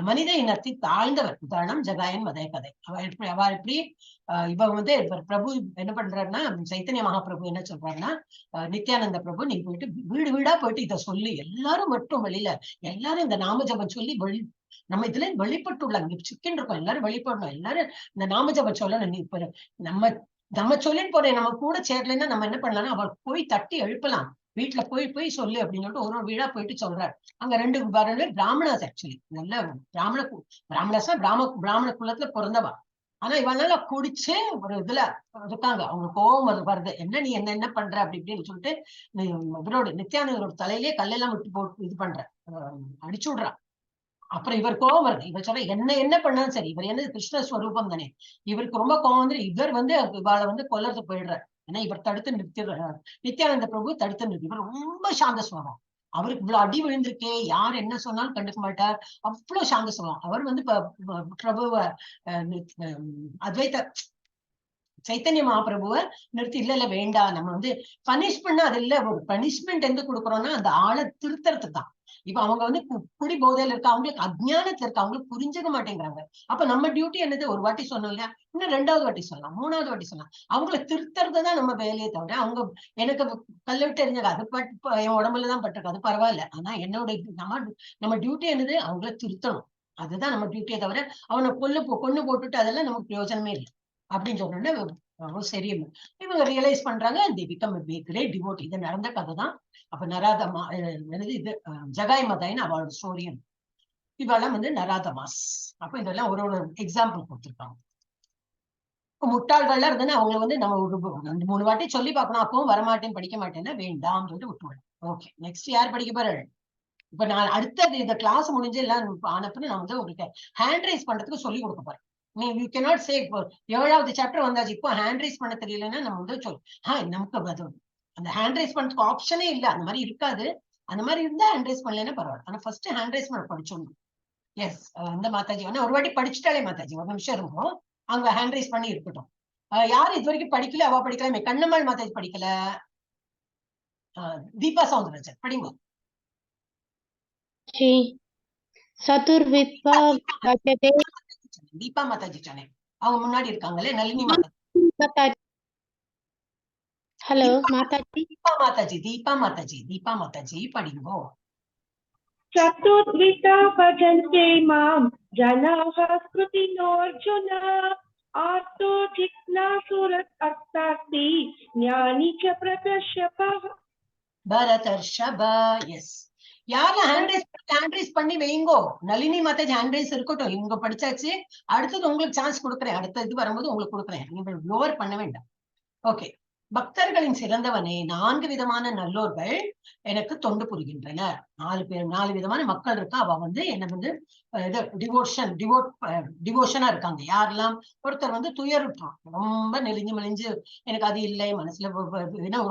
மனித இனத்தை தாழ்ந்தவர். உதாரணம் ஜகாயன் மதய கதை. அவ எப்படி இவ வந்து பிரபு என்ன பண்றாருன்னா, சைத்தன்ய மகாபிரபு என்ன சொல்றாருன்னா, நித்யானந்த பிரபு நீ போயிட்டு வீடு வீடா போயிட்டு இதை சொல்லி எல்லாரும் மட்டும் வெளியில எல்லாரும் இந்த நாம ஜபம் சொல்லி நம்ம இதுல வெளிப்பட்டுள்ளாங்க. இங்க சிக்கன் இருக்கோம், எல்லாரும் வெளிப்படணும், எல்லாரும் இந்த நாம ஜபம் சொல்லணும். நீ இப்ப நம்ம சொல்லின்னு போறேன், நம்ம கூட சேரலைன்னா நம்ம என்ன பண்ணலாம்னா அவள் போய் தட்டி எழுப்பலாம், வீட்டுல போய் சொல்லு அப்படின்னு சொல்லிட்டு ஒரு வீடா போயிட்டு சொல்றாரு. அங்க ரெண்டு பிராமணாஸ், ஆக்சுவலி நல்ல பிராமணாஸ் பிராமண குலத்துல பிறந்தவா. ஆனா இவனால குடிச்சு ஒரு இதுல இருக்காங்க, அவங்க கோபம் அது வருது. என்ன நீ என்ன பண்ற அப்படி இப்படின்னு சொல்லிட்டு இவரோட நித்யானந்தரோட தலையிலேயே கல்லெல்லாம் விட்டு போட்டு இது பண்ற, அடிச்சு விடுறா. அப்புறம் இவர் கோபம் வருது. இவர் சொல்ற என்ன பண்ணாலும் சரி, இவர் என்ன கிருஷ்ண ஸ்வரூபம் தானே, இவருக்கு ரொம்ப கோபம் வந்து இவர் வந்து இவாளை வந்து கொல்லறது போயிடுறாரு. ஏன்னா இவர் தடுத்து நிறுத்திடுறாரு. நித்யானந்த பிரபு தடுத்து நிறுத்தி. இவர் ரொம்ப சாந்த சுவாபம். அவருக்கு இவ்வளவு அடி விழுந்திருக்கே, யார் என்ன சொன்னாலும் கண்டுக்க மாட்டார், அவ்வளவு சாந்த சுவாபம். அவர் வந்து பிரபுவ அத்வைத சைத்தன்ய மகாபிரபுவை நிறுத்தி இல்ல வேண்டாம், நம்ம வந்து பனிஷ் பண்ண அது இல்ல, ஒரு பனிஷ்மெண்ட் எந்த கொடுக்குறோம்னா அந்த ஆளை திருத்தறதுக்கு தான். இப்ப அவங்க வந்து குடி போதையில இருக்க, அவங்களுக்கு அஜ்ஞானத்துல இருக்க, அவங்களுக்கு புரிஞ்சுக்க மாட்டேங்கிறாங்க. அப்ப நம்ம டியூட்டி என்னது? ஒரு வாட்டி சொன்னோம் இல்லையா, இன்னும் 2வது வாட்டி சொல்லலாம், 3வது வாட்டி சொல்லலாம். அவங்களை திருத்துறதுதான் நம்ம வேலையை தவிர, அவங்க எனக்கு கல்ல விட்டு எரிஞ்சாங்க, அது என் உடம்புலதான் பட்டிருக்கு, அது பரவாயில்ல. ஆனா என்னோட நம்ம டியூட்டி என்னது? அவங்கள திருத்தணும். அதுதான் நம்ம டியூட்டியை தவிர அவனை கொண்டு போட்டுட்டு அதெல்லாம் நமக்கு பிரயோஜனமே இல்லை அப்படின்னு சொன்னோன்னா சரி. இவங்க ரியலைஸ் பண்றாங்க, தி பிகம் எ கிரேட் டிவோட்டி. இது நடந்த கதை தான். அப்ப நராதமா இது ஜகாய் மதாயின்னு அவளோட ஸ்டோரியன். இவெல்லாம் வந்து நராதமாஸ். அப்ப இதெல்லாம் ஒரு எக்ஸாம்பிள் கொடுத்துருக்காங்க. முட்டாள்கள்லாம் இருந்ததுன்னா அவங்களை வந்து நம்ம 2-3 வாட்டி சொல்லி பார்க்கணும். அப்பவும் வரமாட்டேன்னு படிக்க மாட்டேன்னா வேண்டாம்னு சொல்லிட்டு விட்டுவிடும். ஓகே, நெக்ஸ்ட் யார் படிக்க போறாரு? இப்ப நான் அடுத்தது இந்த கிளாஸ் முடிஞ்சு எல்லாம் ஆனப்புன்னு நான் வந்து உங்களுக்கு ஹேண்ட் ரைஸ் பண்றதுக்கு சொல்லி கொடுக்க போறேன். யூ கேனாட் சே 7வது சாப்டர் வந்தாச்சு, இப்போ ஹேண்ட் ரைஸ் பண்ண தெரியலன்னா நம்ம வந்து நமக்கு அது அந்த ஹேண்ட் ரைஸ் பண்றதுக்கு ஆப்ஷனே இல்லை, அந்த மாதிரி இருக்காது. அந்த மாதிரி இருந்தா ஹேண்ட் ரைஸ் பண்ணலன்னா பரவாயில்ல, ஆனா ஃபர்ஸ்ட் ஹேண்ட் ரைஸ் பண்ண படிச்சோம். எஸ், அந்த மாதாஜி வேணா ஒரு வாட்டி படிச்சுட்டாலே மாதாஜி ஒரு நிமிஷம் இருக்கும், அங்க ஹேண்ட் ரைஸ் பண்ணி இருக்கட்டும். யாரு இது வரைக்கும் படிக்கல? அவ படிக்கலாமே. கண்ணம்மாள் மாதாஜி படிக்கல, தீபா சௌந்தரராஜன் படிங்க. சதுர்வித்வா பஜதே. தீபா மாதாஜி சொன்னேன், அவங்க முன்னாடி இருக்காங்களே, நளினி மாதாஜி. ஹலோ மாதாஜி. தீபா மாதாஜி படிங்கோ. சதுர்விதா பஜந்தே மாம் ஜனாஹ ஸ்ருதினோர்ஜுன ஆர்த்தோ ஜிக்ஞாசுரத் அர்த்தார்த்தி ஞானி ச பிரகர்ஷபः. பரதர்ஷப. எஸ், யாரெல்லாம் ஹேண்ட் ரைஸ் பண்ணி வைங்கோ. நளினி மாதாஜி ஹேண்ட் ரைஸ் இருக்கட்டும், இவங்க படிச்சாச்சு. அடுத்தது உங்களுக்கு சான்ஸ் கொடுக்குறேன், அடுத்த இது வரும்போது உங்களுக்கு கொடுக்குறேன், நீங்க லோவர் பண்ண வேண்டாம். ஓகே. பக்தர்களின் சிறந்தவனே, 4 விதமான நல்லோர்கள் எனக்கு தொண்டு புரிகின்றனர். 4 விதமான மக்கள் இருக்கா. அவ வந்து என்ன வந்து டிவோஷனா இருக்காங்க. யாரெல்லாம்? ஒருத்தர் வந்து துயருற்றான், ரொம்ப மெலிஞ்சு எனக்கு அது இல்லை, மனசுல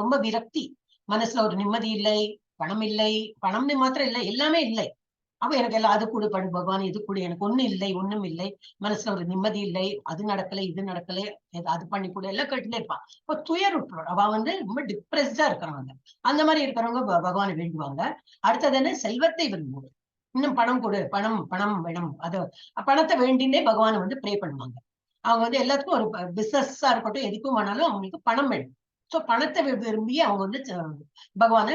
ரொம்ப விரக்தி, மனசுல ஒரு நிம்மதி இல்லை, பணம் இல்லை, பணம்னு மாத்திரம் இல்லை, எல்லாமே இல்லை. அப்ப எனக்கு எல்லாம் அது கூட படு பகவான், இது கூட எனக்கு ஒண்ணும் இல்லை, ஒண்ணும் இல்லை, மனசுல ஒரு நிம்மதி இல்லை, அது நடக்கலை, இது நடக்கலை, அது பண்ணி கூட எல்லாம் கேட்டுட்டே இருப்பான். இப்போ துயர் விட்டுருவாள். அவ வந்து ரொம்ப டிப்ரெஸ்டா இருக்கிறவங்க, அந்த மாதிரி இருக்கிறவங்க பகவானை வேண்டுவாங்க. அடுத்தது என்ன, செல்வத்தை விரும்புவாங்க. இன்னும் பணம் கொடு, பணம் பணம் வேணும், அது பணத்தை வேண்டினே பகவானை வந்து ப்ரே பண்ணுவாங்க. அவங்க வந்து எல்லாத்துக்கும் ஒரு பிசினஸா இருக்கட்டும், எதுக்கும் வேணாலும் அவங்களுக்கு பணம் வேணும். சோ பணத்தை விரும்பி அவங்க வந்து பகவானை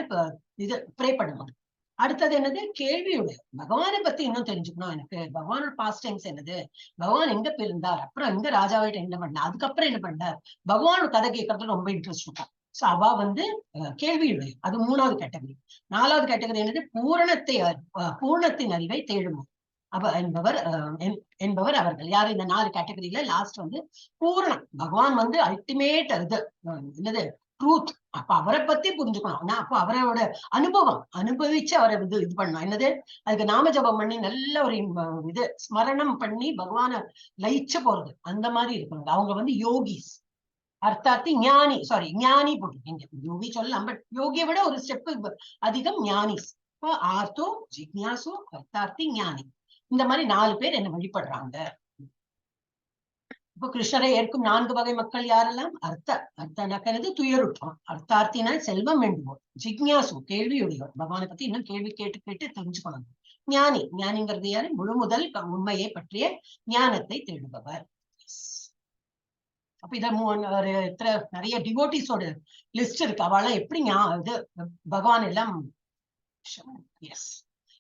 இது ப்ரே பண்ணுவாங்க. அடுத்தது என்னது, கேள்வியுடைய பகவானை பத்தி இன்னும் தெரிஞ்சுக்கணும், எனக்கு பகவானோட பாஸ்ட் டைம்ஸ் என்னது, பகவான் எங்க பிறந்தார், அப்புறம் எங்க ராஜாவாயிட்ட என்ன பண்ணார், அதுக்கப்புறம் என்ன பண்ணார், பகவானோட கதை கேட்கறது ரொம்ப இன்ட்ரெஸ்ட் இருக்கும். சோ அவ வந்து கேள்வியுடைய, அது 3வது கேட்டகரி. 4வது கேட்டகரி என்னது, பூரணத்தின் அறிவை தேடும் என்பவர் அவர்கள். யாரு இந்த 4 கேட்டகரியில லாஸ்ட் வந்து பூரணம், பகவான் வந்து அல்டிமேட் இது என்னது, ட்ரூத். அப்ப அவரை பத்தி புரிஞ்சுக்கணும். அப்ப அவரோட அனுபவிச்சு அவரை இது பண்ணணும். என்னது, அதுக்கு நாம ஜபம் பண்ணி நல்ல ஒரு இது ஸ்மரணம் பண்ணி பகவான லயிச்சு போறது, அந்த மாதிரி இருக்கணும். அவங்க வந்து யோகிஸ், அர்த்தார்த்தி ஞானி, சாரி ஞானி போட்டுருக்கீங்க, யோகி சொல்லலாம், பட் யோகியை விட ஒரு ஸ்டெப் அதிகம் ஞானிஸ். இப்போ ஆர்த்தோ ஜிக்ஞாசு அர்த்தார்த்தி ஞானி, இந்த மாதிரி 4 பேர் என்ன வழிபடுறாங்க. இப்போ கிருஷ்ணரை ஏற்கும் 4 வகை மக்கள் யாரெல்லாம், அர்த்தனது துயருற்றோம், அர்த்தார்த்தினா செல்வம் வேண்டுவோம், ஜிக்ஞாசு கேள்வியுடையோர், பகவானை பத்தி இன்னும் கேள்வி கேட்டு கேட்டு தெரிஞ்சுக்கணும். ஞானிங்கிறது யாரு, முழுமுதல் உண்மையை பற்றிய ஞானத்தை தேடுபவர். அப்ப இத நிறைய டிவோட்டிஸோட லிஸ்ட் இருக்கு. அவெல்லாம் எப்படி இது பகவான் எல்லாம்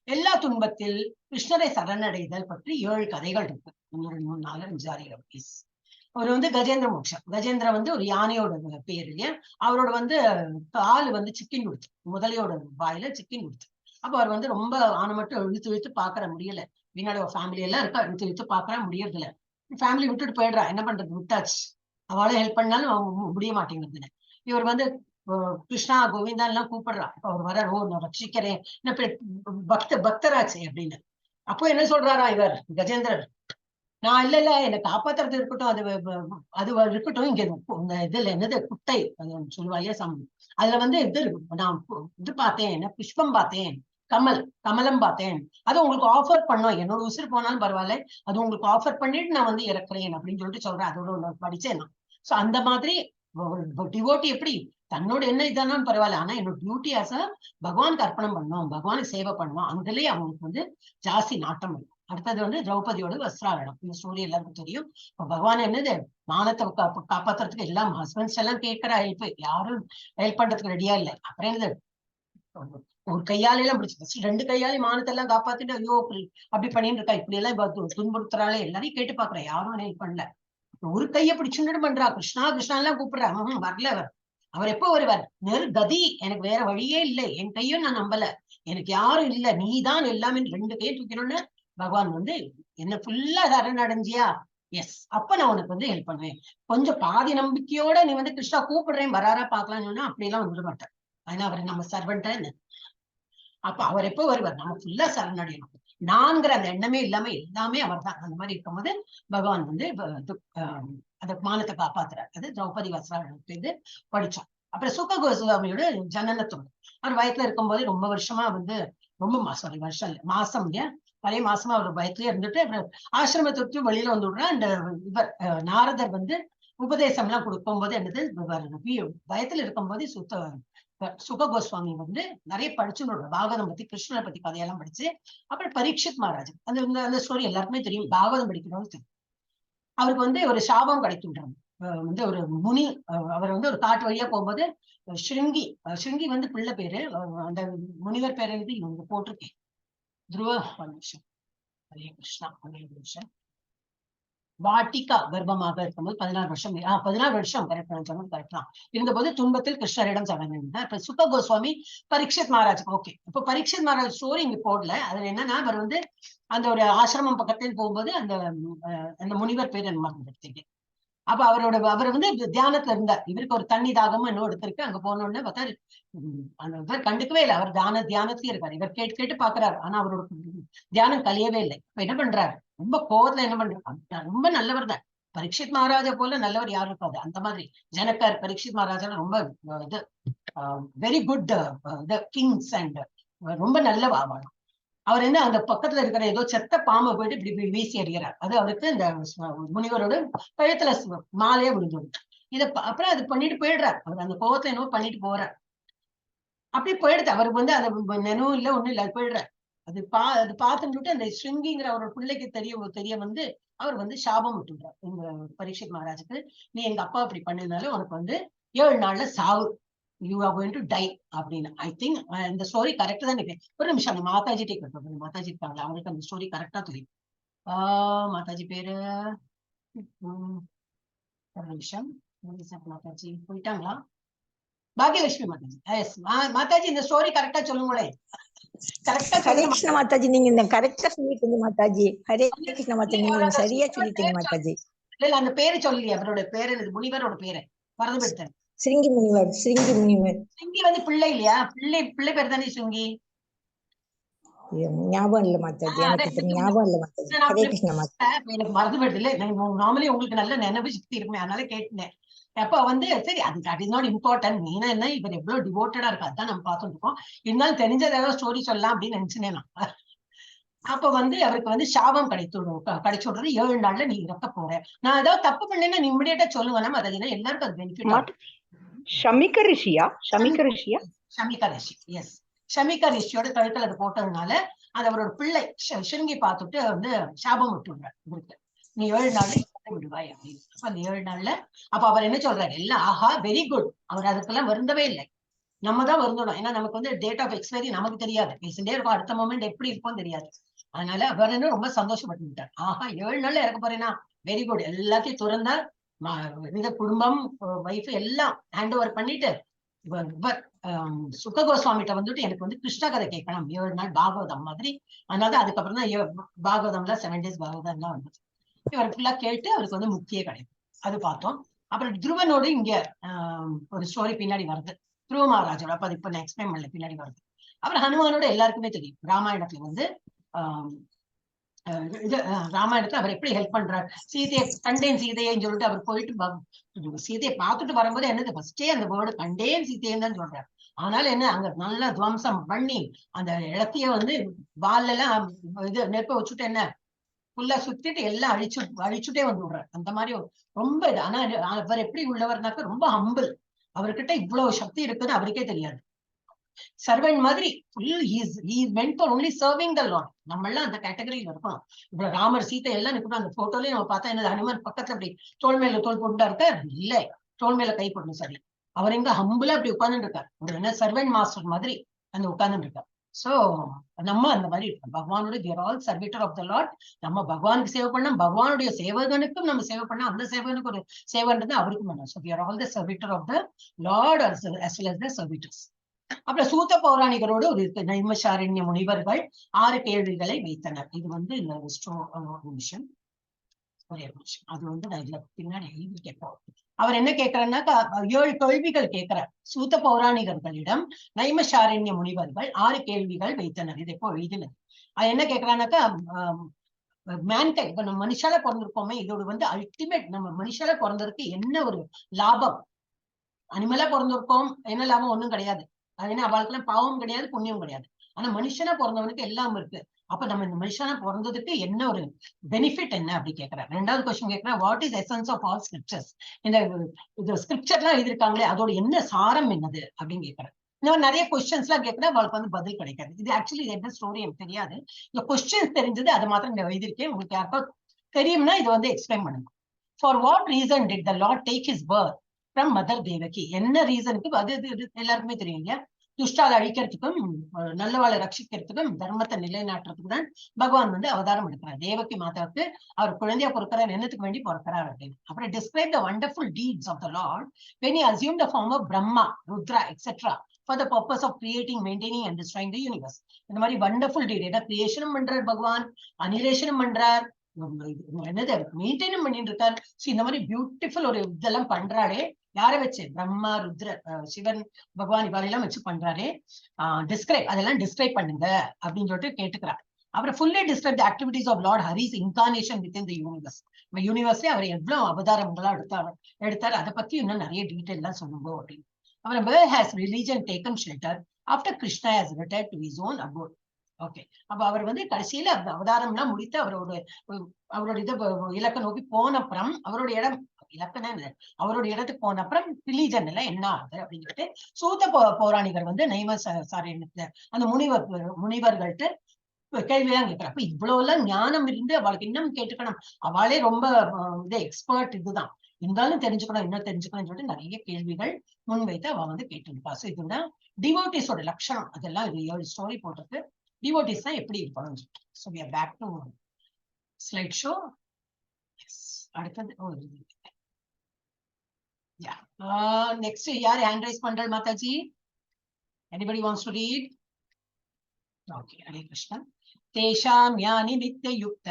எல்லா துன்பத்தில் கிருஷ்ணரை சரணடைதல் பற்றி 7 கதைகள் இருக்கு. 3, 4, 5, 6. அவர் வந்து கஜேந்திர மோட்சம். கஜேந்திர வந்து ஒரு யானையோட பேர் இல்லையா, அவரோட வந்து கால் வந்து சிக்கின் கொடுத்து, முதலையோட வாயில சிக்கின் கொடுத்து. அப்ப அவர் வந்து ரொம்ப ஆன மட்டும் இழுத்து பாக்குற முடியல, பின்னாடி ஒரு ஃபேமிலி எல்லாம் இருக்கா, இழுத்து பாக்குற முடியறது இல்ல. ஃபேமிலி விட்டுட்டு போயிடுறா, என்ன பண்றது, விட்டாச்சு. அவளை ஹெல்ப் பண்ணாலும் அவங்க முடிய மாட்டேங்குது. இவர் வந்து கிருஷ்ணா கோவிந்தா எல்லாம் கூப்பிடுறா. அவர் வர, நான் ரட்சிக்கிறேன், பக்தராச்சு அப்படின்னு. அப்போ என்ன சொல்றாரா இவர் கஜேந்திரர், நான் இல்ல என்னை காப்பாத்துறது இருக்கட்டும், அது இருக்கட்டும், இங்க இதுல என்னது குட்டை சொல்லுவா இல்லையா, அதுல வந்து இது நான் இது பார்த்தேன், என்ன புஷ்பம் பார்த்தேன், கமலம் பார்த்தேன், அது உங்களுக்கு ஆஃபர் பண்ணோம், என்னோட உசுறு போனாலும் பரவாயில்ல, அது உங்களுக்கு ஆஃபர் பண்ணிட்டு நான் வந்து இறக்குறேன் அப்படின்னு சொல்லிட்டு சொல்றேன். அதோட படிச்சேன் நான். சோ அந்த மாதிரி டிவோட்டி எப்படி தன்னோட என்ன இதானாலும் பரவாயில்ல, ஆனா என்னோட டியூட்டி ஆசை பகவானுக்கு அர்ப்பணம் பண்ணணும், பகவானுக்கு சேவை பண்ணுவோம், அங்கேயே அவங்களுக்கு வந்து ஜாஸ்தி நாட்டம் இருக்கும். அடுத்தது வந்து திரௌபதியோட வஸ்திராரணம், இந்த ஸ்டோரி எல்லாருக்கும் தெரியும். பகவான் என்னது, மானத்தை காப்பாத்துறதுக்கு எல்லாம் ஹஸ்பண்ட்ஸ் எல்லாம் கேட்கிற ஹெல்ப், யாரும் ஹெல்ப் பண்றதுக்கு ரெடியா இல்லை. அப்புறம் என்னது, ஒரு கையால எல்லாம் பிடிச்சு 2 கையாலே மானத்தை எல்லாம் காப்பாத்திட்டு, ஐயோ அப்படி பண்ணிட்டு இருக்கா, இப்படி எல்லாம் துன்புறுத்துறாளே, எல்லாரையும் கேட்டு பாக்குறேன், யாரும் ஹெல்ப் பண்ணல. ஒரு கையை பிடிச்சுட்டு பண்றா, கிருஷ்ணா கிருஷ்ணா எல்லாம் கூப்பிடுறா, வரல அவர் எப்போ வருவார், கதி, எனக்கு வேற வழியே இல்லை, என் கையும் நான் நம்பல, எனக்கு யாரும் இல்ல, நீதான் எல்லாமே, 2 கையை தூக்கணும்னு பகவான் வந்து என்ன ஃபுல்லா சரணடைஞ்சியா, எஸ், அப்ப நான் உனக்கு வந்து ஹெல்ப் பண்ணுவேன். கொஞ்சம் பாதி நம்பிக்கையோட நீ வந்து கிருஷ்ணா கூப்பிடுறேன் வராரா பாக்கலாம்னு அப்படி எல்லாம் வந்துட மாட்டேன். ஆனா அவர் நம்ம சர்வன்ட். அப்ப அவர் எப்போ வருவார், நம்ம ஃபுல்லா சரணடையணும், நான்கிற அந்த எண்ணமே இல்லாம எல்லாமே அவர் தான். அந்த மாதிரி இருக்கும்போது பகவான் வந்து அந்த மானத்தை காப்பாத்துறாரு. அது திரௌபதி வஸ்திராரணத்தை படிச்சோம். அப்புறம் சுக கோஸ்வாமியோட ஜனனத்துவம், அவர் வயத்துல இருக்கும்போது ரொம்ப வருஷமா வந்து மாசம் இல்லையா, பழைய மாசமா அவர் வயத்துல இருந்துட்டு அப்புறம் ஆசிரமத்தை விட்டு வெளியில வந்து விடுறா. அந்த இவர் நாரதர் வந்து உபதேசம் எல்லாம் கொடுக்கும் போது என்னது, வயத்துல இருக்கும்போது சுக கோஸ்வாமி வந்து நிறைய படிச்சுன்னு பாகவதம் பத்தி, கிருஷ்ணரை பத்தி கதையெல்லாம் படிச்சு, அப்புறம் பரீட்சித் மகாராஜ், அந்த ஸ்டோரி எல்லாருக்குமே தெரியும், பாகவதம் படிக்கிறவங்க தெரியும். அவருக்கு வந்து ஒரு சாபம் கிடைக்கின்றாங்க. வந்து ஒரு முனி, அவர் வந்து ஒரு காட்டு வழியா போகும்போது ஸ்ருங்கி வந்து பிள்ளை பேரு, அந்த முனிவர் பேர் எழுதி இவங்க போட்டிருக்கேன், துருவ நிமிஷம், ஹரே கிருஷ்ணா, ஹரே கிருஷ்ணா, வாட்டிகா கர்ப்பமாக இருக்கும்போது 16 வருஷம் கரெக்டா இருந்தபோது துன்பத்தில் கிருஷ்ணரிடம் சரணடைந்தார். இப்ப சுக கோஸ்வாமி பரீட்சித் மகாராஜ். ஓகே, இப்ப பரீட்சித் மகாராஜ் ஸ்டோரி இங்க போடல. அதுல என்னன்னா, அவர் வந்து அந்த ஒரு ஆசிரமம் பக்கத்தில் போகும்போது அந்த முனிவர் பேர் என்ன மறந்துட்டீங்க. அப்ப அவர் வந்து தியானத்துல இருந்தார். இவருக்கு ஒரு தண்ணி தாகமும் இன்னும் எடுத்திருக்கு. அங்க போனோடனே பார்த்தா அந்த இவர் கண்டுக்கவே இல்லை, அவர் தியானத்திலே இருக்காரு. இவர் கேட்டு பாக்குறாரு, ஆனா அவரோட தியானம் கலியவே இல்லை. இப்ப என்ன பண்றாரு, ரொம்ப கோவத்துல என்ன பண்றாரு, ரொம்ப நல்லவர் தான், பரீட்சித் மகாராஜா போல நல்லவர் யாரும் இருக்காது. அந்த மாதிரி ஜனகர் பரீட்சித் மகாராஜா ரொம்ப இது வெரி குட் கிங்ஸ் அண்ட் ரொம்ப நல்ல ஆவாங்க. அவர் என்ன அந்த பக்கத்துல இருக்கிற ஏதோ செத்த பாம்பை போயிட்டு இப்படி வீசி எறிகிறார். அது அவருக்கு இந்த முனிவரோட கழுத்துல மாலையே விழுந்துடும். அப்புறம் அது பண்ணிட்டு போயிடுறார். அவர் அந்த கோவத்தை என்னவோ பண்ணிட்டு போறார். அப்படி போயிடுது. அவருக்கு வந்து அது நினைவும் இல்லை, ஒண்ணும் இல்லை, அது போயிடுறார். அது பார்த்துட்டு அந்த ஸ்ருங்கிங்கிற அவரோட பிள்ளைக்கு தெரிய வந்து அவர் வந்து சாபம் விட்டுடுறார் இந்த பரீட்சித் மகாராஜுக்கு. நீ எங்க அப்பா அப்படி பண்ணதுனால உனக்கு வந்து 7 நாள்ல சாவு, you are going to die அப்படின்னு. ஐ திங்க் இந்த ஸ்டோரி கரெக்டா தான் நினைக்கிறேன். ஒரு நிமிஷம் அந்த மாதாஜிட்டே கேட்போம். மாதாஜி இருக்காங்களா, அவருக்கு அந்த ஸ்டோரி கரெக்டா தெரியும். மாதாஜி பேரு ஒரு நிமிஷம். மாதாஜி போயிட்டாங்களா? பாகியலட்சுமி மாதாஜி. எஸ் மாதாஜி, இந்த ஸ்டோரி கரெக்டா சொல்லுங்களேன். ஹரே கிருஷ்ண மாதாஜி, நீங்க இந்த கரெக்டா சொல்லிட்டீங்க மாதாஜி. ஹரே கிருஷ்ண மாதாஜி, நீங்க சரியா சொல்லிட்டீங்க மாதாஜி. இல்ல அந்த பேரு சொல்லலையே, அவரோட பேரு முனிவரோட பேரு மறந்து போயிட்டேன். சிருங்கி முனிவர். சிருங்கி முனிவர். சிருங்கி வந்து பிள்ளை இல்லையா? பிள்ளை பேர் தானே சிருங்கி. ஞாபகம் இல்ல மாதாஜி, எனக்கு ஞாபகம் இல்ல மாதாஜி. ஹரே கிருஷ்ண மாதாஜி. எனக்கு மறந்து போயிடுது இல்ல. நார்மலி உங்களுக்கு நல்ல நினைவு சக்தி இருக்குமே, அதனால கேட்டேன். அப்ப வந்து சரி, அது இஸ் நாட் இம்பார்ட்டன்ட். மெயினா என்ன, இவர் எவ்வளவு டிவோட்டடா இருக்கு அதான் நம்ம பார்த்துட்டு இருக்கோம். இருந்தாலும் தெரிஞ்சது ஏதாவது ஸ்டோரி சொல்லலாம் அப்படின்னு நினைச்சுனேன் நான். அப்ப வந்து அவருக்கு வந்து சாபம் கிடைச்சு விடுறது. 7 நாள்ல நீ இறக்க போற. நான் ஏதாவது தப்பு பண்ணேன்னா நீ இமிடியேட்டா சொல்லுங்க. நம்ம அது எல்லாருக்கும் அது பெனிஃபிட். ஷமிக ரிஷியா? ஷமிக ரிஷியா? ஷமிக ரிஷி, எஸ். ஷமிக ரிஷியோட கழுத்துல அது போட்டதுனால அது அவரோட பிள்ளை சிருங்கி பார்த்துட்டு வந்து சாபம் விட்டுடுறாரு இவருக்கு. நீ 7 நாள்ல விடுவாய் அப்படின்னு. அப்ப அந்த 7 நாள்ல அப்ப அவர் என்ன சொல்றாரு, எல்லாம் ஆஹா வெரி குட். அவர் அதுக்கெல்லாம் வருந்தவே இல்லை. நம்ம தான் வருந்தணும். ஏன்னா நமக்கு வந்து டேட் ஆஃப் எக்ஸ்பைரி நமக்கு தெரியாது. பேசிட்டே இருக்கும், அடுத்த மொமெண்ட் எப்படி இருக்கும் தெரியாது. அதனால அவர் என்ன ரொம்ப சந்தோஷப்பட்டுட்டார். ஆஹா 7 நாள்ல இறக்க போறேன்னா வெரி குட். எல்லாத்தையும் துறந்தார். இந்த குடும்பம், வைஃப் எல்லாம் ஹேண்ட் ஓவர் பண்ணிட்டு சுக கோஸ்வாமிகிட்ட வந்துட்டு எனக்கு வந்து கிருஷ்ண கதை கேட்கணும் 7 நாள் பாகவதம் மாதிரி. அதனால அதுக்கப்புறம் தான் பாகவதம்ல 7 days பாகவதம் எல்லாம் வந்துச்சு. இவர் ஃபுல்லா கேட்டு அவருக்கு வந்து முக்கிய கிடைக்கும். அது பார்த்தோம். அப்புறம் துருவனோடு இங்க ஒரு ஸ்டோரி பின்னாடி வருது. துருவ மகாராஜோட. அப்ப அது இப்ப நான் எக்ஸ்பிளைன் பண்ணல, பின்னாடி வருது. அப்புறம் ஹனுமானோட எல்லாருக்குமே தெரியும். ராமாயணத்துல வந்து ராமாயணத்துல அவர் எப்படி ஹெல்ப் பண்றாரு. சீதையை கண்டேன் சீதையன்னு சொல்லிட்டு அவர் போயிட்டு சீதையை பார்த்துட்டு வரும்போது என்னது ஃபர்ஸ்டே அந்த வேர்டு கண்டேன் சீதையன்னு தான் சொல்றாரு. ஆனாலும் என்ன, அங்க நல்லா துவம்சம் பண்ணி அந்த இடத்தைய வந்து வால் எல்லாம் இது நெருப்ப வச்சுட்டு என்ன ஃபுல்லா சுத்திட்டு எல்லாம் அழிச்சுட்டே வந்து விடுறாரு. அந்த மாதிரி ரொம்ப இது. ஆனா அவர் எப்படி உள்ளவர்னாக்க ரொம்ப ஹம்பிள். அவர்கிட்ட இவ்வளவு சக்தி இருக்குன்னு அவருக்கே தெரியாது. சர்வெண்ட் மாதிரி only serving the Lord. நம்ம எல்லாம் அந்த கேட்டகரியில இருக்கணும். இப்ப ராமர் சீத்தை எல்லாம் இருக்கணும். அந்த போட்டோலயும் நம்ம பார்த்தா என்ன, ஹனுமான் பக்கத்துல அப்படி தோல் மேல தோல் போட்டுட்டா இருக்கார் இல்ல, தோல் மேல கை போடணும். சரி, அவர் எங்க ஹம்பிளா அப்படி உட்கார்ந்துட்டு இருக்காரு. ஒரு என்ன சர்வெண்ட் மாஸ்டர் மாதிரி அந்த உட்கார்ந்துட்டு இருக்காரு. சோ நம்ம அந்த மாதிரி இருக்கோம். பகவானுடைய we are all servitor of the Lord. நம்ம பகவானுக்கு சேவை பண்ணா, பகவானுடைய சேவகனுக்கும் நம்ம சேவை பண்ணா, அந்த சேவகனுக்கு ஒரு சேவன்றது அவருக்கும் பண்ணணும். So we are all the servitor of the Lord as well as the servitors. அப்புறம் சூத்த பௌராணிகரோடு ஒரு நைமசாரண்ய முனிவர்கள் 6 கேள்விகளை வைத்தனர். இது வந்து இந்த விஷயம் ஒரே விஷயம். அது வந்து நான் இதுல பின்னாடி எழுதி கேட்போம். அவர் என்ன கேட்கிறாருனாக்கா 7 கேள்விகள் கேட்கிறார். சூத்த பௌராணிகர்களிடம் நைமசாரண்ய முனிவர்கள் 6 கேள்விகள் வைத்தனர். இது எப்போ எழுதினது. அது என்ன கேட்கிறானாக்கா, மேன்கைண்ட் இப்ப நம்ம மனுஷால பிறந்திருக்கோமே, இதோட வந்து அல்டிமேட் நம்ம மனுஷால பிறந்ததுக்கு என்ன ஒரு லாபம்? அனிமலா பிறந்திருக்கோம், என்ன லாபம்? ஒண்ணும் கிடையாது. அது என்ன, அவளுக்கெல்லாம் பாவம் கிடையாது, புண்ணியம் கிடையாது. ஆனா மனுஷனா பிறந்தவனுக்கு எல்லாம் இருக்கு. அப்ப நம்ம இந்த மனுஷனா பிறந்ததுக்கு என்ன ஒரு பெனிஃபிட் என்ன அப்படி கேட்கிறேன். 2வது கொஸ்டின் கேட்கிறேன், what is essence of all scriptures? இந்த ஸ்கிரிப்சர் எல்லாம் எழுதிருக்காங்களே அதோட என்ன சாரம் என்னது அப்படின்னு கேட்கிறேன். இன்னும் நிறைய கொஸ்டின்ஸ் எல்லாம் கேட்கிறேன், அவளுக்கு வந்து பதில் கிடைக்காது. இது ஆக்சுவலி என்ன ஸ்டோரி எனக்கு தெரியாது. இந்த கொஸ்டின்ஸ் தெரிஞ்சது அது மாத்திரம் நான் எழுதியிருக்கேன். உங்களுக்கு யாருக்கோ தெரியும்னா இது வந்து எக்ஸ்பிளைன் பண்ணுங்க. For what reason did the Lord take his birth from mother Devaki? என்ன ரீசனுக்கு? அது எல்லாருக்குமே தெரியும் இல்லையா? துஷ்டால அழிக்கிறதுக்கும் நல்லவாளை ரட்சிக்கிறதுக்கும் தர்மத்தை நிலைநாட்டுறதுக்கு தான் பகவான் வந்து அவதாரம் எடுக்கிறார். தேவகி மாதாவுக்கு அவர் குழந்தையா பொறுக்கிறார், என்னத்துக்கு வேண்டி பொறுக்கிறார் அப்படின்னு. அப்புறம் describe the wonderful deeds of the Lord when he assumed the form of Brahma, Rudra, etc. for the purpose of creating, maintaining and destroying the universe. இந்த மாதிரி வண்டர்ஃபுல் டீட், ஏன்னா கிரியேஷனும் பண்றார் பகவான், அனிலேஷனும் பண்றார், என்னது மெயின்டைனும் பண்ணிட்டு இருக்கார். இந்த மாதிரி பியூட்டிஃபுல் ஒரு இதெல்லாம் பண்றாளே, யாரை வச்சு? பிரம்மா, ருத்ர, சிவன், பகவான் இவாளெல்லாம் வச்சு பண்றாரு. அதெல்லாம் டிஸ்கிரைப் பண்ணுங்க அப்படின்னு சொல்லிட்டு கேட்டுக்கிறார். அப்புறம் fully describe the activities of Lord Hari's incarnation within the universe. நம்ம யூனிவர்ஸ்ல அவர் எவ்வளவு அவதாரங்களா எடுத்தார் அதை பத்தி இன்னும் நிறைய டீட்டெயில் எல்லாம் சொல்லுங்க அப்படின்னு. அப்புறம் where has religion taken shelter after Krishna has returned to his own abode? Okay, அப்ப அவர் வந்து கடைசியில அந்த அவதாரம் எல்லாம் முடித்து அவரோட இதை இலக்க நோக்கி போன அப்புறம் அவருடைய இடம் இலக்கணம் அவருடைய இடத்துக்கு போன அப்புறம் ரிலீஜன் எல்லாம் என்ன ஆகுது அப்படின்னு சொல்லிட்டு சூத்த பௌராணிகர் வந்து அந்த முனிவர்கள்ட்ட கேள்விதான் கேட்கிறேன். அப்ப இவ்வளவு எல்லாம் ஞானம் இருந்து அவளுக்கு இன்னும் கேட்டுக்கணும், அவளே ரொம்ப இது எக்ஸ்பர்ட் இதுதான், இருந்தாலும் தெரிஞ்சுக்கணும் இன்னும் தெரிஞ்சுக்கணும்னு சொல்லிட்டு நிறைய கேள்விகள் முன்வைத்து அவ வந்து கேட்டுருப்பா. ஸோ இதுதான் டிவோட்டிஸோட லட்சணம். அதெல்லாம் இது 7 ஸ்டோரி போட்டிருக்கு. டிவோட்டிஸ் தான் எப்படி இருக்கணும்னு சொல்லிட்டு. So we are back to slide show. அடுத்தது நெக்ஸ்ட் யார் ஹேண்ட் ரைஸ் பண்றாள்? Mataji, anybody wants to read? Okay, Hare Krishna. तेषां यानि नित्ययुक्त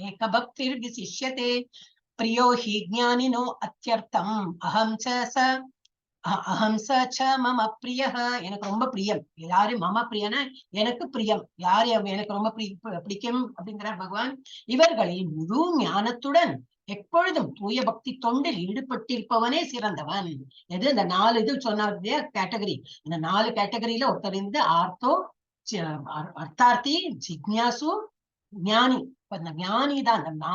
एकभक्तिर्विशिष्यते प्रियो हि ज्ञानिनो अत्यर्थम् अहं स च मम प्रियः. எனக்கு ரொம்ப பிரியம். யாரு மம பிரியனா எனக்கு பிரியம், யாரு எனக்கு ரொம்ப பிடிக்கும் அப்படிங்கிறார் பகவான். இவர்களில் முழு ஞானத்துடன் எப்பொழுதும் தூய பக்தி தொண்டில் ஈடுபட்டிருப்பவனே சிறந்தவன். எது இந்த 4 இது சொன்ன கேட்டகரி, இந்த 4 கேட்டகரியில ஒருத்தர் இருந்து ஆர்த்தோ, அர்த்தார்த்தி, ஜிக்ஞாசு, ஞானி. அந்த ஞானி தான் அந்த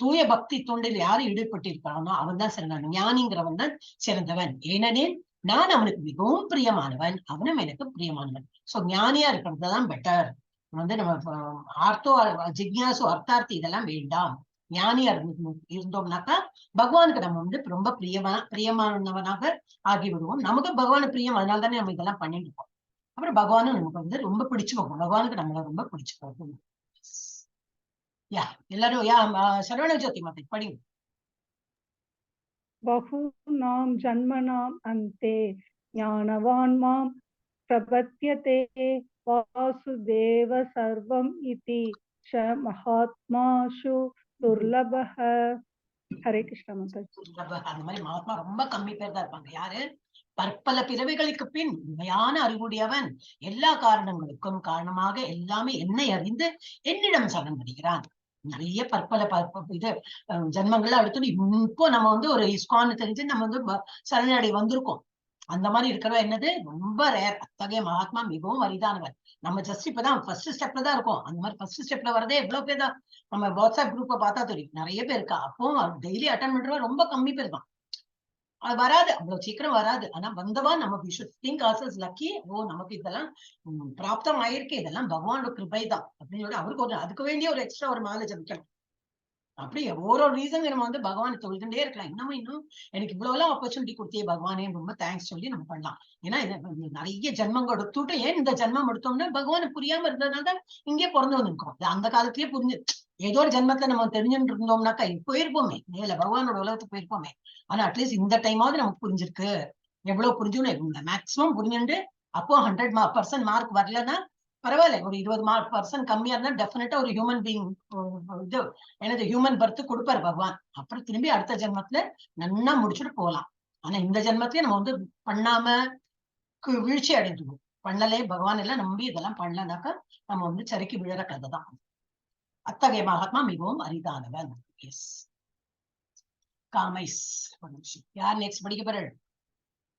தூய பக்தி தொண்டில் யாரு ஈடுபட்டிருக்கானோ அவன் தான் சிறந்தவன். ஞானிங்கிறவன் தான் சிறந்தவன். ஏனெனில் நான் அவனுக்கு மிகவும் பிரியமானவன், அவனும் எனக்கு பிரியமானவன். சோ ஞானியா இருக்கிறதுதான் பெட்டர். வந்து நம்ம ஆர்த்தோ, ஜிக்ஞாசு, அர்த்தார்த்தி இதெல்லாம் வேண்டாம். ஞானியா இருந்தோம்னாக்கா பகவானுக்கு நம்ம வந்து ரொம்ப பிரியமானவனாக ஆகிவிடுவோம். நமக்கு பகவானு பிரியம், அதனால தானே நம்ம இதெல்லாம் பண்ணிட்டு இருக்கோம். அப்புறம் பகவானும் நமக்கு வந்து ரொம்ப பிடிச்சு போகும், பகவானுக்கு நம்மள ரொம்ப பிடிச்சு போகும். எல்லாரும் சரவண ஜோதி மாத்தை படிங்க. பஹூனாம் ஜன்மனாம் அந்தே ஞானவான் மாம் பிரபத்யதே வாசுதேவ சர்வம் இதி ச மகாத்மாஷு துர்லபஹ. ஹரே கிருஷ்ண மாதாஜி. அந்த மாதிரி மகாத்மா ரொம்ப கம்மி பேர் தான் இருப்பாங்க. யாரு? பற்பல பிறவிகளுக்கு பின் உண்மையான அறிவுடையவன், எல்லா காரணங்களுக்கும் காரணமாக எல்லாமே என்னை அறிந்து என்னிடம் சரணடைகிறான். நிறைய பற்பல இது ஜன்மங்கள்ல அடுத்து இப்போ நம்ம வந்து ஒரு இஸ்கான் தெரிஞ்சு நம்ம வந்து சரணடை வந்திருக்கோம். அந்த மாதிரி இருக்கிறவ என்னது ரொம்ப ரேர். அத்தகைய மகாத்மா மிகவும் அரிதானவர். நம்ம ஜஸ்ட் இப்பதான் ஃபர்ஸ்ட் ஸ்டெப்ல தான் இருக்கோம். அந்த மாதிரி ஃபர்ஸ்ட் ஸ்டெப்ல வரதே எவ்வளவு பேர் தான். நம்ம வாட்ஸ்அப் குரூப்பை பார்த்தா தெரியும், நிறைய பேர் இருக்கா. அப்போ டெய்லி அட்டன் பண்றவா ரொம்ப கம்மி பேர் தான். அது வராது, அவ்வளவு சீக்கிரம் வராது. ஆனா வந்தவா நம்ம we should think ourselves lucky. ஓ நமக்கு இதெல்லாம் பிராப்தம் ஆயிருக்கு, இதெல்லாம் பகவானோட கிருபை தான் அப்படின்னு சொல்லி அவருக்கு அதுக்கு வேண்டிய ஒரு எக்ஸ்ட்ரா ஒரு நாலேஜ் வைக்கணும். அப்படி ஒரு ரீசன் நம்ம வந்து பகவானை தொழுதுட்டே இருக்கலாம். இன்னும் எனக்கு இவ்வளவு எல்லாம் ஆப்பர்ச்சுனிட்டி கொடுத்தே பகவானே ரொம்ப தேங்க்ஸ் சொல்லி நம்ம பண்ணலாம். ஏன்னா நிறைய ஜென்மங்கள் எடுத்துட்டு ஏன் இந்த ஜென்மம் எடுத்தோம்னா பகவானை புரியாம இருந்ததுனால இங்கே பிறந்து வந்திருக்கோம். அந்த காலத்திலேயே புரிஞ்சு ஏதோ ஒரு ஜென்மத்தை நம்ம தெரிஞ்சுட்டு இருந்தோம்னாக்கா போயிருப்போமே, மேல பகவானோட உலகத்துக்கு போயிருப்போமே. ஆனா அட்லீஸ்ட் இந்த டைமாவது நமக்கு புரிஞ்சிருக்கு. எவ்வளவு புரிஞ்சுன்னு மேக்சிமம் புரிஞ்சுட்டு அப்போ 100% மார்க் வரலன்னா பரவாயில்ல, ஒரு 20% கம்மியா இருந்தா டெஃபினட்டா ஒரு ஹியூமன் பீயிங் இது எனது ஹியூமன் பர்த் கொடுப்பாரு பகவான். அப்புறம் திரும்பி அடுத்த ஜென்மத்துல நன்னா முடிச்சுட்டு போகலாம். ஆனா இந்த ஜென்மத்திலேயே நம்ம வந்து பண்ணாம வீழ்ச்சி அடைஞ்சிடும். பண்ணலே பகவான் எல்லாம் நம்பி இதெல்லாம் பண்ணலனாக்கா நம்ம வந்து சறுக்கி விழற கதை தான். அத்தகைய மகாத்மா மிகவும் அரிதானவன். எஸ் காமைஸ். யார் நெக்ஸ்ட் படிக்க போறாள்?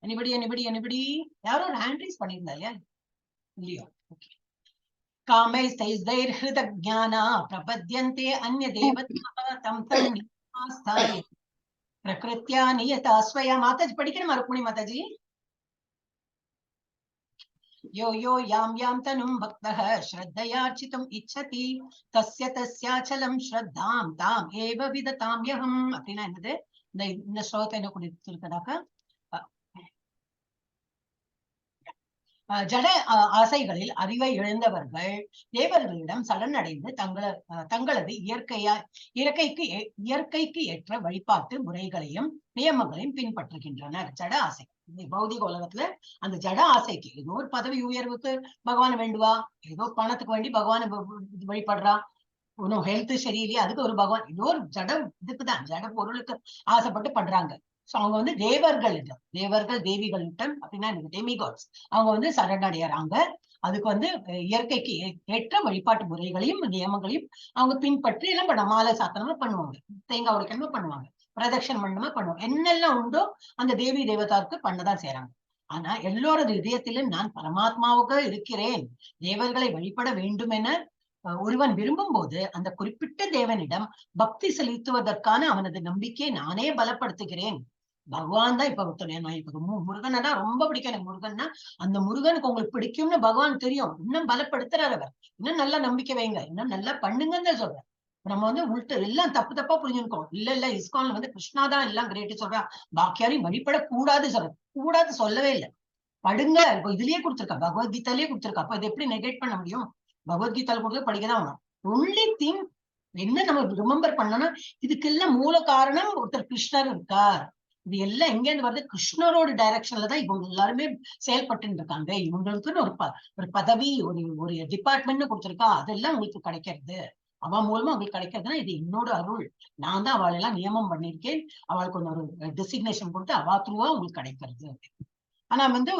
எனிபடி யாரோ ஒரு ஹேண்ட் ரைஸ் பண்ணியிருந்தா இல்லையா? ஓகே. कामैस्तैर्हृतज्ञाना प्रपद्यन्ते अन्यदेवताः तं निस्थाय प्रकृत्या नियता स्वया. माताजी படிக்கணும் ருக்மிணி மாதாஜி. यो यो यां तनुं भक्तः श्रद्धयार्चितुम् इच्छति तस्य तस्याचलं श्रद्धां ताम् एव विदताम्यहम्. அப்படின்னா என்னது? இந்த ஸ்லோகத்தை என்ன கொடுத்திருக்கனாக்கா ஜட ஆசைகளில் அறிவை இழந்தவர்கள் தேவர்களிடம் சரணடைந்து தங்களது இயற்கைக்கு ஏற்ற வழிபாட்டு முறைகளையும் நியமங்களையும் பின்பற்றுகின்றனர். ஜட ஆசை பௌதிக உலகத்துல அந்த ஜட ஆசைக்கு ஏதோ ஒரு பதவி உயர்வுக்கு பகவான் வேண்டுவா, ஏதோ பணத்துக்கு வேண்டி பகவான் வழிபடுறா, ஒன்னும் ஹெல்த் சரியில்லையா அதுக்கு ஒரு பகவான், ஏதோ ஒரு ஜட இதுக்குதான் ஜட பொருளுக்கு ஆசைப்பட்டு பண்றாங்க. சோ அவங்க வந்து தேவர்கள் தேவிகளிடம் அப்படின்னா டெமிகாட்ஸ் அவங்க வந்து சரணடையறாங்க. அதுக்கு வந்து இயற்கைக்கு ஏற்ற வழிபாட்டு முறைகளையும் நியமங்களையும் அவங்க பின்பற்றி எல்லாம் பண்ண மாலை சாத்தனமா பண்ணுவாங்க, தேங்காய் உடைக்கணுமா பண்ணுவாங்க, பிரதட்சணம் பண்ணணுமா பண்ணுவாங்க, என்னெல்லாம் உண்டோ அந்த தேவி தேவதாருக்கு பண்ணதான் செய்யறாங்க. ஆனா எல்லோரது இதயத்திலும் நான் பரமாத்மாவுக்கு இருக்கிறேன், தேவர்களை வழிபட வேண்டும் என ஒருவன் விரும்பும் போது அந்த குறிப்பிட்ட தேவனிடம் பக்தி செலுத்துவதற்கான அவனது நம்பிக்கையை நானே பலப்படுத்துகிறேன். பகவான் தான் இப்ப நான் இப்ப முருகனா ரொம்ப பிடிக்கும் எனக்கு. முருகன்னா அந்த முருகனுக்கு உங்களுக்கு பிடிக்கும்னு பகவான் தெரியும், இன்னும் பலப்படுத்துறாரு அவர். இன்னும் நல்லா நம்பிக்கை வைங்க, இன்னும் நல்லா பண்ணுங்கன்னு தான் சொல்றேன். நம்ம வந்து உள்ட்டு எல்லாம் தப்பா புரிஞ்சுக்கோம். இல்ல இஸ்கான்ல வந்து கிருஷ்ணா தான் எல்லாம் கிரேட் சொல்றா, பாக்கியாரையும் வழிபடக்கூடாது சொல்ற. கூடாது சொல்லவே இல்லை, படுங்க. இப்ப இதுலயே கொடுத்துருக்கா, பகவத்கீதாலயே கொடுத்துருக்கா. அப்ப இதை எப்படி நெகேட் பண்ண முடியும்? பகவத்கீதால கொடுத்து படிக்கதான் வேணும். ஒன்லி திங் என்ன நம்ம ரிமெம்பர் பண்ணனா, இதுக்கெல்லாம் மூல காரணம் ஒருத்தர் கிருஷ்ணர் இருக்கார். இது எல்லாம் எங்க இருந்து வருது? கிருஷ்ணரோட டைரக்ஷன்ல தான் இவங்க எல்லாருமே செயல்பட்டு இருக்காங்க. இவங்களுக்குன்னு ஒரு பதவி, ஒரு டிபார்ட்மெண்ட் கொடுத்துருக்கா. அதெல்லாம் உங்களுக்கு கிடைக்கிறது, அவ மூலமா உங்களுக்கு கிடைக்கிறதுனா இது என்னோட அருள். நான் தான் அவள் எல்லாம் நியமனம் பண்ணிருக்கேன், அவளுக்கு ஒரு டெசிக்னேஷன் கொடுத்து அவ த்ரூவா உங்களுக்கு கிடைக்கிறது. ஆனா வந்து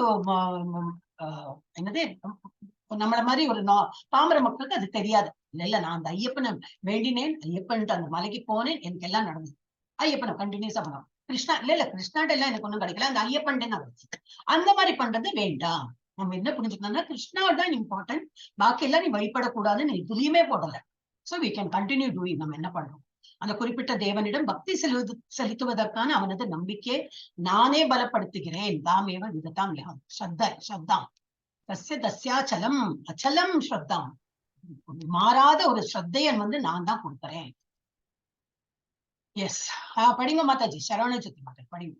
என்னது, நம்மள மாதிரி ஒரு பாமர மக்களுக்கு அது தெரியாது. இல்ல நான் அந்த ஐயப்பனை வேண்டினேன், ஐயப்பன் அந்த மலைக்கு போனேன், எனக்கு எல்லாம் நடந்தது. ஐயப்பனை கண்டினியூஸா பண்ணணும். கிருஷ்ணா இல்ல கிருஷ்ணாட்ட எல்லாம் எனக்கு ஒண்ணும் கிடைக்கல, அந்த ஐயப்பன் நான் வச்சு அந்த மாதிரி பண்றது வேண்டாம். நம்ம என்ன புரிஞ்சுக்கணும்னா கிருஷ்ணா தான் இம்பார்ட்டன்ட், பாக்கி எல்லாம் நீ வழிபடக்கூடாதுன்னு இதுலயுமே போடல. So we can continue doing. நம்ம என்ன பண்றோம், அந்த குறிப்பிட்ட தேவனிடம் பக்தி செலுத்துவதற்கான அவனது நம்பிக்கை நானே பலப்படுத்துகிறேன். தாமேவ விதத்தாம் ஸ்ரத்தாம் தஸ்ய தஸ்யாச்சலம் அச்சலம் ஸ்ரத்தாம். மாறாத ஒரு ஸ்ரத்தையன் வந்து நான் தான் கொடுக்கிறேன். எஸ், படிங்க மாதாஜி. சரவண சுத்தி மாதாஜி படிங்க.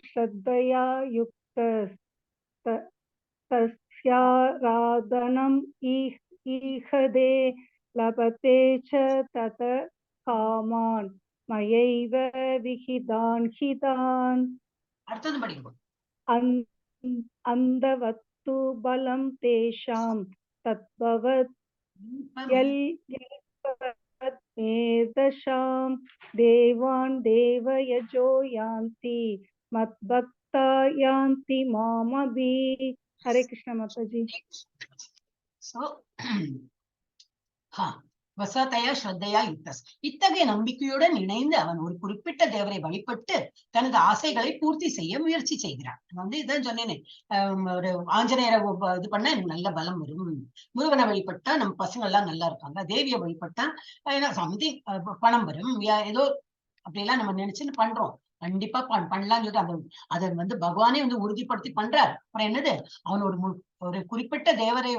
ஸ்ரத்தயா யுக்த தஸ்யாராதனம் ஈஹதே லபதே ச தத காமான் மயைவ விஹிதான் ஹிதான். அடுத்தது படிங்க. அந்தவத்து பலம் தேஷாம் தத்பவத் மேதஷாம் தேவான் தேவயஜோ யாந்தி மத்பக்தா யாந்தி மாமபி. ஹரே கிருஷ்ண மாதாஜி. சோ வசதையா ஸ்ரத்தையா யுக்தஸ். இத்தகைய நம்பிக்கையுடன் இணைந்து அவன் ஒரு குறிப்பிட்ட தேவரை வழிபட்டு தனது ஆசைகளை பூர்த்தி செய்ய முயற்சி செய்கிறான். வந்து இதான் சொன்னேனே, ஒரு ஆஞ்சநேயரை இது பண்ணா எனக்கு நல்ல பலம் வரும், முருகனை வழிபட்டா நம்ம பசங்க எல்லாம் நல்லா இருப்பாங்க, தேவியை வழிபட்டா சம்திங் பணம் வரும், ஏதோ அப்படியெல்லாம் நம்ம நினைச்சுன்னு பண்றோம். கண்டிப்பா பண்ணலாம்னு சொல்லிட்டு அதை வந்து பகவானே வந்து உறுதிப்படுத்தி பண்றார். அப்புறம் என்னது, அவன் ஒரு குறிப்பிட்ட தேவரை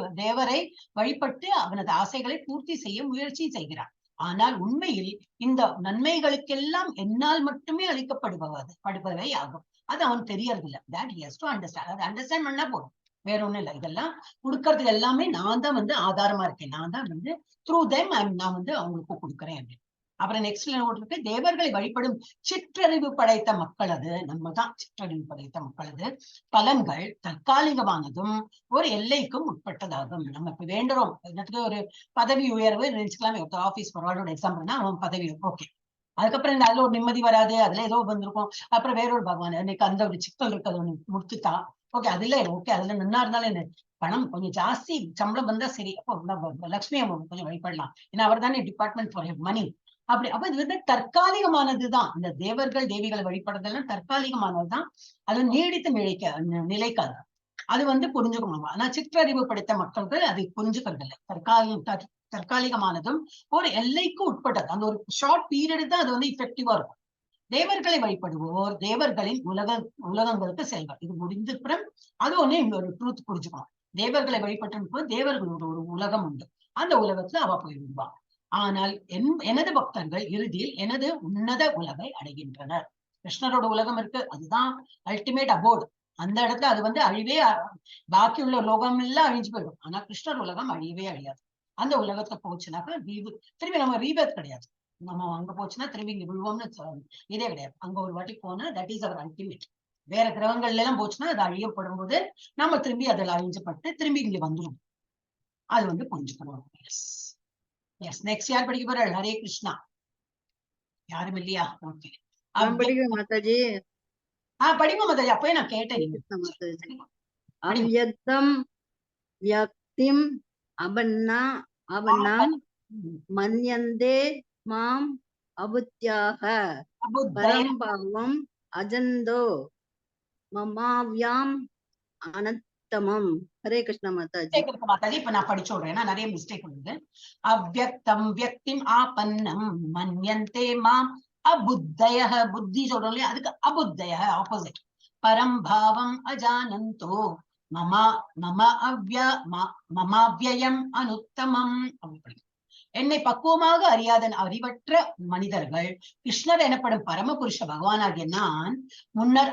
வழிபட்டு அவனது ஆசைகளை பூர்த்தி செய்ய முயற்சி செய்கிறான். ஆனால் உண்மையில் இந்த நன்மைகளுக்கெல்லாம் என்னால் மட்டுமே அளிக்கப்படுபவை ஆகும். அது அவன் தெரியறதில்லை. That he has to understand. அதை அண்டர்ஸ்டாண்ட் பண்ணா போதும், வேற ஒண்ணும் இல்லை. இதெல்லாம் கொடுக்கறதுக்கு எல்லாமே நான் தான் வந்து ஆதாரமா இருக்கேன், நான் தான் வந்து த்ரூ தெம் நான் வந்து அவங்களுக்கு கொடுக்குறேன் அப்படின்னு. அப்புறம் நெக்ஸ்ட் இருக்கு, தேவர்களை வழிபடும் சிற்றறிவு படைத்த மக்கள், அது நம்ம தான் சிற்றறிவு படைத்த மக்கள். அது பலன்கள் தற்காலிகமானதும் ஒரு எல்லைக்கும் உட்பட்டதாகும். நம்ம இப்ப வேண்டுறோம் என்னத்துக்கு ஒரு பதவி உயர்வு நினைச்சுக்கலாம். ஆபீஸ் பரவாயில்ல எக்ஸாம்பிள்னா அவன் பதவி ஓகே, அதுக்கப்புறம் இந்த அதுல ஒரு நிம்மதி வராது, அதுல ஏதோ வந்திருக்கும். அப்புறம் வேறொரு பகவான் இன்னைக்கு அந்த ஒரு சிக்கல் இருக்கு, அது ஒண்ணு முடிச்சுட்டா ஓகே, அதுல ஓகே, அதுல நின்னா இருந்தாலும் என்ன, பணம் கொஞ்சம் ஜாஸ்தி சம்பளம் வந்தா சரி, அப்போ லட்சுமி அம்மா கொஞ்சம் வழிபடலாம், ஏன்னா அவர் தானே டிபார்ட்மெண்ட் ஃபார் மணி. அப்படி அப்ப இது வந்து தற்காலிகமானதுதான். இந்த தேவர்கள் தேவிகளை வழிபடுறதெல்லாம் தற்காலிகமானதுதான், அது நீடித்து நிலைக்காது. அது வந்து புரிஞ்சுக்கணும். ஆனா சிற்றறிவு படைத்த மக்கள்கள் அதை புரிஞ்சுக்கிறது இல்லை. தற்காலிகமானதும் ஒரு எல்லைக்கு உட்பட்டது, அந்த ஒரு ஷார்ட் பீரியட் தான் அது வந்து இஃபெக்டிவா இருக்கும். தேவர்களை வழிபடுவோர் தேவர்களின் உலகங்களுக்கு செல்வர். இது முடிந்தப்புறம் அது ஒண்ணு ஒரு ட்ரூத் புரிஞ்சுக்கணும். தேவர்களை வழிபட்டு தேவர்களோட ஒரு உலகம் உண்டு, அந்த உலகத்துல அவ போய் விடுவான். ஆனால் எனது பக்தர்கள் இறுதியில் எனது உன்னத உலகை அடைகின்றனர். கிருஷ்ணரோட உலகம் இருக்கு, அதுதான் அல்டிமேட் அபோர்டு. அந்த இடத்துல அது வந்து அழிவே, பாக்கி உள்ள லோகம் எல்லாம் அழிஞ்சு போயிடும். ஆனா கிருஷ்ணர் உலகம் அழியவே அழியாது. அந்த உலகத்துல போச்சுனாக்கா திரும்பி நம்ம ரீபர்த் கிடையாது. நம்ம அங்க போச்சுன்னா திரும்பி இங்க விழுவோம்னு இதே கிடையாது. அங்க ஒரு வாட்டி போனா தட் இஸ் அவர் அல்டிமேட். வேற கிரகங்கள்ல எல்லாம் போச்சுன்னா அது அழியப்படும் போது நம்ம திரும்பி அதில் அழிஞ்சப்பட்டு திரும்பி இங்க வந்துடும். அது வந்து புரிஞ்சுக்கணும். எஸ், நெக்ஸ்ட் யார் படிக்க போறாள்? ஹரே கிருஷ்ணா. யாரும் இல்லையா? ஓகே, மாதாஜி. படிங்க மாதாஜி. அப்பவே நான் கேட்டேன். அவ்யக்தம் வியக்திம் அவன்னாம் மன்யந்தே மாம் அபுத்யாக பரம்பாவம் அஜந்தோ மமாவ்யாம் அனந்தமம். ஹரே கிருஷ்ணா மாதாஜி. மாதாஜி இப்ப நான் படிச்சு விடுறேன், நிறைய மிஸ்டேக் வந்து. அவ்யக்தம் வியக்திம் ஆபன்னம் மன்யந்தே மாம் அபுத்தயः. புத்தி சொல்றோம் இல்லையா, அதுக்கு அபுத்தயः ஆப்போசிட். பரம் பாவம் அஜானந்தோ மமாவ்யயம் அனுத்தமம். அப்படி என்னை பக்குவமாக அறியாத அறிவற்ற மனிதர்கள் கிருஷ்ணர் எனப்படும் பரமபுருஷ பகவானாகிய நான் முன்னர்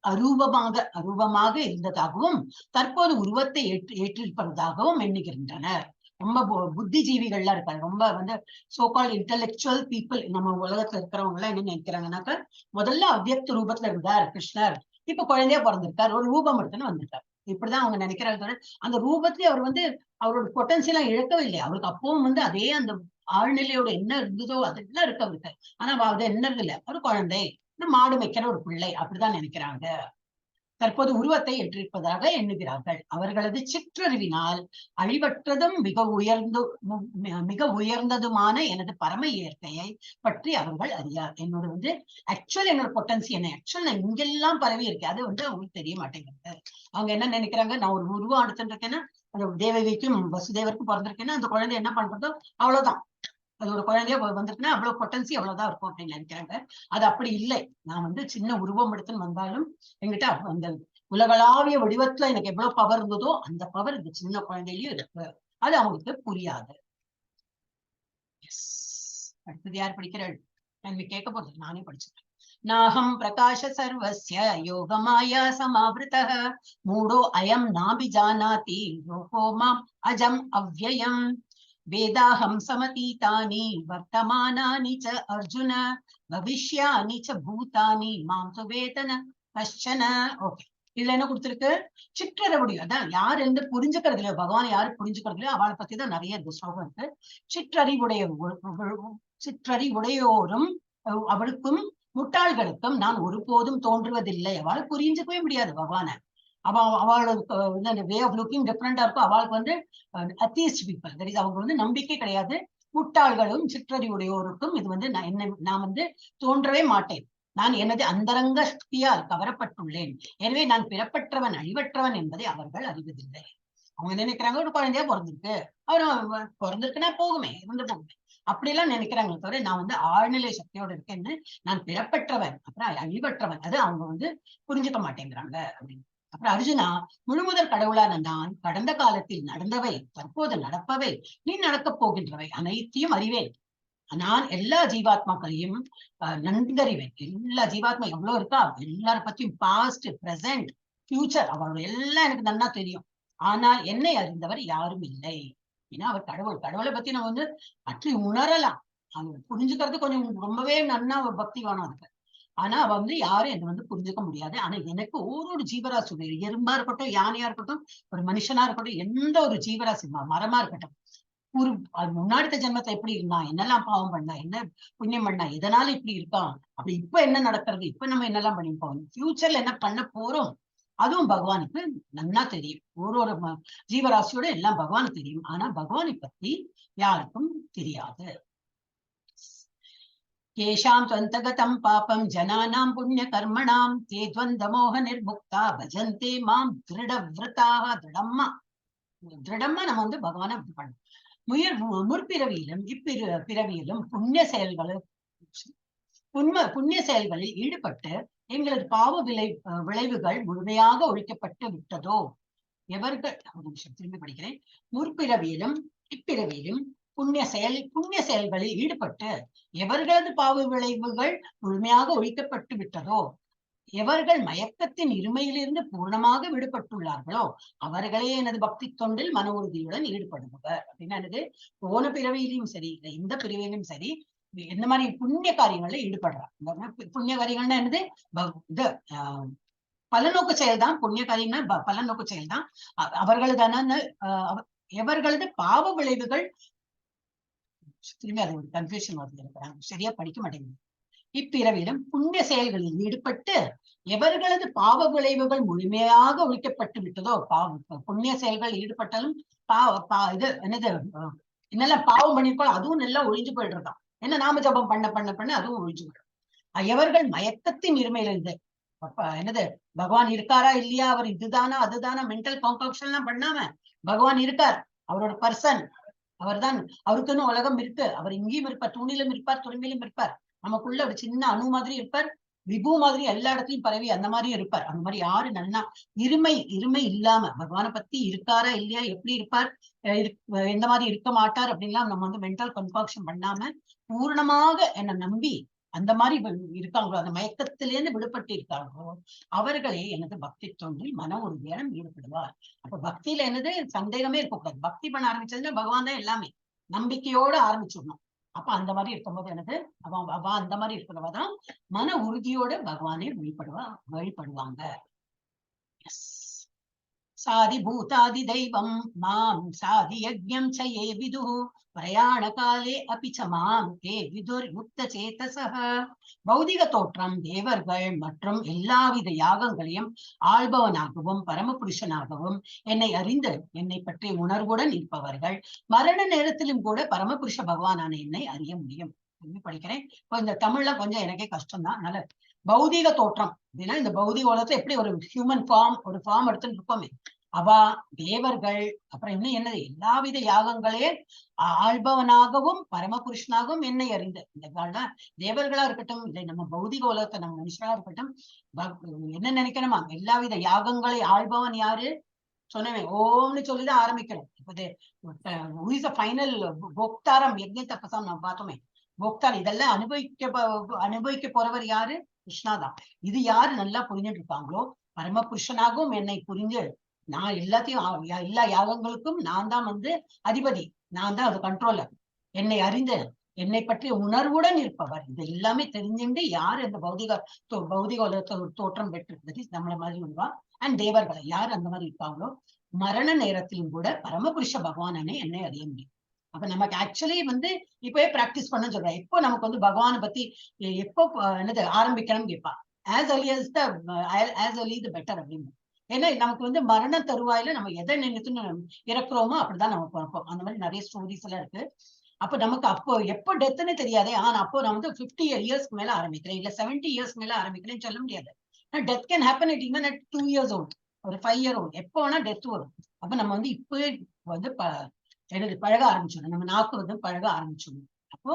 அரூபமாக இருந்ததாகவும் தற்போது உருவத்தை ஏற்றிருப்பதாகவும் எண்ணுகின்றனர். ரொம்ப புத்திஜீவிகள்லாம் இருக்காங்க, ரொம்ப வந்து சோகால் இன்டெலெக்சுவல் பீப்புள். நம்ம உலகத்துல இருக்கிறவங்க எல்லாம் என்ன நினைக்கிறாங்கன்னாக்க, முதல்ல அவ்வியக்த ரூபத்துல இருந்தார் கிருஷ்ணர், இப்ப குழந்தையா பிறந்திருக்கார், ஒரு ரூபம் எடுத்துன்னு வந்திருக்கார். இப்படிதான் அவங்க நினைக்கிறாங்க. அந்த ரூபத்திலே அவர் வந்து அவரோட பொட்டன்சியலாம் இழக்கவே இல்லை. அவருக்கு அப்பவும் வந்து அதே அந்த ஆழ்நிலையோட என்ன இருந்ததோ அதெல்லாம் இருக்கு அவருக்கு. ஆனா அது என்ன இல்லை, ஒரு குழந்தை, மாடு மேய்க்கிற ஒரு பிள்ளை, அப்படிதான் நினைக்கிறாங்க. தற்போது உருவத்தை ஏற்றிருப்பதாக எண்ணுகிறார்கள். அவர்களது சிற்றறிவினால் அழிவற்றதும் மிக உயர்ந்ததுமான எனது பரம இயற்கையை பற்றி அவர்கள் அறியார். என்னோட வந்து ஆக்சுவல் என்னோட பொட்டன்சி என்ன, ஆக்சுவல் நான் இங்கெல்லாம் பரவி இருக்கேன், அது வந்து அவங்களுக்கு தெரிய மாட்டேங்குது. அவங்க என்ன நினைக்கிறாங்க, நான் ஒரு உருவம் எடுத்துட்டு இருக்கேன்னா, அந்த தேவகிக்கும் வசுதேவருக்கும் பிறந்திருக்கேன்னா அந்த குழந்தை என்ன பண்றதோ அவ்வளவுதான், அது ஒரு குழந்தைய வந்திருக்குன்னா அவ்வளவு பொட்டன்சி அவ்வளவுதான் இருக்கும் அப்படின்னு நினைக்கிறாங்க. அது அப்படி இல்லை. நான் வந்து சின்ன உருவம் எடுத்துன்னு வந்தாலும் என்கிட்ட அந்த உலகளாவிய வடிவத்துல எனக்கு எவ்வளவு பவர் இருந்ததோ அந்த பவர் இந்த சின்ன குழந்தையிலயும் இருக்கு. அது அவங்களுக்கு புரியாது. அடுத்தது யார் படிக்கிறாள்? நான் கேட்க போறது, நானே படிச்சுக்கிறேன். நாஹம் பிரகாஷ சர்வஸ்ய யோகமாயா சமாவிருதः மூடோ அயம் நாபிஜானாதி யோகோ மாம் அஜம் அவ்யயம் வேதாஹம் சமதீதானி வர்த்தமானானி ச அர்ஜுன பவிஷ்யானி ச பூதானி மாம் து வேதன கஷ்சன. ஓகே, இதுல என்ன கொடுத்திருக்கு, சிற்றறிவுடைய, அதான் யார் என்று புரிஞ்சுக்கிறது இல்லையோ, பகவான் யாரு புரிஞ்சுக்கிறது இல்லையோ அவளை பத்தி தான் நிறைய இந்த ஸ்லோகம் இருக்கு. சிற்றறிவுடையோரும் அவளுக்கும் முட்டாள்களுக்கும் நான் ஒருபோதும் தோன்றுவதில்லை. அவளை புரிஞ்சுக்கவே முடியாது பகவான. அவளுக்கு வே ஆஃப் லுக்கிங் டிஃப்ரெண்டா இருக்கும். அவளுக்கு வந்து அத்தியஸ்ட் பீப்பிள், தட் இஸ் அவங்க வந்து நம்பிக்கை கிடையாது. முட்டாள்களும் சிற்றறிவுடையோருக்கும் இது வந்து நான் வந்து தோன்றவே மாட்டேன். நான் எனது அந்தரங்க சக்தியால் கவரப்பட்டுள்ளேன். எனவே நான் பிறப்பற்றவன் அழிவற்றவன் என்பதை அவர்கள் அறிவதில்லை. அவங்க நினைக்கிறாங்க ஒரு குழந்தையா பிறந்திருக்கு, அவரும் பிறந்திருக்குன்னா போகுமே, இருந்து போகுமே, அப்படி எல்லாம் நினைக்கிறாங்க தவிர நான் வந்து ஆழ்நிலை சக்தியோட இருக்கேன்னு, நான் பிறப்பற்றவன் அப்புறம் அழிவற்றவன், அது அவங்க வந்து புரிஞ்சுக்க மாட்டேங்கிறாங்க அப்படின்னு. அப்புறம் அர்ஜுனா, முழுமுதல் கடவுளான நான் கடந்த காலத்தில் நடந்தவை, தற்போது நடப்பவை, நீ நடக்கப் போகின்றவை அனைத்தையும் அறிவேன். நான் எல்லா ஜீவாத்மாக்களையும் நன்கறிவேன். எல்லா ஜீவாத்மா எவ்வளவு இருக்கா எல்லார பத்தியும் பாஸ்ட், பிரசன்ட், ஃபியூச்சர், அவரோட எல்லாம் எனக்கு நன்னா தெரியும். ஆனால் என்னை அறிந்தவர் யாரும் இல்லை. ஏன்னா அவர் கடவுள். கடவுளை பத்தி நம்ம வந்து அட்லி உணரலாம், அது புரிஞ்சுக்கிறது கொஞ்சம் ரொம்பவே நன்னா ஒரு பக்தி வேணும் அதுக்கு. ஆனா அவ வந்து யாரும் என்னை வந்து புரிஞ்சுக்க முடியாது. ஆனா எனக்கு ஒரு ஜீவராசி, எறும்பா இருக்கட்டும், யானையா இருக்கட்டும், ஒரு மனுஷனா இருக்கட்டும், எந்த ஒரு ஜீவராசி, மரமா இருக்கட்டும், ஒரு முன்னாடி ஜென்மத்தை எப்படி இருந்தான், என்னெல்லாம் பாவம் பண்ணா, என்ன புண்ணியம் பண்ணா, எதனால இப்படி இருக்கான், அப்படி இப்ப என்ன நடக்கிறது, இப்ப நம்ம என்னெல்லாம் பண்ணிப்போம், ஃபியூச்சர்ல என்ன பண்ண போறோம், அதுவும் பகவானுக்கு நன்னா தெரியும். ஒரு ஜீவராசியோட எல்லாம் பகவானுக்கு தெரியும். ஆனா பகவானை பத்தி யாருக்கும் தெரியாது. கேஷாம் துவந்தகதம் பாபம் ஜனானாம் புண்ணிய கர்மணாம் தே துவந்த மோக நிர்முக்தா பஜந்தே மாம் திருடவிரதாக. திருடமா நம்ம வந்து பகவானை பண்ணணும். முற்பிறவியிலும் பிறவியிலும் புண்ணிய செயல்களில் ஈடுபட்டு எங்களது பாவ விளைவுகள் முழுமையாக ஒழிக்கப்பட்டு விட்டதோ. எவர்கள், ஒரு நிமிஷம் திரும்பி படிக்கிறேன். முற்பிறவியிலும் இப்பிறவியிலும் புண்ணிய செயல்களில் ஈடுபட்டு எவர்களது பாவ விளைவுகள் முழுமையாக ஒழிக்கப்பட்டு விட்டதோ, எவர்கள் மயக்கத்தின் இருமையிலிருந்து பூர்ணமாக விடுபட்டுள்ளார்களோ அவர்களே எனது பக்தி தொண்டில் மன உறுதியுடன் ஈடுபடுபவர். அப்படின்னா எனது போன பிறவியிலும் சரி, இல்லை இந்த பிறவியிலும் சரி, எந்த மாதிரி புண்ணிய காரியங்கள்ல ஈடுபடுறாங்க. புண்ணிய காரியங்கள்னா என்னது, இது பலநோக்கு செயல் தான். புண்ணிய காரியம்னா பலநோக்கு செயல் தான். அவர்களதான எவர்களது பாவ விளைவுகள், திரும்பி அது ஒரு கன்ஃபியூஷன் வருது, சரியா படிக்க மாட்டேங்குது. இப்பிறவிலும் புண்ணிய செயல்களில் ஈடுபட்டு எவர்களது பாவ விளைவுகள் முழுமையாக ஒழிக்கப்பட்டு விட்டதோ, புண்ணிய செயல்கள் ஈடுபட்டாலும் இது என்னது, என்னெல்லாம் பாவம் பண்ணிருக்கோம் அதுவும் நல்லா ஒழிஞ்சு போயிடுறதாம். என்ன நாம ஜபம் பண்ண அதுவும் ஒழிஞ்சு போயிடும். எவர்கள் மயக்கத்தின் இருமையிலிருந்து என்னது பகவான் இருக்காரா இல்லையா, அவர் இதுதானா அதுதானா மென்டல் கான்காக்ஷன் எல்லாம் பண்ணாம பகவான் இருக்கார், அவரோட பர்சன் அவர்தான், அவருக்குன்னு உலகம் இருக்கு, அவர் இங்கேயும் இருப்பார், தூணிலும் இருப்பார், துரும்பிலும் இருப்பார், நமக்குள்ள ஒரு சின்ன அணு மாதிரி இருப்பார், விபு மாதிரி எல்லா இடத்துலயும் பரவி அந்த மாதிரியும் இருப்பார். அந்த மாதிரி யாரு நல்லா இருமை இல்லாம பகவானை பத்தி இருக்காரா இல்லையா, எப்படி இருப்பார், எந்த மாதிரி இருக்க மாட்டார் அப்படின்லாம் நம்ம வந்து மென்டல் கன்காக்ஷன் பண்ணாம பூர்ணமாக என்ன நம்பி அந்த மாதிரி இருக்காங்களோ, அந்த மயக்கத்திலேருந்து விடுபட்டு இருக்காங்களோ அவர்களே எனது பக்தி தொண்டில் மன உறுதியான ஈடுபடுவார். அப்ப பக்தியில என்னது சந்தேகமே இருக்கக்கூடாது. பக்தி பண்ண ஆரம்பிச்சதுன்னா பகவான் தான் எல்லாமே, நம்பிக்கையோட ஆரம்பிச்சிடணும். அப்ப அந்த மாதிரி இருக்கும்போது என்னது அவ அந்த மாதிரி இருக்கிறவதான் மன உறுதியோட பகவானை வழிபடுவாங்க. சாதி பூதாதி தெய்வம் மாம் சாதி யஜ்ஞம் சயே விது பிரயாண காலே அபிச்ச மாம் தே விதுர் யுக்த சேதசஹ. பௌதிக தோற்றம், தேவர்கள் மற்றும் எல்லாவித யாகங்களையும் ஆள்பவனாகவும் பரமபுருஷனாகவும் என்னை அறிந்து என்னை பற்றி உணர்வுடன் இருப்பவர்கள் மரண நேரத்திலும் கூட பரமபுருஷ பகவானான என்னை அறிய முடியும். படிக்கிறேன். இப்போ இந்த தமிழ்ல கொஞ்சம் எனக்கே கஷ்டம்தான். அதனால பௌதிக தோற்றம் அப்படின்னா இந்த பௌதிக உலகத்தை எப்படி ஒரு ஹியூமன் ஃபார்ம், ஒரு ஃபார்ம் எடுத்துட்டு இருக்கோமே, அவா தேவர்கள் அப்புறம் இன்னும் என்னது எல்லாவித யாகங்களே ஆள்பவனாகவும் பரமபுருஷனாகவும் என்னை அறிந்த இந்த கால தேவர்களா இருக்கட்டும், இல்லை நம்ம பௌதிக உலகத்தை நம்ம மனுஷனா இருக்கட்டும், என்ன நினைக்கணுமா, எல்லாவித யாகங்களை ஆள்பவன் யாரு சொன்னவே ஓம்னு சொல்லிதான் ஆரம்பிக்கணும். இப்போ ஃபைனல் போக்தாரம் யஜ்ஞ தபசாம் நம்ம பார்த்தோமே, போக்தார் இதெல்லாம் அனுபவிக்க போறவர் யாரு, கிருஷ்ணாதான். இது யாரு நல்லா புரிஞ்சுட்டு இருக்காங்களோ, பரமபுருஷனாகவும் என்னை புரிஞ்சு நான் எல்லாத்தையும் எல்லா யாகங்களுக்கும் நான் தான் வந்து அதிபதி, நான் தான் அது கண்ட்ரோலர், என்னை அறிந்து என்னை பற்றி உணர்வுடன் இருப்பவர், இது எல்லாமே தெரிஞ்சுட்டு யாரு இந்த பௌதிக உலகத்தை தோற்றம் பெற்று நம்மள மாதிரி உருவா அண்ட் தேவர்களை யார் அந்த மாதிரி இருப்பாங்களோ மரண நேரத்திலும் கூட பரமபுருஷ பகவானே என்னை அறிய முடியும். அப்ப நமக்கு ஆக்சுவலி வந்து இப்பவே பிராக்டிஸ் பண்ண சொல்றேன். எப்போ நமக்கு வந்து பகவானை பத்தி எப்போ என்னது ஆரம்பிக்கணும்னு கேட்பா, as early the better அப்படின்னு. ஏன்னா நமக்கு வந்து மரண தருவாயில நம்ம எதை நினைத்துன்னு இறக்குறோமோ அப்படிதான் நம்ம பார்ப்போம். அந்த மாதிரி நிறைய ஸ்டோரிஸ் எல்லாம் இருக்கு. அப்ப நமக்கு அப்போ எப்போ டெத்துன்னு தெரியாதே, ஆனா அப்போ நான் வந்து 50 இயர்ஸ்க்கு மேல ஆரம்பிக்கிறேன், இல்ல 70 இயர்ஸ் மேல ஆரம்பிக்கிறேன்னு சொல்ல முடியாது. Death can happen at even at 2 years old, ஒரு 5 year old, எப்போ வேணா டெத் வரும். அப்ப நம்ம வந்து இப்பவே வந்து பழக ஆரம்பிச்சிடணும், நம்ம நாக்கு வந்து பழக ஆரம்பிச்சிடணும். அப்போ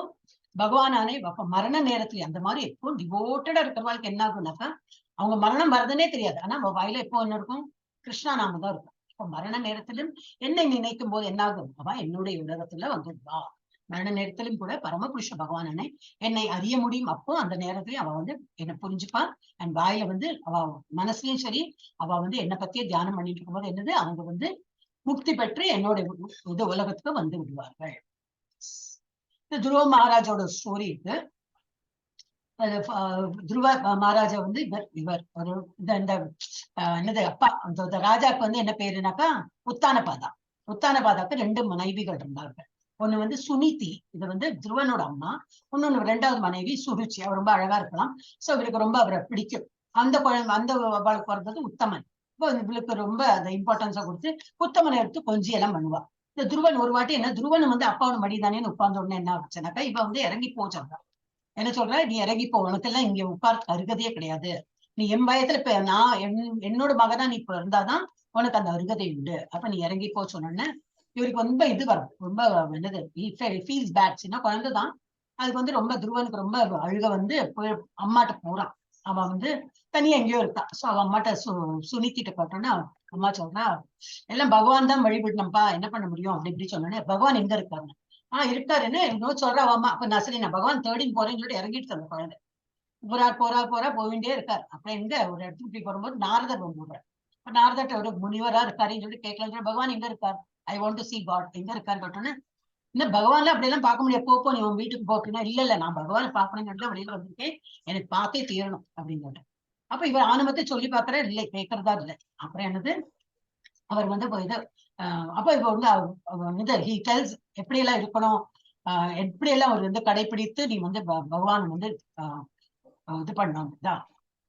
பகவானானே அப்ப மரண நேரத்துல அந்த மாதிரி எப்போ டிவோட்டடா இருக்கிறவாளுக்கு என்ன ஆகும்னாக்கா அவங்க மரணம் வருதுன்னே தெரியாது, ஆனா அவ வாயில எப்போ என்ன இருக்கும், கிருஷ்ணா நாம தான் இருக்கும். இப்ப மரண நேரத்திலும் என்னை நினைக்கும் போது என்ன ஆகும், அவ என்னுடைய உலகத்துல வந்துடுவா. மரண நேரத்திலும் கூட பரமபுருஷ பகவானனை என்னை அறிய முடியும். அப்போ அந்த நேரத்திலயும் அவ வந்து என்னை புரிஞ்சுப்பா. அண்ட் வாயில வந்து அவ மனசுலயும் சரி, அவ வந்து என்னை பத்தியே தியானம் பண்ணிட்டு இருக்கும் போது என்னது அவங்க வந்து முக்தி பெற்று என்னோட இது உலகத்துக்கு வந்து விடுவார்கள். துருவ மகாராஜோட ஸ்டோரி இருக்கு. துருவ மகாராஜா வந்து இவர் ஒரு என்னது அப்பா அந்த ராஜாக்கு வந்து என்ன பேருனாக்கா உத்தானபாதா. உத்தானபாதாக்கு 2 மனைவிகள் இருந்தார்கள். ஒண்ணு வந்து சுனிதி, இது வந்து துருவனோட அம்மா. இன்னொன்னு 2வது மனைவி சுருச்சி, அவர் ரொம்ப அழகா இருக்கலாம். சோ இவருக்கு ரொம்ப அவரை பிடிக்கும். அந்த அவளுக்கு பிறந்தது உத்தமன். இப்போ இவளுக்கு ரொம்ப அந்த இம்பார்ட்டன்ஸா கொடுத்து உத்தமனை எடுத்து கொஞ்சம் எல்லாம் பண்ணுவா. இந்த துருவன் ஒரு வாட்டி என்ன, துருவன் வந்து அப்பாவோட மடிதானே உட்கார்ந்த உடனே என்ன ஆச்சுனாக்கா இவ வந்து இறங்கி போச்சாங்க. என்ன சொல்ற, நீ இறங்கி போ, உனக்கெல்லாம் இங்க உட்கார்ந்து அருகதையே கிடையாது, நீ என் பயத்துல இப்ப நான் என்னோட மகனா நீ இப்ப இருந்தாதான் உனக்கு அந்த அருகதை உண்டு, அப்ப நீ இறங்கி போ சொன்னோன்னு இவருக்கு ரொம்ப இது வரும், ரொம்ப என்னது ஃபீல்ஸ் பேட். சின்ன குழந்தைதான், அதுக்கு வந்து ரொம்ப துருவனுக்கு ரொம்ப அழுக வந்து அம்மாட்ட போறான். அவன் வந்து தனியா எங்கேயோ இருக்கா. சோ அவன் அம்மாட்ட சுனித்திட்ட போட்டோன்னா அம்மா சொல்றா, எல்லாம் பகவான் தான் வழிபடணும்ப்பா, என்ன பண்ண முடியும் அப்படி இப்படி சொன்னோன்னே, பகவான் எங்க இருக்காருன்னு இருக்காருன்னு இன்னும் சொல்றா அம்மா. அப்ப நான் சரி நான் பகவான் தேடின்னு போறேன்னு சொல்லிட்டு இறங்கிட்டு அந்த குழந்தை போறா போயிட்டே இருக்காரு. அப்புறம் எங்க ஒரு இடத்துக்கு போய் போகும்போது நாரதர் வந்துடுறாரு. நாரதர்கிட்ட ஒரு முனிவரா இருக்காருன்னு சொல்லி கேட்கலாம், பகவான் எங்க இருக்காரு, I want to see God, எங்க இருக்காரு கேட்டோன்னு, இன்னும் பகவான்ல அப்படி எல்லாம் பார்க்க முடியாது, போ நீ உன் வீட்டுக்கு போட்டுனா, இல்ல நான் பகவானை பார்க்கணும்னு சொல்லிட்டு வெளியில வந்திருக்கேன், எனக்கு பார்த்தே தீரணும் அப்படின்னு சொல்லிட்டு. அப்ப இவர் ஆனமத்தை சொல்லி பாக்குற இல்லை, கேட்கறதா இல்லை. அப்புறம் என்னது அவர் வந்து இது அப்ப இப்ப வந்து he tells எப்படி எல்லாம் இருக்கணும், எப்படி எல்லாம் அவர் வந்து கடைபிடித்து நீ வந்து பகவான் வந்து இது பண்ணணும்.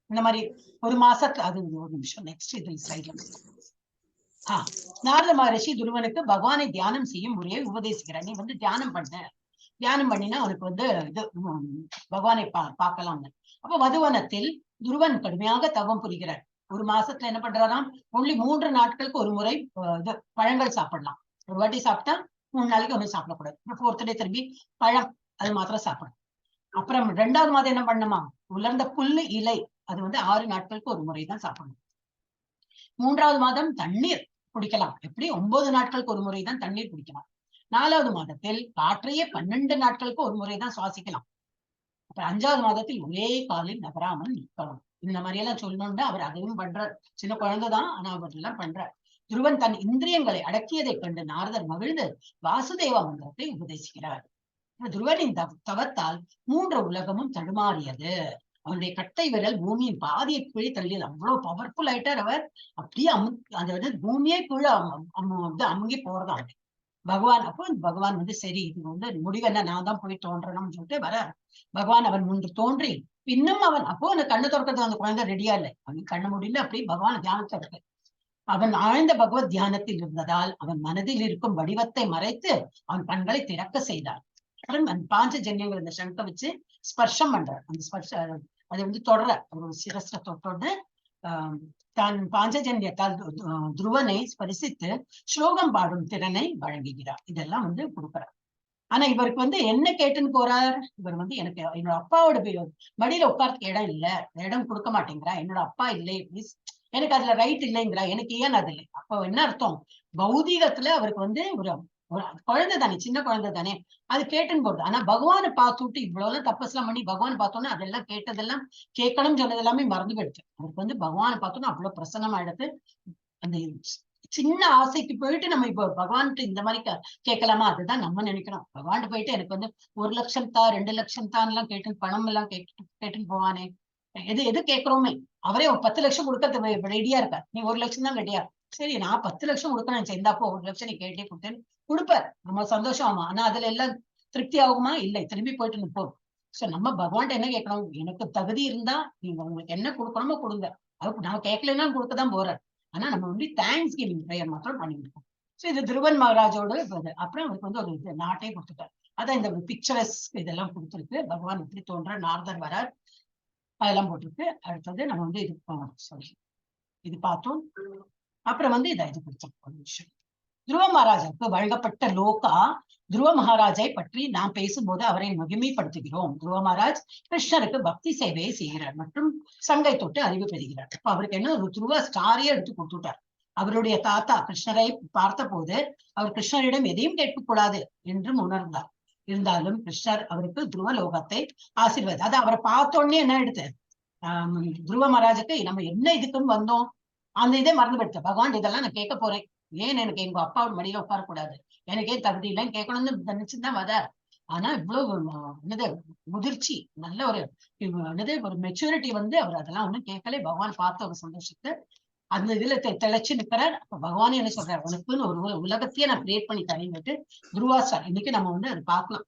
இந்த மாதிரி ஒரு மாசத்துக்கு அது ஒரு நிமிஷம் நெக்ஸ்ட் இது ஸ்லைட்ல நாரத மகரிஷி துருவனுக்கு பகவானை தியானம் செய்யும் முறையை உபதேசிக்கிறார். நீ வந்து தியானம் பண்ண, தியானம் பண்ணினா அவனுக்கு வந்து இது பகவானை பார்க்கலாம். அப்ப மதுவனத்தில் துருவன் கடுமையாக தவம் புரிகிறார். ஒரு மாசத்துல என்ன பண்றாராம், ஒன்லி 3 நாட்களுக்கு ஒரு முறை இது பழங்கள் சாப்பிடலாம். ஒரு வாட்டி சாப்பிட்டா 3 நாளைக்கு ஒன்றும் சாப்பிடக்கூடாது. 4th டே திரும்பி பழம் அது மாத்திரம் சாப்பிடணும். அப்புறம் 2வது மாதம் என்ன பண்ணணுமா, உலர்ந்த புல்லு இலை அது வந்து 6 நாட்களுக்கு ஒரு முறை தான் சாப்பிடணும். 3வது மாதம் தண்ணீர் குடிக்கலாம். எப்படி 9 நாட்களுக்கு ஒரு முறை தான் தண்ணீர் குடிக்கலாம். 4வது மாதத்தில் காற்றையே 12 நாட்களுக்கு ஒரு முறை தான் சுவாசிக்கலாம். அப்புறம் 5வது மாதத்தில் ஒரே காலில் நகராமல் நிற்கணும். இந்த மாதிரி எல்லாம் சொல்லணும்னு அவர் அதையும் பண்றார். சின்ன குழந்தைதான், ஆனா அவர் எல்லாம் பண்றார். துருவன் தன் இந்திரியங்களை அடக்கியதை கண்டு நாரதர் மகிழ்ந்து வாசுதேவ மந்திரத்தை உபதேசிக்கிறார். துருவனின் தவத்தால் 3 உலகமும் தடுமாறியது. அவருடைய கட்டை விரல் பூமியின் பாதியை கீழே தள்ளியது. அவ்வளவு பவர்ஃபுல் ஆயிட்டார் அவர். அப்படியே அந்த பூமியே கீழே அமுங்கி போறதான் பகவான். அப்போ பகவான் வந்து சரி இது வந்து முடிவென்ன, நான் தான் போய் தோன்றணும்னு சொல்லிட்டு வர பகவான் அவன் முன்று தோன்றி பின்னும் அவன் அப்போ அந்த கண்ணு திறக்கிறது அந்த குழந்தை ரெடியா இல்லை. அவன் கண்ணு முடியல, அப்படி பகவான் தியானத்தை இருக்கு. அவன் ஆழ்ந்த பகவத் தியானத்தில் இருந்ததால் அவன் மனதில் இருக்கும் வடிவத்தை மறைத்து அவன் கண்களை திறக்க செய்தார். அப்புறம் பாஞ்சஜன்யங்கள் இந்த சங்க வச்சு ஸ்பர்ஷம் பண்றார். அந்த ஸ்பர்ஷ அதை வந்து தொடர ஒரு சிரஸ்ல தொட்டோன்னு தான் பாஞ்சஜன்யத்தால் துருவனை ஸ்பரிசித்து ஸ்லோகம் பாடும் திறனை வழங்குகிறார். இதெல்லாம் வந்து கொடுக்கிறார். ஆனா இவருக்கு வந்து என்ன கேட்டுன்னு போறார், இவர் வந்து எனக்கு என்னோட அப்பாவோட மடியில உட்கார்றதுக்கு இடம் இல்ல, இடம் கொடுக்க மாட்டேங்கிறா, என்னோட அப்பா இல்லை, எனக்கு அதுல ரைட் இல்லைங்கிறா, எனக்கு ஏன் அது இல்லை. அப்போ என்ன அர்த்தம், பௌதீகத்துல அவருக்கு வந்து ஒரு குழந்தை தானே, சின்ன குழந்தை தானே, அது கேட்டுன்னு போடுது. ஆனா பகவானை பார்த்துட்டு இவ்வளவு தப்பஸ்லாம் பண்ணி பகவான் பார்த்தோன்னா அதெல்லாம் கேட்டதெல்லாம் கேட்கணும்னு சொன்னது எல்லாமே மறந்து போயிடுச்சு. அவருக்கு வந்து பகவானை பார்த்தோன்னா அவ்வளவு பிரசன்னமா எடுத்து அந்த சின்ன ஆசைக்கு போயிட்டு நம்ம இப்போ பகவான்கிட்ட இந்த மாதிரி கேட்கலாமா, அதுதான் நம்ம நினைக்கிறோம். பகவான்கிட்ட போயிட்டு எனக்கு வந்து 1 லட்சம் தா 2 லட்சம் தான் எல்லாம் கேட்டு பணம் எல்லாம் கேட்டுன்னு போவானே, எது கேட்கிறோமே. அவரே ஒரு 10 லட்சம் கொடுக்கறது ரெடியா இருக்கார். நீ 1 லட்சம் தான் ரெடியா, சரி நான் 10 லட்சம் கொடுக்கணும், சேர்ந்தாப்போ 1 லட்சம் நீ கேட்டே கொடுத்தேன்னு கொடுப்பார். நம்ம சந்தோஷம் ஆமா. ஆனா அதுல எல்லாம் திருப்தி ஆகுமா, இல்லை, திரும்பி போயிட்டு நிற்போம். சோ நம்ம பகவான்கிட்ட என்ன கேட்கணும், எனக்கு தகுதி இருந்தா நீங்க உங்களுக்கு என்ன கொடுக்கணுமோ கொடுங்க, அதுக்கு நான் கேட்கலன்னா கொடுக்கதான் போறார். ஆனா நம்ம வந்து தேங்க்ஸ் கிவிங் ப்ரேயர் மாத்திரம் பண்ணிருக்கோம். சோ இது துருவன் மகாராஜோட அப்புறம் அவருக்கு வந்து ஒரு நாட்டே கொடுத்துட்டார். அதான் இந்த பிக்சரஸ் இதெல்லாம் கொடுத்துருக்கு. பகவான் எப்படி தோன்ற, நாரதர் வரார், அதெல்லாம் போட்டிருக்கு. அடுத்தது நம்ம வந்து இது பார்த்தோம். அப்புறம் வந்து இது கொடுத்தோம். ஒரு விஷயம், துருவ மகாராஜாவுக்கு வழங்கப்பட்ட லோகா துருவ மகாராஜை பற்றி நாம் பேசும்போது அவரை மகிமைப்படுத்துகிறோம். துருவ மகாராஜ் கிருஷ்ணருக்கு பக்தி சேவையை செய்கிறார் மற்றும் சங்கை தொட்டு அறிவு பெறுகிறார். அப்ப அவருக்கு என்ன ஒரு துருவ ஸ்டாரியே எடுத்து கொடுத்துட்டார். அவருடைய தாத்தா கிருஷ்ணரை பார்த்த போது அவர் கிருஷ்ணரிடம் எதையும் கேட்கக்கூடாது என்றும் உணர்ந்தார். இருந்தாலும் கிருஷ்ணர் அவருக்கு துருவ லோகத்தை ஆசீர்வாதம், அது அவரை பார்த்த உடனே என்ன எடுத்து துருவ மகாராஜுக்கு நம்ம என்ன இதுக்குன்னு வந்தோம் அந்த இதே மறந்து போயிடுச்சு. பகவான் இதெல்லாம் நான் கேட்க போறேன், ஏன் எனக்கு எங்க அப்பாவோட மடியில உட்காரக்கூடாது, எனக்கு ஏன் தகுதி இல்லைன்னு கேட்கணும்னு நினைச்சுதான் வதார். ஆனா இவ்வளவு என்னது முதிர்ச்சி, நல்ல ஒரு என்னது ஒரு மெச்சூரிட்டி வந்து அவர் அதெல்லாம் ஒண்ணும் கேட்கல. பகவான் பார்த்த ஒரு சந்தோஷத்தை அந்த இதுல தெளிச்சு நிற்கிறார். அப்ப பகவானே என்ன சொல்றாரு, உனக்குன்னு ஒரு உலகத்தையே நான் கிரியேட் பண்ணி தரேன்னுட்டு துருவா ஸ்டார். இன்னைக்கு நம்ம வந்து அதை பார்க்கலாம்,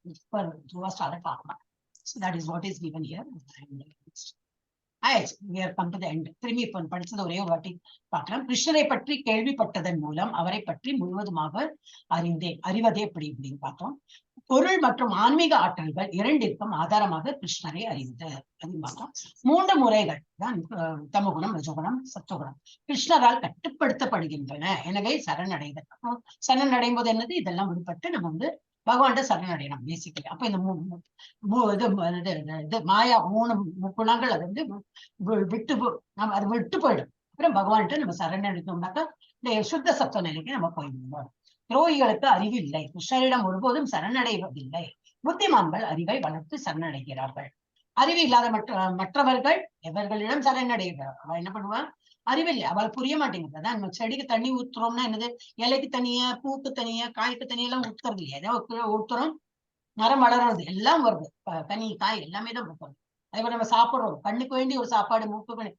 துருவா ஸ்டாரை பார்க்கலாம். So that is what is given here. திரும்பி இப்ப படிச்சது ஒரே ஒரு வாட்டி பார்க்கலாம். கிருஷ்ணரை பற்றி கேள்விப்பட்டதன் மூலம் அவரை பற்றி முழுவதுமாக அறிவதே எப்படி அப்படின்னு பார்த்தோம். பொருள் மற்றும் ஆன்மீக ஆற்றல்கள் இரண்டிற்கும் ஆதாரமாக கிருஷ்ணரை அறிந்து அப்படின்னு பார்த்தோம். 3 முறைகள் தான் தமகுணம், ரஜகுணம், சத்துவகுணம் கிருஷ்ணரால் கட்டுப்படுத்தப்படுகின்றன. எனவே சரணடைதல். அப்போ சரணடையும் போது என்னது, இதெல்லாம் விடுபட்டு நம்ம வந்து பகவான்கிட்ட சரணடையணும் பேசிக்கலி. அப்ப இந்த மாயா 3 குணங்கள் அது வந்து நம்ம அது விட்டு போயிடும். அப்புறம் பகவான்கிட்ட நம்ம சரணடைந்தோம்னாக்கா இந்த சுத்த சத்துவ நிலைக்கு நம்ம போயிடுவோம். துரோகிகளுக்கு அறிவு இல்லை, கிருஷ்ணரிடம் ஒருபோதும் சரணடைவதில்லை. புத்திமான்கள் அறிவை வளர்த்து சரணடைகிறார்கள். அறிவு இல்லாத மற்றவர்கள் எவர்களிடம் சரணடைகிறார்கள். அவள் என்ன பண்ணுவா, அறிவில்லை, அவள் புரிய மாட்டேங்குது. அதான் நம்ம செடிக்கு தண்ணி ஊத்துறோம்னா என்னது, இலைக்கு தனியா, பூக்கு தனியா, காய்க்கு தனியெல்லாம் ஊத்துறது இல்லையா, ஏதோ ஊத்துறோம், மரம் வளர்றது எல்லாம் வருது, கனி காய் எல்லாமே தான் ஊத்துறோம். அதே மாதிரி நம்ம சாப்பிடுறோம், கண்ணுக்கு வேண்டி ஒரு சாப்பாடு, மூக்கு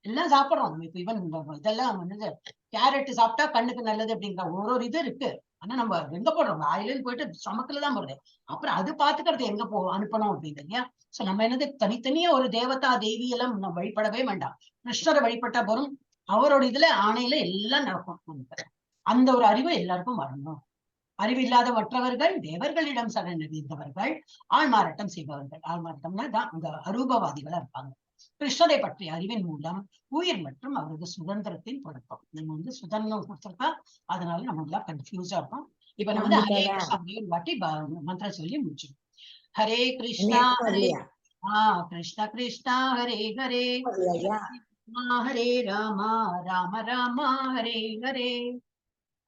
எல்லாம் சாப்பிடுறோம். நம்ம இப்ப ஈவன் இதெல்லாம் வந்து கேரட் சாப்பிட்டா கண்ணுக்கு நல்லது அப்படிங்கிற ஒரு இது இருக்கு. ஆனா நம்ம எங்க போடுறோம், வாயிலும் போயிட்டு ஸ்டொமக்குலதான் போடுது. அப்புறம் அது பாத்துக்கிறது எங்க அனுப்பணும் அப்படின்னு இல்லையா. சோ நம்ம என்னது தனித்தனியா ஒரு தேவதா தேவி எல்லாம் நம்ம வழிபடவே வேண்டாம். கிருஷ்ணரை வழிபட்ட போறோம், அவரோட இதுல ஆணையில எல்லாம் நடக்கும். அந்த ஒரு அறிவு எல்லாருக்கும் வரணும். அறிவில்லாத மற்றவர்கள் தேவர்களிடம் சரணடைந்தவர்கள் ஆள்மாறாட்டம் செய்பவர்கள். ஆள்மாறாட்டம்னா தான் அங்க அரூபவாதிகளா இருப்பாங்க. கிருஷ்ணரை பற்றிய அறிவின் மூலம் உயிர் மற்றும் அவரது சுதந்திரத்தின் தொடக்கம். நம்ம சுதந்திரம் கொடுத்திருக்கா, அதனால நம்ம எல்லாம் கன்ஃபியூஸா இருக்கும். இப்ப நம்ம ஹரே கிருஷ்ணா ஒரு வாட்டி மந்திரம் சொல்லி முடிச்சிடும். ஹரே கிருஷ்ணா கிருஷ்ணா கிருஷ்ணா ஹரே ஹரே ஹரே ராமா ராம ராமா ஹரே ஹரே.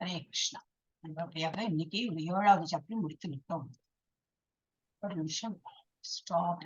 ஹரே கிருஷ்ணா. நல்லபடியாக இன்னைக்கு ஒரு 7வது சாப்டர் முடித்து விட்டோம். ஒரு நிமிஷம் ஸ்டாப்.